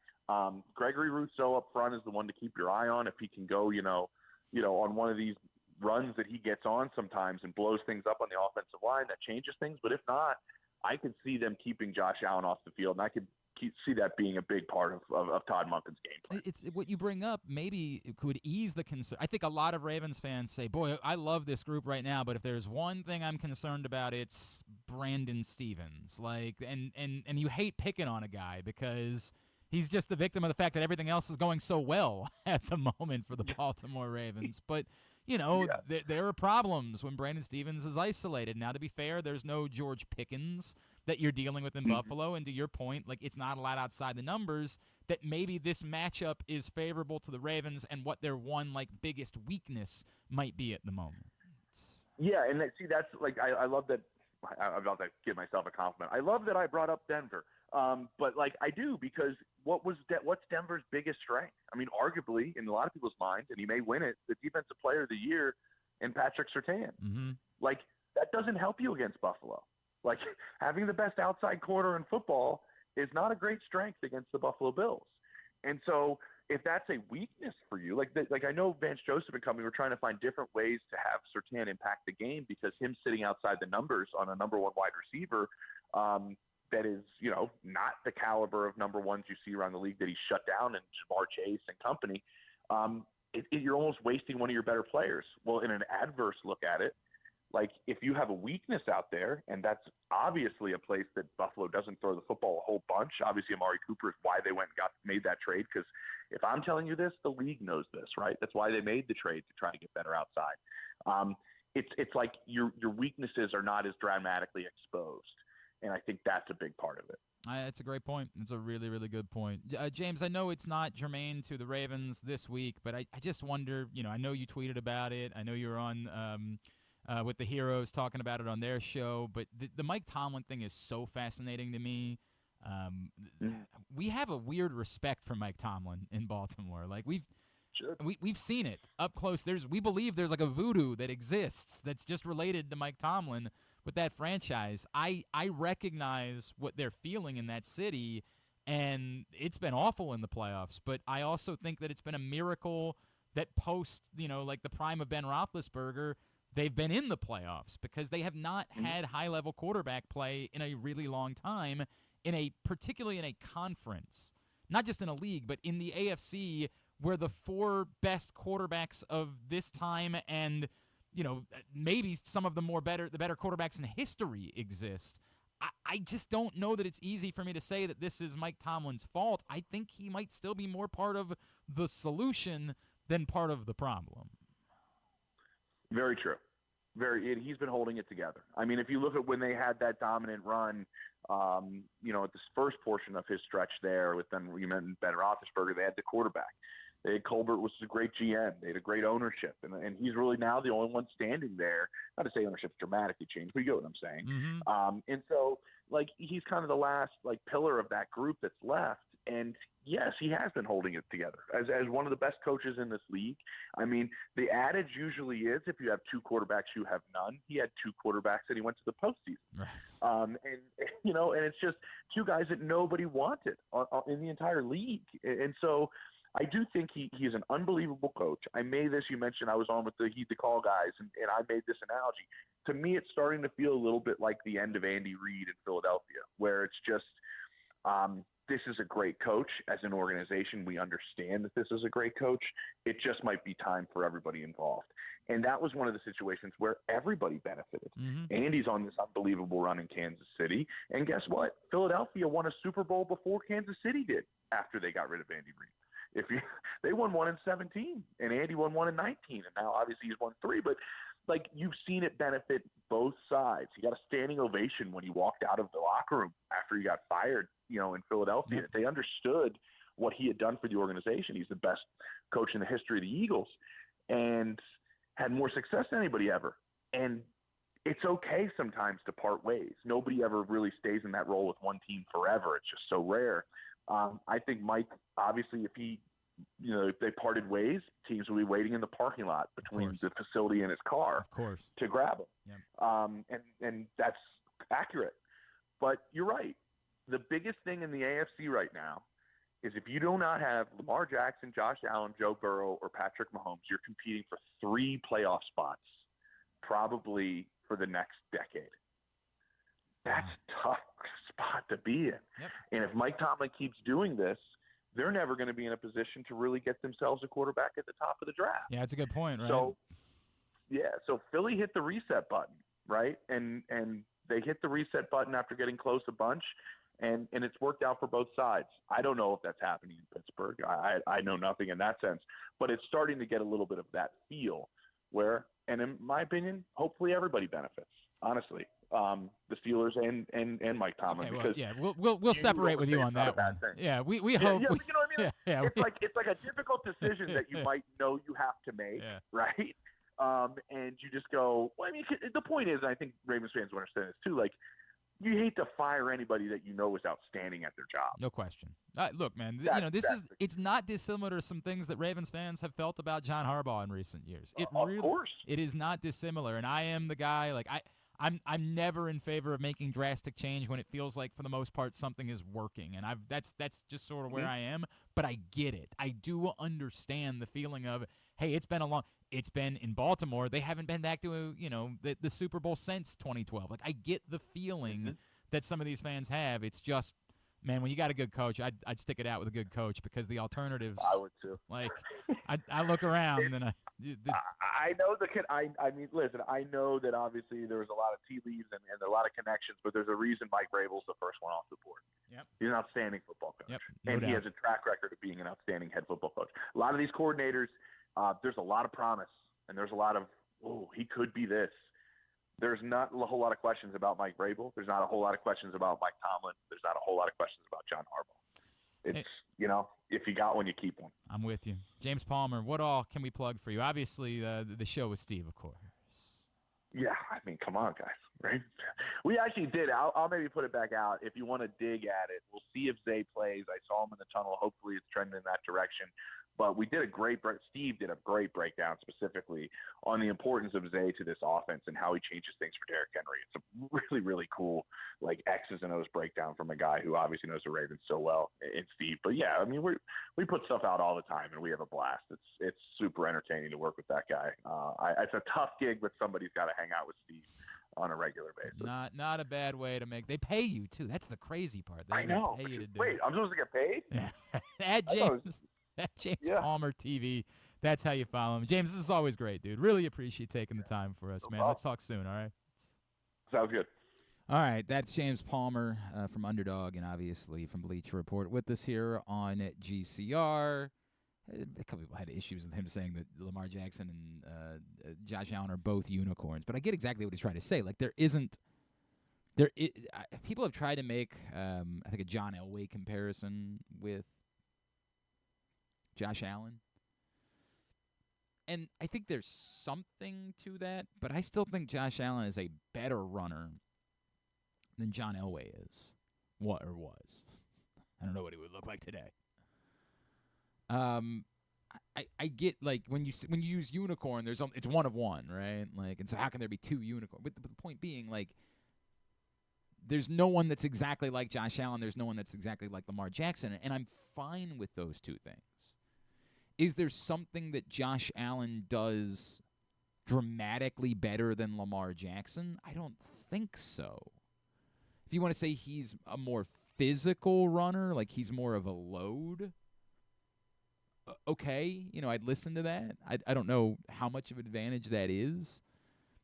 Gregory Rousseau up front is the one to keep your eye on. If he can go, on one of these runs that he gets on sometimes and blows things up on the offensive line, that changes things. But if not, I could see them keeping Josh Allen off the field, and I could see that being a big part of Todd Monken's game plan. It's what you bring up. Maybe it could ease the concern. I think a lot of Ravens fans say, "Boy, I love this group right now, but if there's one thing I'm concerned about, it's Brandon Stevens." Like, and you hate picking on a guy because he's just the victim of the fact that everything else is going so well at the moment for the Baltimore Ravens. But there are problems when Brandon Stevens is isolated. Now, to be fair, there's no George Pickens that you're dealing with in Buffalo, and to your point, like, it's not a lot outside the numbers, that maybe this matchup is favorable to the Ravens and what their one, biggest weakness might be at the moment. Yeah, and that's, I love that. I'm about to give myself a compliment. I love that I brought up Denver, but, I do, because what's Denver's biggest strength? I mean, arguably, in a lot of people's minds, and he may win it, the Defensive Player of the Year in Patrick Surtain. Mm-hmm. That doesn't help you against Buffalo. Having the best outside corner in football is not a great strength against the Buffalo Bills. And so if that's a weakness for you, I know Vance Joseph and company were trying to find different ways to have Surtain impact the game, because him sitting outside the numbers on a number one wide receiver that is, not the caliber of number ones you see around the league that he shut down, and Jamar Chase and company, you're almost wasting one of your better players. Well, in an adverse look at it, if you have a weakness out there, and that's obviously a place that Buffalo doesn't throw the football a whole bunch. Obviously, Amari Cooper is why they went and made that trade, because if I'm telling you this, the league knows this, right? That's why they made the trade, to try to get better outside. It's like your weaknesses are not as dramatically exposed, and I think that's a big part of it. That's a great point. It's a really, really good point. James, I know it's not germane to the Ravens this week, but I just wonder, I know you tweeted about it. I know you were on with the Heroes talking about it on their show, but the Mike Tomlin thing is so fascinating to me. We have a weird respect for Mike Tomlin in Baltimore. We've seen it up close. We believe there's a voodoo that exists that's just related to Mike Tomlin with that franchise. I recognize what they're feeling in that city, and it's been awful in the playoffs, but I also think that it's been a miracle that post, the prime of Ben Roethlisberger, they've been in the playoffs, because they have not had high-level quarterback play in a really long time, particularly in a conference, not just in a league, but in the AFC, where the 4 best quarterbacks of this time and maybe some of the better quarterbacks in history exist. I just don't know that it's easy for me to say that this is Mike Tomlin's fault. I think he might still be more part of the solution than part of the problem. Very true. He's been holding it together. I mean, if you look at when they had that dominant run, at this first portion of his stretch there with Ben Roethlisberger, they had the quarterback. They had Colbert, was a great GM. They had a great ownership, and he's really now the only one standing there. Not to say ownership's dramatically changed, but you get what I'm saying. Mm-hmm. And so, he's kind of the last pillar of that group that's left. And yes, he has been holding it together as one of the best coaches in this league. I mean, the adage usually is, if you have 2 quarterbacks, you have none. He had 2 quarterbacks and he went to the postseason. Right. And it's just 2 guys that nobody wanted in the entire league. And so I do think he's an unbelievable coach. You mentioned I was on with the Heed the Call guys, and I made this analogy. To me, it's starting to feel a little bit like the end of Andy Reid in Philadelphia, where it's just this is a great coach. As an organization, we understand that this is a great coach. It just might be time for everybody involved. And that was one of the situations where everybody benefited. Andy's on this unbelievable run in Kansas City. And guess what? Philadelphia won a Super Bowl before Kansas City did after they got rid of Andy Reid. They won one in 17, and Andy won one in 19, and now obviously he's won 3. But like, you've seen it benefit both sides. He got a standing ovation when he walked out of the locker room after he got fired, in Philadelphia. They understood what he had done for the organization. He's the best coach in the history of the Eagles, and had more success than anybody ever. And it's okay sometimes to part ways. Nobody ever really stays in that role with one team forever. It's just so rare. I think Mike, obviously, if they parted ways, teams will be waiting in the parking lot between the facility and his car to grab him. And that's accurate. But you're right. The biggest thing in the AFC right now is if you do not have Lamar Jackson, Josh Allen, Joe Burrow, or Patrick Mahomes, you're competing for 3 playoff spots, probably for the next decade. That's a tough spot to be in. And if Mike Tomlin keeps doing this, they're never going to be in a position to really get themselves a quarterback at the top of the draft. Yeah, that's a good point, right? So Philly hit the reset button, right? And they hit the reset button after getting close a bunch, and it's worked out for both sides. I don't know if that's happening in Pittsburgh. I know nothing in that sense, but it's starting to get a little bit of that feel where, and in my opinion, hopefully everybody benefits, honestly. The Steelers and Mike Tomlin. Okay, we'll separate with you on that one. Yeah, we hope. Yeah, you know what I mean? Yeah, it's like a difficult decision that you might know you have to make, right? And you just go. Well, I mean, the point is, and I think Ravens fans will understand this too. Like, you hate to fire anybody that you know is outstanding at their job. No question. Look, man, it's not dissimilar to some things that Ravens fans have felt about John Harbaugh in recent years. Of course, it is not dissimilar, and I am the guy like I'm never in favor of making drastic change when it feels like, for the most part, something is working, and that's just sort of where I am. But I get it. I do understand the feeling of, hey, it's been in Baltimore. They haven't been back to the Super Bowl since 2012. Like, I get the feeling that some of these fans have. It's just, man, when you got a good coach, I'd stick it out with a good coach, because the alternatives. I would too. Like, I look around and I know I mean, listen, I know that obviously there was a lot of tea leaves and a lot of connections, but there's a reason Mike Vrabel's the first one off the board. He's an outstanding football coach, and he has a track record of being an outstanding head football coach. A lot of these coordinators, there's a lot of promise, and there's a lot of, he could be this. There's not a whole lot of questions about Mike Vrabel. There's not a whole lot of questions about Mike Tomlin. There's not a whole lot of questions about John Harbaugh. It's, if you got one, you keep one. I'm with you. James Palmer, what all can we plug for you? Obviously, the show with Steve, of course. Yeah, I mean, come on, guys, right? We actually did. I'll maybe put it back out if you want to dig at it. We'll see if Zay plays. I saw him in the tunnel. Hopefully it's trending in that direction. But we did Steve did a great breakdown specifically on the importance of Zay to this offense and how he changes things for Derrick Henry. It's a really, really cool, like, X's and O's breakdown from a guy who obviously knows the Ravens so well in Steve. But yeah, I mean, we put stuff out all the time and we have a blast. It's super entertaining to work with that guy. It's a tough gig, but somebody's got to hang out with Steve on a regular basis. Not a bad way to make. They pay you too. That's the crazy part. They I know. Pay you to do Wait, I'm supposed to get paid? Yeah. At James Palmer TV. That's how you follow him. James, this is always great, dude. Really appreciate taking the time for us, man. problem. Let's talk soon, all right? Sounds good. All right, that's James Palmer from Underdog and obviously from Bleacher Report with us here on GCR. A couple people had issues with him saying that Lamar Jackson and Josh Allen are both unicorns, but I get exactly what he's trying to say. Like, people have tried to make, I think, a John Elway comparison with Josh Allen. And I think there's something to that, but I still think Josh Allen is a better runner than John Elway is. What or was. I don't know what he would look like today. I get, like, when you use unicorn, it's one of one, right? Like, and so how can there be two unicorns? But the point being, like, there's no one that's exactly like Josh Allen. There's no one that's exactly like Lamar Jackson, and I'm fine with those two things. Is there something that Josh Allen does dramatically better than Lamar Jackson? I don't think so. If you want to say he's a more physical runner, like he's more of a load, okay, I'd listen to that. I don't know how much of an advantage that is.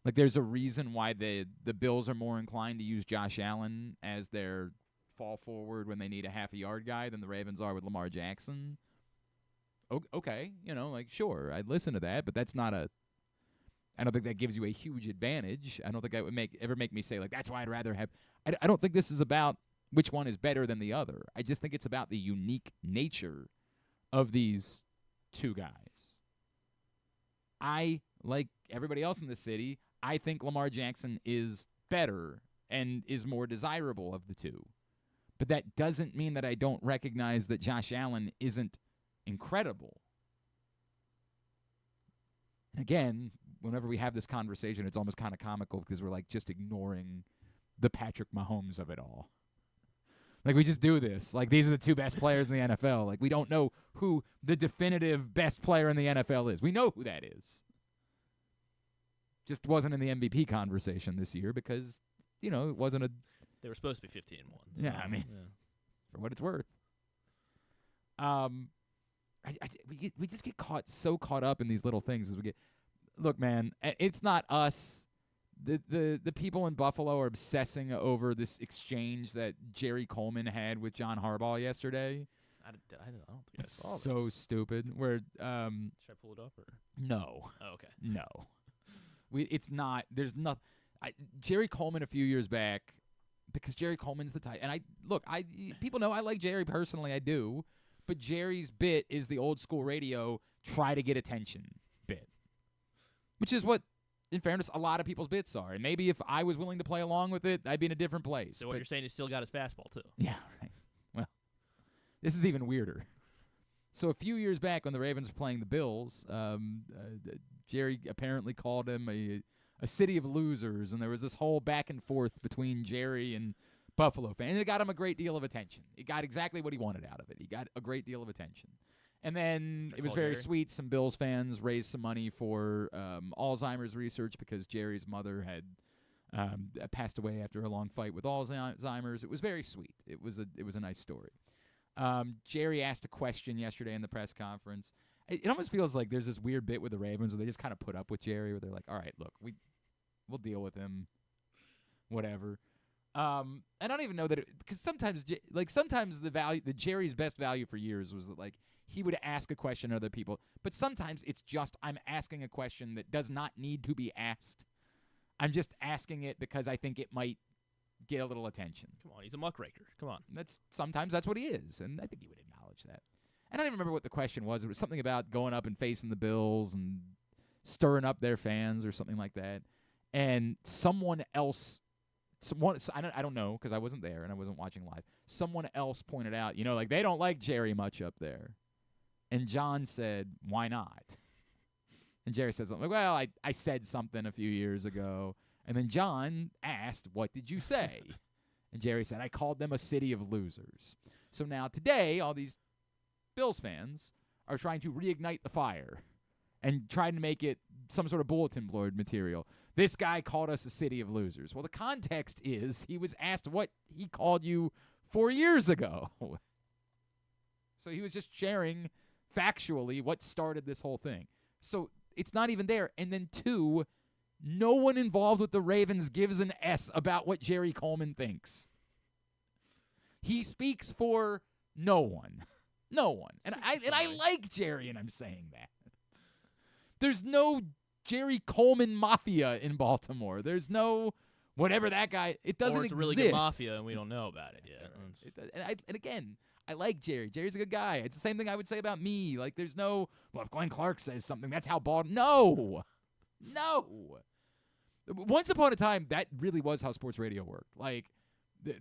Like, there's a reason why the Bills are more inclined to use Josh Allen as their fall forward when they need a half-a-yard guy than the Ravens are with Lamar Jackson. Okay, sure, I'd listen to that, but that's not I don't think that gives you a huge advantage. I don't think that would ever make me say, like, that's why I'd rather have – I don't think this is about which one is better than the other. I just think it's about the unique nature of these two guys. I, like everybody else in the city, I think Lamar Jackson is better and is more desirable of the two. But that doesn't mean that I don't recognize that Josh Allen isn't incredible. And again, whenever we have this conversation, it's almost kind of comical because we're like just ignoring the Patrick Mahomes of it all. Like, we just do this. Like, these are the two best players in the NFL. Like, we don't know who the definitive best player in the NFL is. We know who that is. Just wasn't in the MVP conversation this year because, it wasn't a... They were supposed to be 15-1. So, yeah, I mean, for what it's worth. We just get so caught up in these little things as we get... Look, man, it's not us. The people in Buffalo are obsessing over this exchange that Jerry Coleman had with John Harbaugh yesterday. I don't think It's I saw so this. stupid. Where Should I pull it up? Or? No. Oh, okay. No. It's not. There's nothing. Jerry Coleman a few years back, because Jerry Coleman's the type. And people know I like Jerry personally. I do. But Jerry's bit is the old school radio try to get attention bit, which is what, in fairness, a lot of people's bits are. And maybe if I was willing to play along with it, I'd be in a different place. So what you're saying is still got his fastball, too. Yeah, right. Well, this is even weirder. So a few years back when the Ravens were playing the Bills, Jerry apparently called him a city of losers, and there was this whole back and forth between Jerry and Buffalo fans. And it got him a great deal of attention. He got exactly what he wanted out of it. He got a great deal of attention. And then it was very sweet. Some Bills fans raised some money for Alzheimer's research because Jerry's mother had passed away after a long fight with Alzheimer's. It was very sweet. It was a nice story. Jerry asked a question yesterday in the press conference. It almost feels like there's this weird bit with the Ravens where they just kind of put up with Jerry, where they're like, all right, look, we'll deal with him, whatever. I don't even know that because sometimes the Jerry's best value for years was that, like, he would ask a question to other people, but sometimes it's just I'm asking a question that does not need to be asked. I'm just asking it because I think it might get a little attention. Come on, he's a muckraker. Come on. Sometimes that's what he is, and I think he would acknowledge that. And I don't even remember what the question was. It was something about going up and facing the Bills and stirring up their fans or something like that. And someone else, I don't know because I wasn't there and I wasn't watching live. Someone else pointed out, like they don't like Jerry much up there. And John said, why not? And Jerry said something like, well, I said something a few years ago. And then John asked, what did you say? And Jerry said, I called them a city of losers. So now today, all these Bills fans are trying to reignite the fire and trying to make it some sort of bulletin board material. This guy called us a city of losers. Well, the context is he was asked what he called you 4 years ago. So he was just sharing factually what started this whole thing. So it's not even there. And then two, no one involved with the Ravens gives an S about what Jerry Coleman thinks. He speaks for no one. No one. And I like Jerry, and I'm saying that. There's no Jerry Coleman mafia in Baltimore. There's no whatever that guy. It doesn't exist. Or it's a really good mafia, and we don't know about it yet. And again, I like Jerry. Jerry's a good guy. It's the same thing I would say about me. Like, there's no, well, if Glenn Clark says something, that's how No. Once upon a time, that really was how sports radio worked. Like,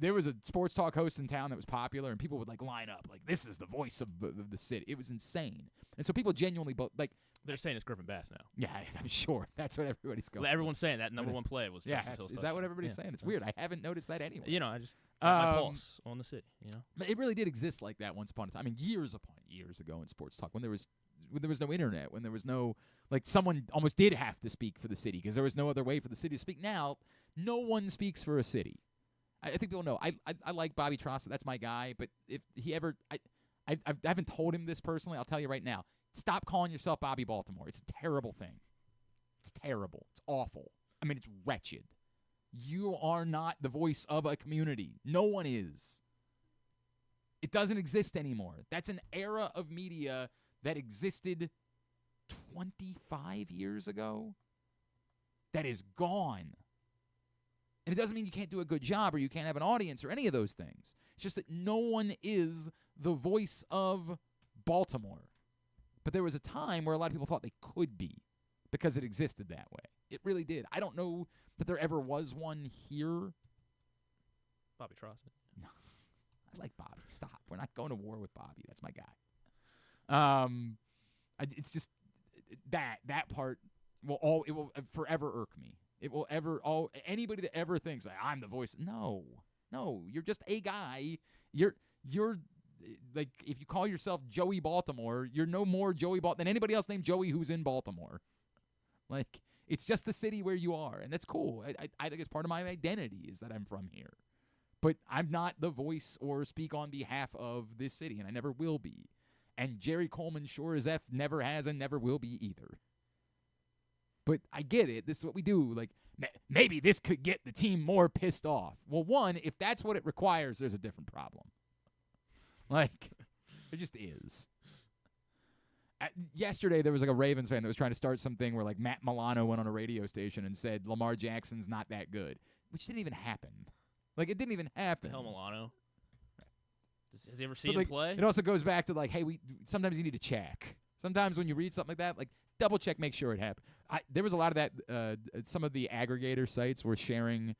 there was a sports talk host in town that was popular, and people would, like, line up. Like, this is the voice of the city. It was insane. And so people genuinely, they're saying it's Griffin Bass now. Yeah, I'm sure. That's what everybody's going. Well, everyone's saying that number one play was yeah. Justice Hill's Is that what everybody's saying? It's weird. I haven't noticed that anyway. I just got my pulse on the city. But it really did exist like that once upon a time. I mean, years ago in sports talk, when there was no internet, when there was no, like, someone almost did have to speak for the city because there was no other way for the city to speak. Now, no one speaks for a city. I think people know. I like Bobby Trossett. That's my guy. But if he ever, I haven't told him this personally. I'll tell you right now. Stop calling yourself Bobby Baltimore. It's a terrible thing. It's terrible. It's awful. I mean, it's wretched. You are not the voice of a community. No one is. It doesn't exist anymore. That's an era of media that existed 25 years ago that is gone. And it doesn't mean you can't do a good job or you can't have an audience or any of those things. It's just that no one is the voice of Baltimore. But there was a time where a lot of people thought they could be because it existed that way. It really did. I don't know that there ever was one here. Bobby Trossett. No. I like Bobby. Stop. We're not going to war with Bobby. That's my guy. It's just that part it will forever irk me. It will anybody that ever thinks like, I'm the voice. No, you're just a guy. You're like, if you call yourself Joey Baltimore, you're no more Joey than anybody else named Joey who's in Baltimore. Like, it's just the city where you are, and that's cool. I think it's part of my identity is that I'm from here. But I'm not the voice or speak on behalf of this city, and I never will be. And Jerry Coleman sure as F never has and never will be either. But I get it. This is what we do. Like, maybe this could get the team more pissed off. Well, one, if that's what it requires, there's a different problem. Like, it just is. Yesterday, there was like a Ravens fan that was trying to start something where like Matt Milano went on a radio station and said Lamar Jackson's not that good, which didn't even happen. Like, it didn't even happen. The hell, Milano? Has he ever seen him play? It also goes back to like, hey, sometimes you need to check. Sometimes when you read something like that, like, double check, make sure it happened. There was a lot of that. Some of the aggregator sites were sharing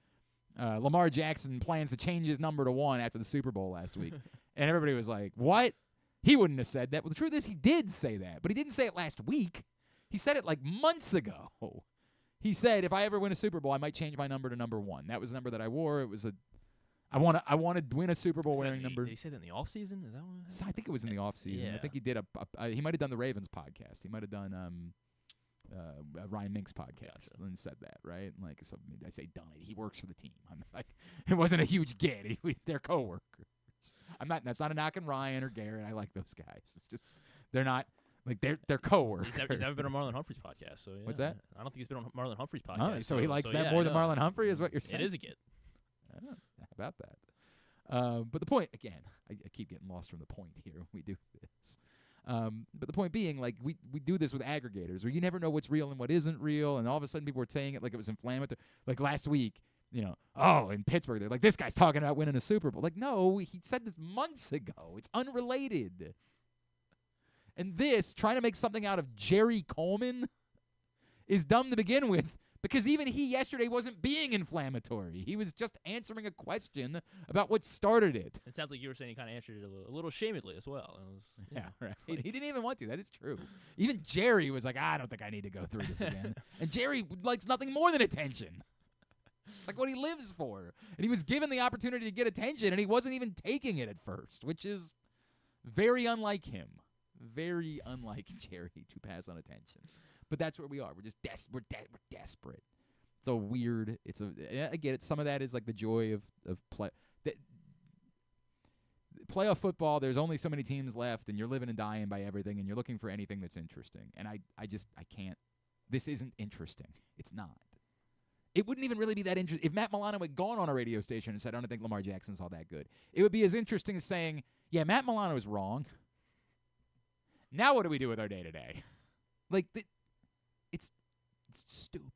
Lamar Jackson plans to change his number to 1 after the Super Bowl last week. And everybody was like, what? He wouldn't have said that. Well, the truth is he did say that, but he didn't say it last week. He said it like months ago. He said, if I ever win a Super Bowl, I might change my number to number 1. That was the number that I wore. It was I want to win a Super Bowl wearing number. Did he say that in the offseason? Is that what? I think it was in the offseason. Yeah. I think he did he might have done the Ravens podcast. He might have done Ryan Mink's podcast and said that, right? Like, so I say done it. He works for the team. I'm like, it wasn't a huge get. They're coworkers. That's not a knock on Ryan or Garrett. I like those guys. It's just they're not like they're coworkers. He's never been on Marlon Humphrey's podcast. So yeah. What's that? I don't think he's been on Marlon Humphrey's podcast. Oh, so he likes that more than Marlon Humphrey, is what you're saying? It is a get. How about that? But the point, again, I keep getting lost from the point here when we do this. But the point being, like, we do this with aggregators where you never know what's real and what isn't real, and all of a sudden people were saying it like it was inflammatory. Like last week, in Pittsburgh, they're like, this guy's talking about winning a Super Bowl. Like, no, he said this months ago. It's unrelated. And this, trying to make something out of Jerry Coleman, is dumb to begin with. Because even he yesterday wasn't being inflammatory. He was just answering a question about what started it. It sounds like you were saying he kind of answered it a little shamedly as well. Yeah, right. He didn't even want to. That is true. Even Jerry was like, I don't think I need to go through this again. And Jerry likes nothing more than attention. It's like what he lives for. And he was given the opportunity to get attention, and he wasn't even taking it at first, which is very unlike him. Very unlike Jerry to pass on attention. But that's where we are. We're just we're desperate. It's a weird. I get it. Some of that is like the joy of play. Playoff football. There's only so many teams left, and you're living and dying by everything, and you're looking for anything that's interesting. And I can't. This isn't interesting. It's not. It wouldn't even really be that interesting if Matt Milano had gone on a radio station and said, "I don't think Lamar Jackson's all that good." It would be as interesting as saying, "Yeah, Matt Milano is wrong." Now what do we do with our day to day? Like It's stupid.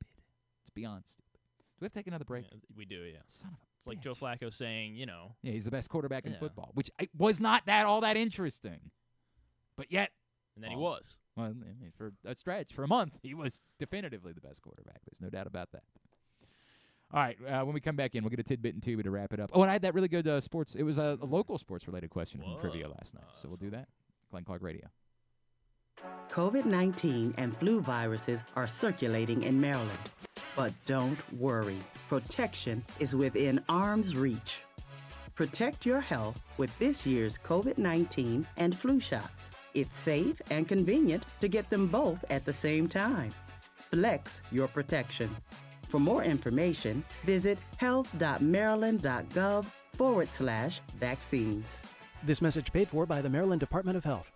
It's beyond stupid. Do we have to take another break? Yeah, we do, yeah. Son of a It's like Joe Flacco saying, Yeah, he's the best quarterback in football, which was not all that interesting. But yet. And then he was. Well, I mean, for a stretch, for a month, he was definitively the best quarterback. There's no doubt about that. All right, when we come back in, we'll get a tidbit and two to wrap it up. Oh, and I had that really good sports. It was a local sports-related question from Trivia last night, so we'll do that. Glenn Clark Radio. COVID-19 and flu viruses are circulating in Maryland. But don't worry, protection is within arm's reach. Protect your health with this year's COVID-19 and flu shots. It's safe and convenient to get them both at the same time. Flex your protection. For more information, visit health.maryland.gov/vaccines. This message paid for by the Maryland Department of Health.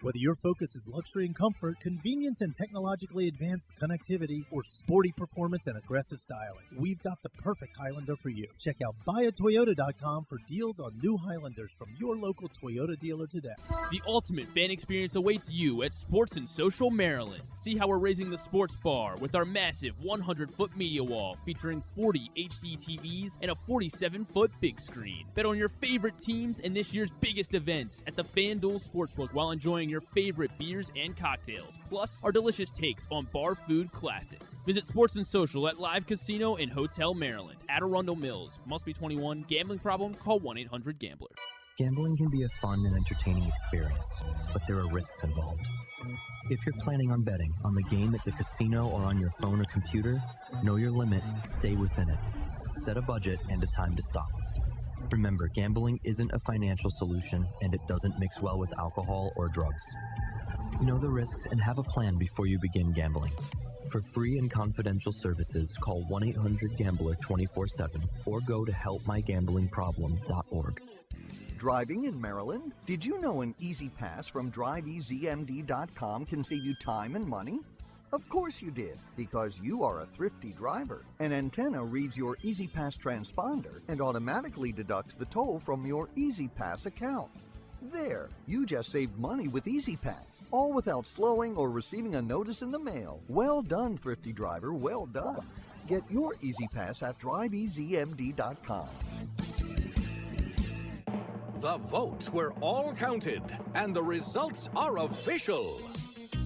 Whether your focus is luxury and comfort, convenience and technologically advanced connectivity, or sporty performance and aggressive styling, we've got the perfect Highlander for you. Check out buyatoyota.com for deals on new Highlanders from your local Toyota dealer today. The ultimate fan experience awaits you at Sports and Social Maryland. See how we're raising the sports bar with our massive 100-foot media wall featuring 40 HD TVs and a 47-foot big screen. Bet on your favorite teams and this year's biggest events at the FanDuel Sportsbook while enjoying your favorite beers and cocktails, plus our delicious takes on bar food classics. Visit Sports and Social at Live Casino in Hotel Maryland, at Arundel Mills. Must be 21. Gambling problem? Call 1-800-GAMBLER. Gambling can be a fun and entertaining experience, but there are risks involved. If you're planning on betting on the game at the casino or on your phone or computer, know your limit, stay within it. Set a budget and a time to stop. Remember, gambling isn't a financial solution, and it doesn't mix well with alcohol or drugs. Know the risks and have a plan before you begin gambling. For free and confidential services, call 1-800-GAMBLER 24/7 or go to helpmygamblingproblem.org. Driving in Maryland? Did you know an Easy Pass from DriveEasyMD.com can save you time and money? Of course you did, because you are a thrifty driver. An antenna reads your Easy Pass transponder and automatically deducts the toll from your Easy Pass account. There, you just saved money with Easy Pass, all without slowing or receiving a notice in the mail. Well done, thrifty driver, well done. Get your Easy Pass at DriveEasyMD.com. The votes were all counted, and the results are official.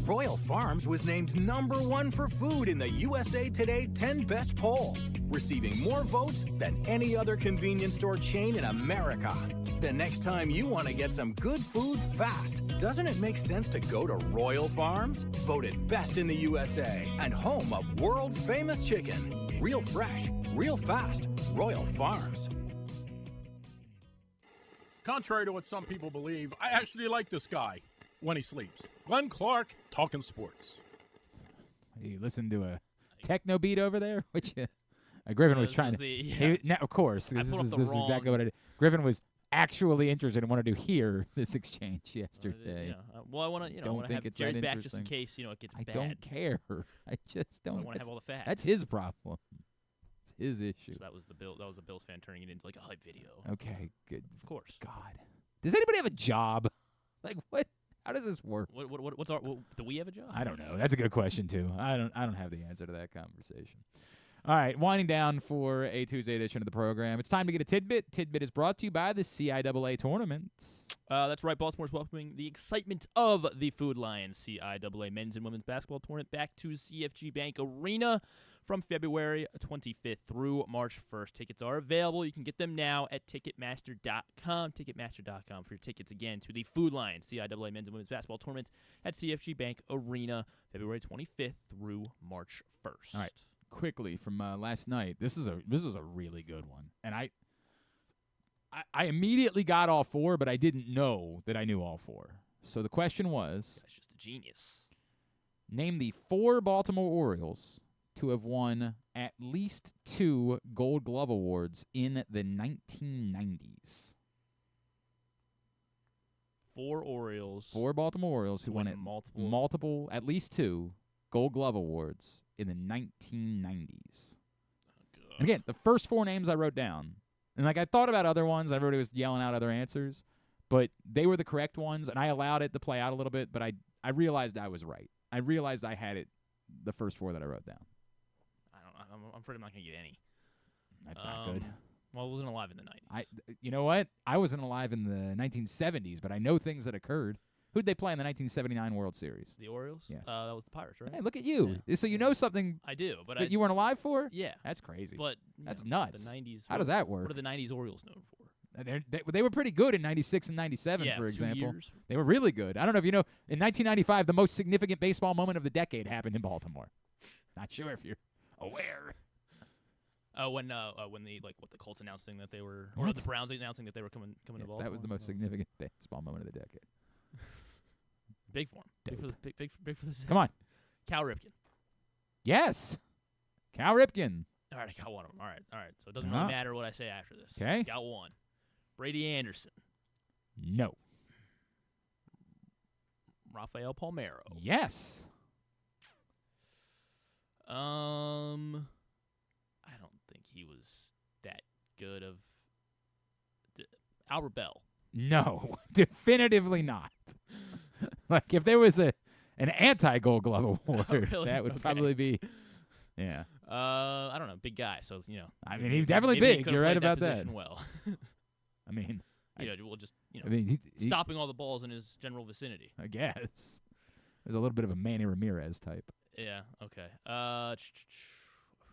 Royal Farms was named #1 for food in the USA Today 10 Best poll, receiving more votes than any other convenience store chain in America. The next time you want to get some good food fast, doesn't it make sense to go to Royal Farms? Voted best in the USA and home of world-famous chicken. Real fresh, real fast, Royal Farms. Contrary to what some people believe, I actually like this guy when he sleeps. Glenn Clark, talking sports. You listen to a techno beat over there? Which Griffin was trying to. Now, of course, this is exactly what I did. Griffin was actually interested and wanted to hear this exchange yesterday. Well, I want to, don't think have it's Jerry's that back just in interesting. case, it gets I bad. don't care. I just don't. I want to have all the facts. That's his problem. It's his issue. So that was a Bills fan turning it into like a hype video. Okay, good. Of course. God, does anybody have a job? Like what? How does this work? What's our? Do we have a job? I don't know. That's a good question too. I don't have the answer to that conversation. All right, winding down for a Tuesday edition of the program. It's time to get a tidbit. Tidbit is brought to you by the CIAA tournament. That's right. Baltimore's welcoming the excitement of the Food Lions CIAA men's and women's basketball tournament back to CFG Bank Arena from February 25th through March 1st. Tickets are available. You can get them now at Ticketmaster.com. Ticketmaster.com for your tickets again to the Food Lions CIAA men's and women's basketball tournament at CFG Bank Arena, February 25th through March 1st. All right. Quickly from last night. This was a really good one, and I immediately got all four, but I didn't know that I knew all four. So the question was, that's just a genius. Name the 4 Baltimore Orioles to have won at least 2 Gold Glove awards in the 1990s. 4 Baltimore Orioles who won at multiple, at least 2 Gold Glove awards in the 1990s. Oh, and again, the first 4 names I wrote down. And I thought about other ones. Everybody was yelling out other answers. But they were the correct ones, and I allowed it to play out a little bit, but I realized I was right. I realized I had it, the first 4 that I wrote down. I'm afraid I'm not going to get any. That's not good. Well, I wasn't alive in the 90s. You know what? I wasn't alive in the 1970s, but I know things that occurred. Who'd they play in the 1979 World Series? The Orioles? Yes. That was the Pirates, right? Hey, look at you. Yeah. So you know something I do, but that you weren't alive for? Yeah. That's crazy. But that's nuts. The 90s. How does that work? What are the 90s Orioles known for? They were pretty good in 96 and 97, for 2 example. years. They were really good. I don't know if you know, in 1995, the most significant baseball moment of the decade happened in Baltimore. Not sure if you're aware. When the Colts announcing that they were, or the Browns announcing that they were coming to Baltimore. That was the most significant baseball moment of the decade. Big for him. Big for this. Come on. Cal Ripken. Yes. Cal Ripken. All right, I got one of them. All right. So it doesn't really matter what I say after this. Okay. Got one. Brady Anderson. No. Rafael Palmeiro. Yes. I don't think he was that good of Albert Bell. No, definitively not. Like if there was an anti-Gold Glove award, really? that would probably be. Yeah. I don't know, big guy. So I mean, he's definitely maybe big. You're right about that. Well, I mean, we'll just I mean, stopping all the balls in his general vicinity. I guess there's a little bit of a Manny Ramirez type. Yeah. Okay.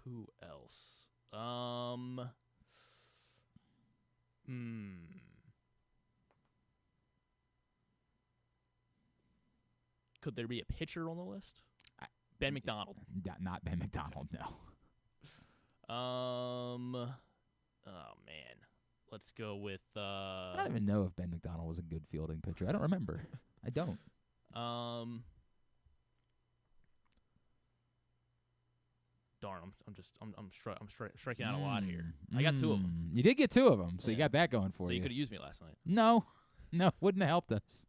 Who else? Could there be a pitcher on the list? Ben McDonald. Not Ben McDonald, no. Oh man, let's go with. I don't even know if Ben McDonald was a good fielding pitcher. I don't remember. I don't. Darn, I'm striking out a lot here. I got two of them. You did get two of them, so you got that going for you. So you could have used me last night. No, wouldn't have helped us.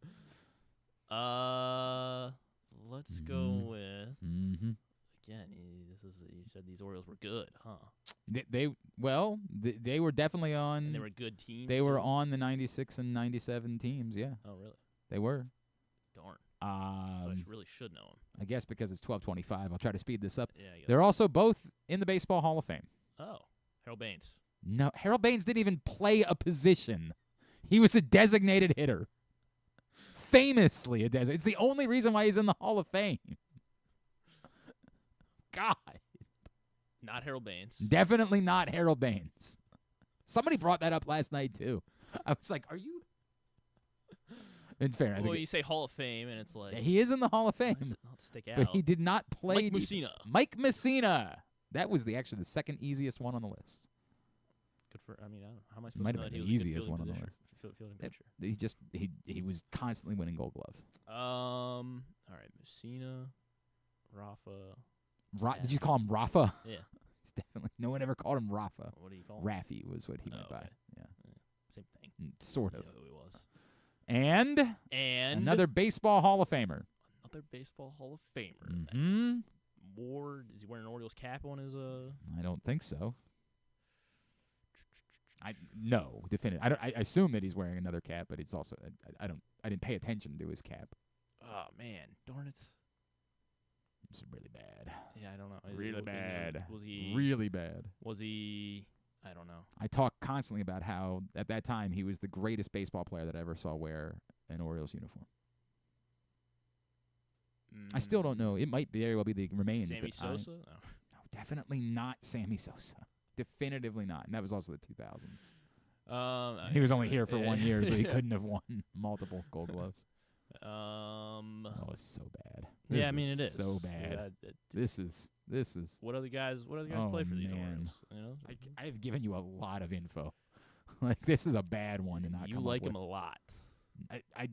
Let's go with. Again, you said these Orioles were good, huh? They were definitely on. And they were good teams. They were on the 96 and 97 teams. Yeah. Oh, really? They were. Darn. So I really should know them. I guess because it's 12:25, I'll try to speed this up. Yeah, I guess. They're also both in the Baseball Hall of Fame. Oh, Harold Baines. No, Harold Baines didn't even play a position. He was a designated hitter. Famously a designated. It's the only reason why he's in the Hall of Fame. God. Not Harold Baines. Definitely not Harold Baines. Somebody brought that up last night, too. I was like, are you? In fair, well, you say Hall of Fame, and it's like. He is in the Hall of Fame. Not stick out. But he did not play. Mike Mussina. Mike Mussina. That was actually the second easiest one on the list. Good for. I mean, how am I supposed Might to know have that been he the was a good easiest one on the fielding list. Fielding pitcher. He was constantly winning Gold Gloves. All right, Mussina, Rafa. Did you call him Rafa? Yeah. It's definitely. No one ever called him Rafa. What do you call him? Raffy was what he went by. Yeah. Same thing. Sort of. You know who he was. And another Baseball Hall of Famer. Another Baseball Hall of Famer. Mm-hmm. Ward, is he wearing an Orioles cap on his I don't think so. No, definitive. I assume that he's wearing another cap, but it's also I didn't pay attention to his cap. Oh man, darn it. It's really bad. Yeah, I don't know. Really bad. Was he really bad? Was he? I don't know. I talk constantly about how at that time he was the greatest baseball player that I ever saw wear an Orioles uniform. I still don't know. It might very well be the remains. Sammy Sosa? No, definitely not Sammy Sosa. Definitively not. And that was also the 2000s. He was only here for 1 year, so he couldn't have won multiple Gold Gloves. Oh, it's so bad. Yeah, I mean it is so bad. This is. What other guys play for these Orioles? You know, I've given you a lot of info. Like this is a bad one to not. You come like up him with. a lot. I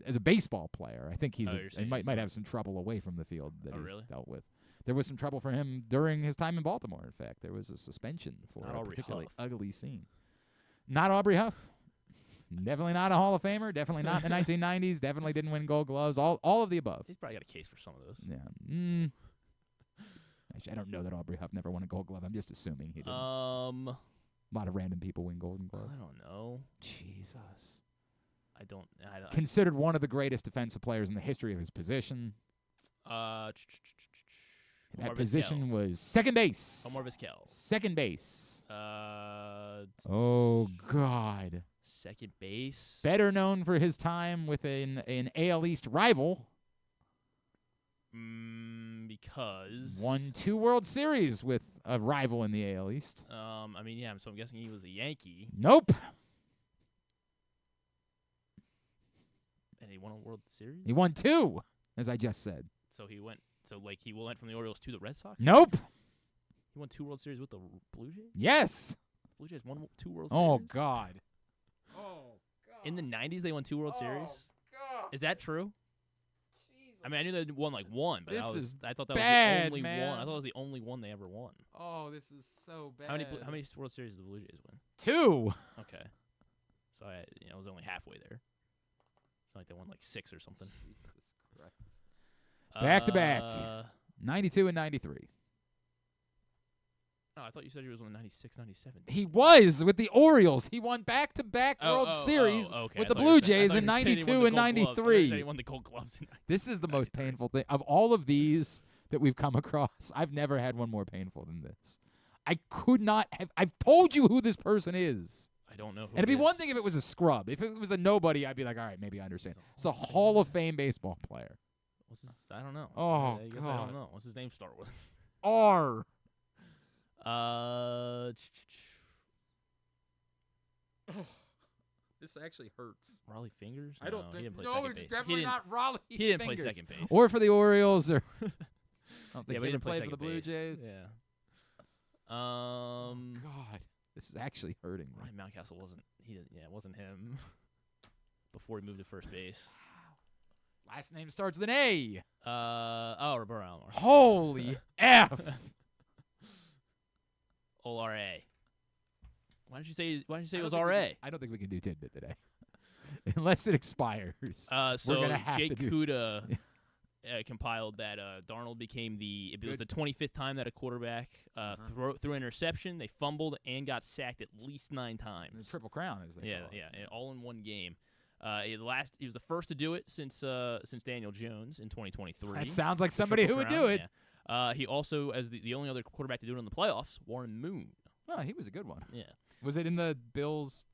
as a baseball player, I think he might so. have some trouble away from the field that he's really? dealt with. There was some trouble for him during his time in Baltimore. In fact, there was a suspension for not a Aubrey particularly Huff. ugly scene. Not Aubrey Huff. Definitely not a Hall of Famer. Definitely not in the 1990s. Definitely didn't win Gold Gloves. All of the above. He's probably got a case for some of those. Yeah. Actually, I don't know that Aubrey Huff never won a Gold Glove. I'm just assuming he didn't. A lot of random people win Golden Gloves. I don't know. Jesus. I don't. Considered one of the greatest defensive players in the history of his position. That position was second base. Omar Vizquel. Second base. Oh God. Second base. Better known for his time with an AL East rival. Because won 2 World Series with a rival in the AL East. I mean, yeah. So I'm guessing he was a Yankee. Nope. And he won a World Series. He won 2, as I just said. So he went. So like he went from the Orioles to the Red Sox. Nope. He won 2 World Series with the Blue Jays. Yes. Blue Jays won 2 World Series. Oh God. In the 90s, they won 2 World Series. God. Is that true? Jesus. I mean, I knew they won like one, but I thought that bad, was the only man. one. I thought it was the only one they ever won. Oh, this is so bad. How many World Series did the Blue Jays win? 2. Okay, so I was only halfway there. It's not like they won like 6 or something. Jesus Christ. Back to back, 92 and 93. Oh, I thought you said he was on 96, 97. He was with the Orioles. He won back-to-back World Series okay. with the Blue Jays in 92 and 93. He won the Gold Gloves. This is the most painful thing. Of all of these that we've come across, I've never had one more painful than this. I could not have. I've told you who this person is. I don't know who And it'd be it one is. thing if it was a scrub. If it was a nobody, I'd be like, all right, maybe I understand. It's a Hall of Fame baseball player. What's his? I don't know. Oh, I guess God. I don't know. What's his name start with? R. This actually hurts. Raleigh Fingers? I don't No, think. he didn't play No, second it's base. definitely not Raleigh. He didn't Fingers. play second base. Or for the Orioles, or I don't think Yeah, but he he didn't play played for the second Blue base. Jays. Yeah. God, this is actually hurting me. Ryan Mountcastle wasn't. It wasn't him. Before he moved to first base. Last name starts with an A. Roberto Alomar. Holy F. ORA. Why did you say it was I RA? don't think we can do tidbit today, unless it expires. So We're gonna have Jake to do. Kuda compiled that Darnold became it was the 25th time that a quarterback threw an interception, they fumbled, and got sacked at least 9 times. The Triple Crown, as they call it. Yeah, all in one game. He was the first to do it since Daniel Jones in 2023. That sounds like somebody who would do it. Yeah. He also, as the only other quarterback to do it in the playoffs, Warren Moon. Oh, he was a good one. Yeah. Was it in the Bills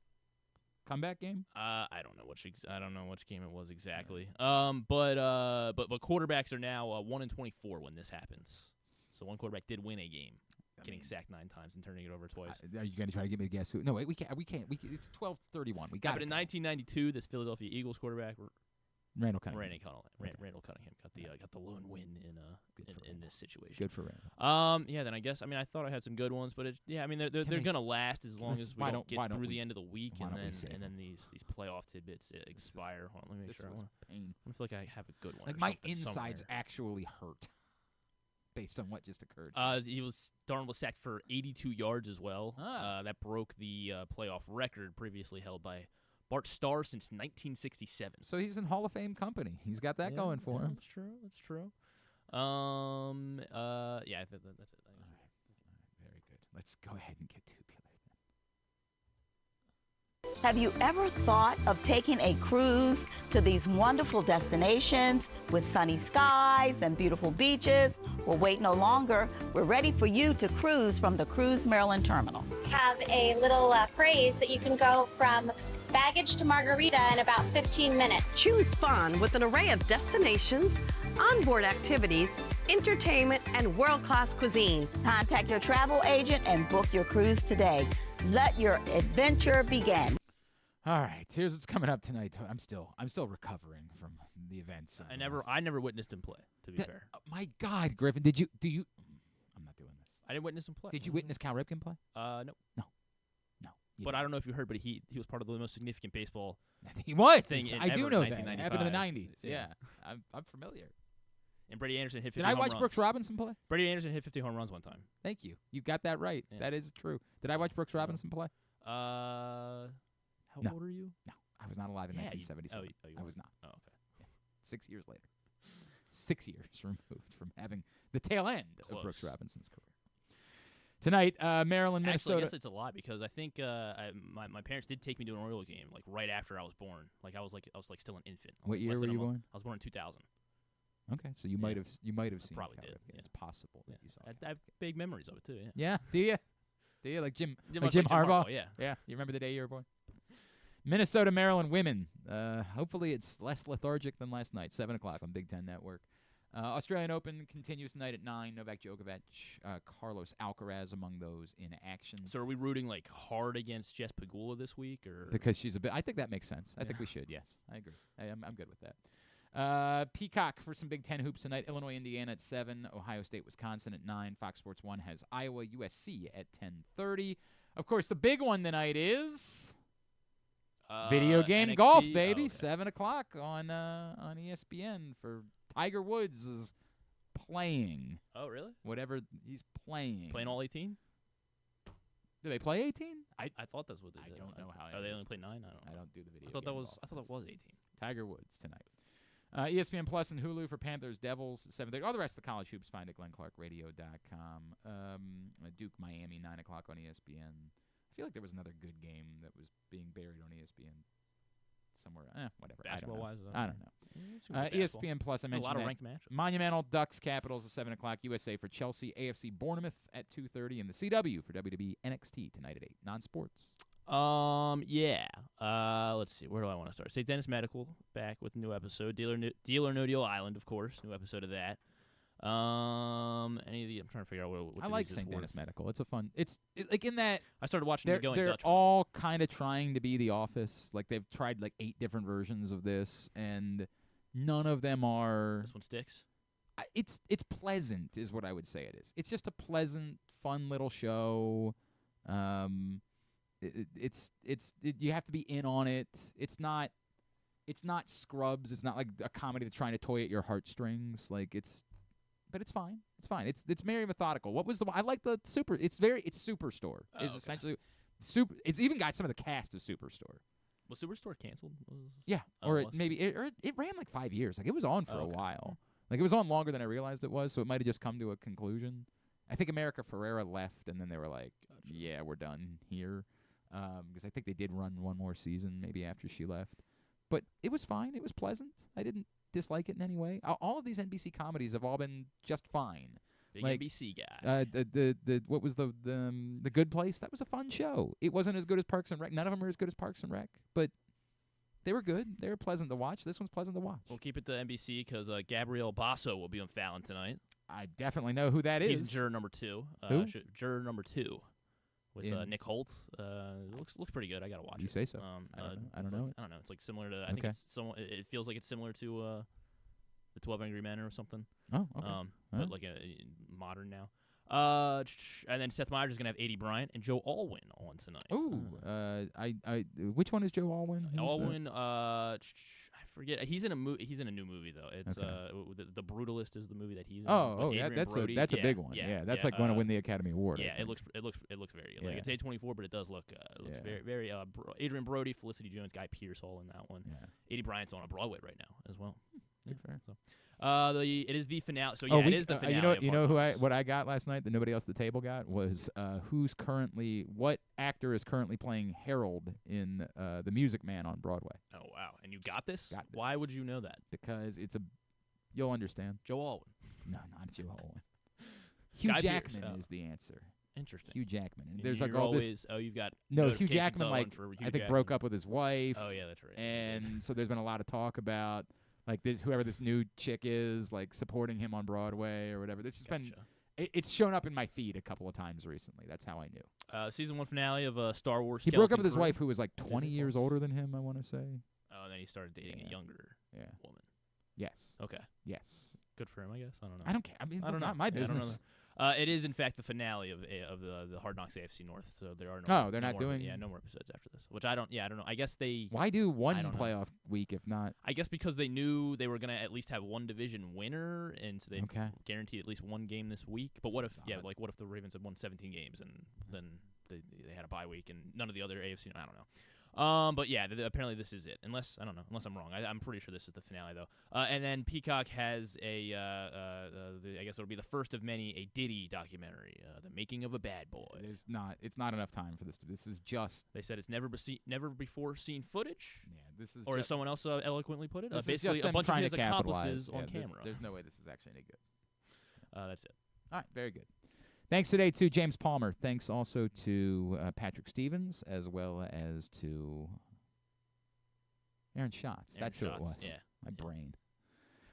comeback game? I don't know which game it was exactly. But quarterbacks are now 1-24 when this happens. So one quarterback did win a game, getting sacked 9 times and turning it over twice. Are you going to try to get me to guess who? No, wait, we can't. It's 12:31. We got But in 1992, this Philadelphia Eagles quarterback, Randall Cunningham. Randall Cunningham got the lone win in this situation. Good for Randall. Yeah. Then I guess I thought I had some good ones, but they're gonna last as long as we don't get through the end of the week, and then these playoff tidbits expire. Hold on, let me make sure. I feel like I have a good one. Like my insides actually hurt. Based on what just occurred. Darnold was sacked for 82 yards as well. That broke the playoff record previously held by Bart Starr since 1967. So he's in Hall of Fame company. He's got that going for him. That's true. That's true. That's it. All right. Very good. Let's go ahead and get tubular then. Have you ever thought of taking a cruise to these wonderful destinations with sunny skies and beautiful beaches? Well, wait no longer. We're ready for you to cruise from the Cruise Maryland Terminal. Have a little phrase that you can go from baggage to margarita in about 15 minutes. Choose fun with an array of destinations, onboard activities, entertainment, and world-class cuisine. Contact your travel agent and book your cruise today. Let your adventure begin. All right, here's what's coming up tonight. I'm still recovering from the events. I never witnessed him play. To be fair, my God, Griffin, do you? I'm not doing this. I didn't witness him play. Did you witness Cal Ripken play? No. But I don't know if you heard, but he was part of the most significant baseball. He was. Thing I do know that. It happened in the 90s. Yeah, I'm familiar. And Brady Anderson hit 50 Did I home watch runs. Brooks Robinson play? Brady Anderson hit 50 home runs one time. Thank you. You got that right. Yeah. That is true. Did I watch Brooks Robinson play? How old are you? No, I was not alive in 1977. I was not. Oh, okay. Yeah. 6 years later. 6 years removed from having the tail end of Brooks Robinson's career. Tonight, Maryland, Minnesota. Actually, I guess it's a lot because I think my parents did take me to an Orioles game like right after I was born. Like I was still an infant. What year were you born? I was born in 2000. Okay, so you might have seen. Probably Cal did. Ripken. It's possible that you saw. I have big memories of it too. Yeah. Yeah. Do you? Do you like Jim? Yeah, Like much Jim like Jim Harbaugh? Harbaugh, yeah. Yeah. You remember the day you were born? Minnesota, Maryland women. Hopefully it's less lethargic than last night. 7 o'clock on Big Ten Network. Australian Open continues tonight at 9. Novak Djokovic, Carlos Alcaraz among those in action. So are we rooting like hard against Jess Pegula this week, or Because she's a bit. I think that makes sense. I think we should. Yes, I agree. I'm good with that. Peacock for some Big Ten hoops tonight. Illinois, Indiana at 7. Ohio State, Wisconsin at 9. Fox Sports 1 has Iowa, USC at 10:30. Of course, the big one tonight is video game NXT? golf, baby. Oh, okay. 7 o'clock on ESPN for Tiger Woods is playing. Oh, really? Whatever he's playing. Playing all 18? Do they play 18? I thought that's what they did. I don't know how. Oh, they only play 9? I don't do the video. I thought that was 18. Tiger Woods tonight. ESPN Plus and Hulu for Panthers, Devils, 7:30. All the rest of the college hoops find at GlennClarkRadio.com. Duke, Miami, 9 o'clock on ESPN. I feel like there was another good game that was being buried on ESPN somewhere. Whatever. Basketball-wise? I don't know. ESPN Plus, I mentioned a lot of that. ranked matches. Monumental Ducks, Capitals at 7 o'clock. USA for Chelsea. AFC Bournemouth at 2:30. And the CW for WWE NXT tonight at 8. Non-sports. Yeah. Let's see. Where do I want to start? St. Dennis Medical back with a new episode. Deal or No Deal Island, of course. New episode of that. Any of the? I'm trying to figure out which I of like these is St. Dennis worth. Medical. It's a fun. It's like in that I started watching they're, the Going they're Dutch one. all kind of trying to be The Office. Like they've tried like 8 different versions of this, and none of them are. This one sticks. It's pleasant, is what I would say it is. It's just a pleasant, fun little show. You have to be in on it. It's not Scrubs. It's not like a comedy that's trying to toy at your heartstrings. But it's fine. It's fine. It's very methodical. What was the? I like the super. It's Superstore. Is essentially super. It's even got some of the cast of Superstore. Was Superstore canceled? Yeah, or it ran like 5 years. Like it was on for a while. Like it was on longer than I realized it was. So it might have just come to a conclusion. I think America Ferrera left, and then they were like, "Yeah, we're done here," because I think they did run one more season maybe after she left. But it was fine. It was pleasant. I didn't dislike it in any way. All of these NBC comedies have all been just fine. Big NBC guy. What was the Good Place? That was a fun show. It wasn't as good as Parks and Rec. None of them are as good as Parks and Rec, but they were good. They were pleasant to watch. This one's pleasant to watch. We'll keep it to NBC because Gabriel Basso will be on Fallon tonight. I definitely know who that is. He's juror number 2. Who? Juror number 2 with Nick Holt. Looks pretty good. I gotta watch it. You say so. I don't know. I don't know. It's like similar to. I think it's it feels like it's similar to the 12 Angry Men or something. Oh, okay. But like modern now. And then Seth Meyers is gonna have 80 Bryant and Joe Alwyn on tonight. Ooh, which one is Joe Alwyn? Alwyn, I forget. He's in a He's in a new movie though. It's the Brutalist is the movie that he's in. That's a big one. Yeah, that's like going to win the Academy Award. Yeah, it looks very good. Like it's A24, but it does look very Adrian Brody, Felicity Jones, Guy Pearce all in that one. Yeah. 80 Bryant's on a Broadway right now as well. Good for So. It is the finale. So it is the finale. What I got last night that nobody else at the table got was what actor is currently playing Harold in The Music Man on Broadway. Oh wow! And you got this? Got this. Why would you know that? Because you'll understand. Joe Alwyn. No, not Joe Alwyn. Hugh Jackman is the answer. Interesting. Hugh Jackman. And And there's like you're all always, this. Oh, you've got No, Hugh notifications Jackman on like for Hugh I think Jackman. broke up with his wife. Oh yeah, that's right. And so there's been a lot of talk about like whoever this new chick is, like supporting him on Broadway or whatever. This has been. It's shown up in my feed a couple of times recently. That's how I knew. Season 1 finale of Star Wars. He broke up with his Crew. wife, who was like 20 years older than him, I want to say. Oh, and then he started dating a younger woman. Yes. Okay. Yes. Good for him, I guess. I don't know. I don't care. I mean, I don't know. not my Yeah, I don't business. know. It is, in fact, the finale of the Hard Knocks AFC North. So there are no. Oh, they're not more, doing. no more episodes after this. Which I don't. Yeah, I don't know. I guess they. Why do one playoff week if not? I guess because they knew they were gonna at least have one division winner, and so they guaranteed at least one game this week. But what if what if the Ravens had won 17 games and then they had a bye week and none of the other AFC? I don't know. But yeah, apparently this is it. Unless I don't know. Unless I'm wrong. I'm pretty sure this is the finale though. And then Peacock has I guess it'll be the first of many a Diddy documentary, The Making of a Bad Boy. It's not enough time for this. This is just. They said it's never before seen footage. Yeah, this is. Or as someone else eloquently put it, this basically is just a bunch trying of his to accomplices capitalize. on camera. There's no way this is actually any good. That's it. All right, very good. Thanks today to James Palmer. Thanks also to Patrick Stevens, as well as to Aaron Schatz. That's who it was. Yeah. My brain.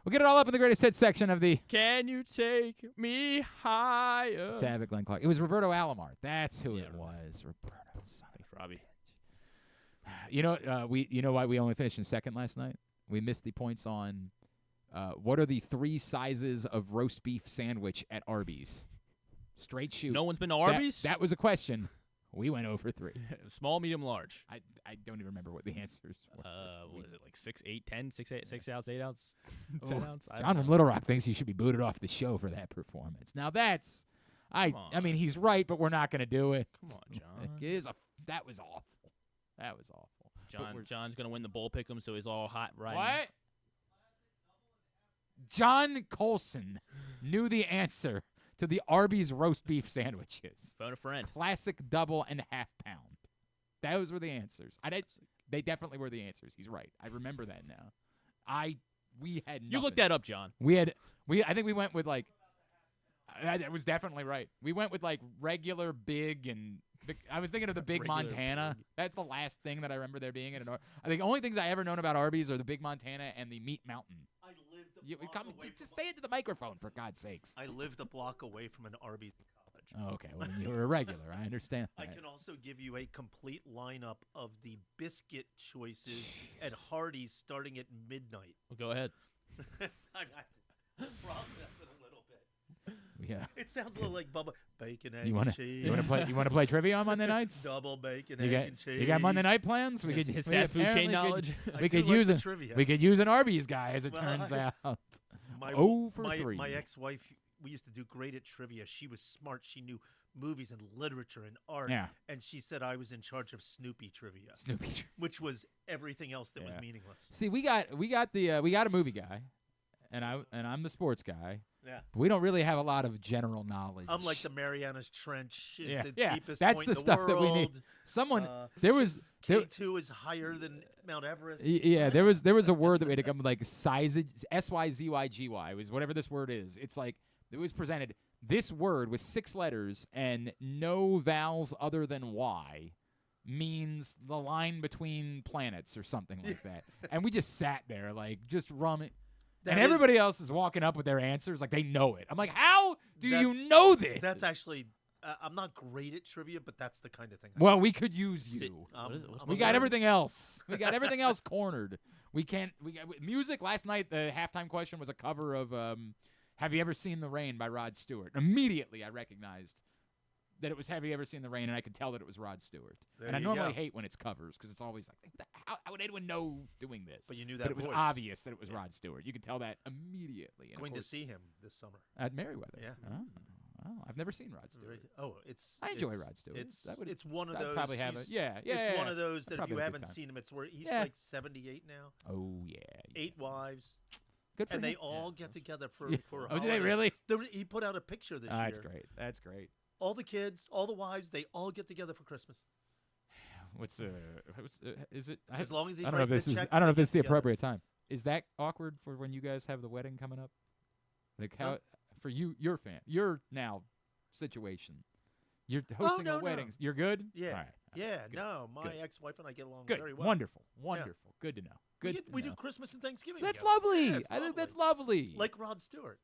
We'll get it all up in the greatest hits section of the Can You Take Me Higher? Tab at Glenn Clark. It was Roberto Alomar. That's who it was. Roberto. Thanks, Robbie. You know why we only finished in second last night? We missed the points on what are the 3 sizes of roast beef sandwich at Arby's? Straight shoot. No one's been to Arby's? That was a question. We went 0 for 3. Small, medium, large. I don't even remember what the answers were. What is it, like 6, 8, 10, 6 outs, 8 outs, 10 outs? John from Little Rock thinks he should be booted off the show for that performance. Now that's, I mean, he's right, but we're not going to do it. Come on, John. That was awful. That was awful. John's going to win the bowl pick'em, so he's all hot right now. What? John Colson knew the answer to the Arby's roast beef sandwiches. Phone a friend. Classic double and half pound. Those were the answers. They definitely were the answers. He's right. I remember that now. We had nothing. You looked that up, John. I think we went with like, that was definitely right. We went with like regular big and I was thinking of the Big Montana. Big. That's the last thing that I remember there being in an Arby's. I think the only things I ever known about Arby's are the Big Montana and the Meat Mountain. I lived a block away just say it to the microphone, for God's sakes. I lived a block away from an Arby's in college. Oh, okay, well, you were a regular. I understand that. I can also give you a complete lineup of the biscuit choices at Hardee's starting at midnight. Well, go ahead. I process it a little bit. Yeah. It sounds a little like Bubba. Bacon, egg, and cheese. You want to play trivia on Monday nights? Double bacon, egg, and cheese. You got Monday night plans? His fast food chain knowledge. We could use an Arby's guy, as it turns out. 0 for 3. My ex-wife, we used to do great at trivia. She was smart. She knew movies and literature and art. Yeah. And she said I was in charge of Snoopy trivia. Snoopy, which was everything else that was meaningless. See, we got a movie guy, and I'm the sports guy. Yeah. But we don't really have a lot of general knowledge. I'm like the Marianas Trench is the deepest that's point the in the stuff world. that we need. Someone there was K2 is higher than Mount Everest. Yeah, there was a word that we had to come with, like SYZYGY. It was whatever this word is. It's like it was presented. This word with 6 letters and no vowels other than Y means the line between planets or something like that. And we just sat there like just rumming. And everybody else is walking up with their answers like they know it. I'm like, how do you know this? That's actually, I'm not great at trivia, but that's the kind of thing. Well, we could use you. We got everything else. We got everything else cornered. We got music. Last night, the halftime question was a cover of Have You Ever Seen the Rain by Rod Stewart. Immediately, I recognized that it was Have You Ever Seen the Rain, and I could tell that it was Rod Stewart. And I normally hate when it's covers because it's always like, how would anyone know doing this? But you knew that But it was voice. obvious that it was Rod Stewart. You could tell that immediately. Going to see him this summer. At Merriweather. Yeah. Oh, I've never seen Rod Stewart. Oh, I enjoy Rod Stewart. It's one of I'd those. probably have it. Yeah. It's one of those I'd that if probably you have a good haven't time. seen him, it's where he's like 78 now. Oh, yeah. 8 wives. Good for and him. they all get together for Oh, do they really? He put out a picture this year. That's great. That's great. All the kids, all the wives, they all get together for Christmas. Is it? As long as he's I don't know if writing this the is. checks, I don't know if they this is the get together. appropriate time. Is that awkward for when you guys have the wedding coming up? Like how for you, your now situation. You're hosting a wedding. No. Good. You're good. Yeah. All right. Yeah. Good. No, my Good. ex-wife and I get along Good. very well. Wonderful. Yeah. Good to know. Good. We do Christmas and Thanksgiving. That's together. lovely. Yeah, I think that's lovely. Like Rod Stewart.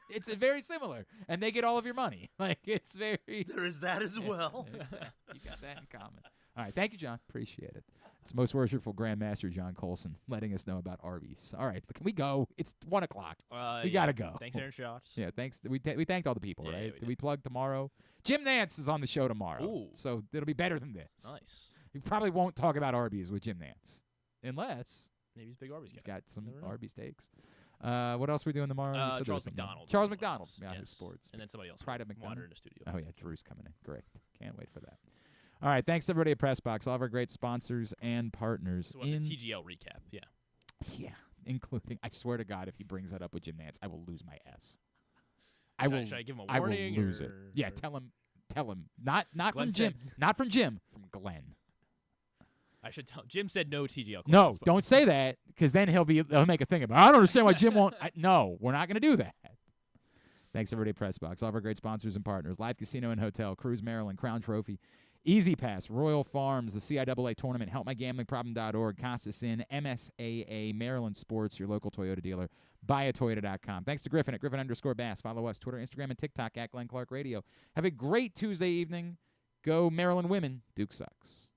It's very similar, and they get all of your money. Like it's very. There is that as well. There's that. You got that in common. All right, thank you, John. Appreciate it. It's Most Worshipful Grandmaster John Colson letting us know about Arby's. All right, can we go? It's 1:00. We gotta go. Thanks, Aaron Schatz. Yeah, thanks. We thanked all the people, Yeah, right? we Did did. we plug tomorrow? Jim Nance is on the show tomorrow, Ooh. so it'll be better than this. Nice. We probably won't talk about Arby's with Jim Nance, unless Maybe he's a big Arby's he's guy. got some Never know. Arby's takes. What else are we doing tomorrow? You said there was Charles something. McDonald. Charles McDonald, Yahoo Yes. Sports. And then somebody else. Pride of Water McDonald. in the studio. Oh, yeah, Drew's coming in. Great. Can't wait for that. All right, thanks to everybody at PressBox, all of our great sponsors and partners. So the TGL recap, yeah. Yeah, including, I swear to God, if he brings that up with Jim Nance, I will lose my S. Should I give him a warning? I will lose it. Yeah, tell him. Not Glenn from Jim. said- Not from Jim. From Glenn. I should tell. Jim said no TGL. No, questions, but- don't say that, because then he'll make a thing about it. I don't understand why Jim won't. No, we're not going to do that. Thanks, everybody at PressBox. All of our great sponsors and partners. Live Casino and Hotel, Cruise Maryland, Crown Trophy, Easy Pass, Royal Farms, the CIAA Tournament, HelpMyGamblingProblem.org, Costas Inn, MSAA, Maryland Sports, your local Toyota dealer, BuyAToyota.com. Thanks to Griffin at Griffin_Bass. Follow us, Twitter, Instagram, and TikTok at Glenn Clark Radio. Have a great Tuesday evening. Go Maryland women. Duke sucks.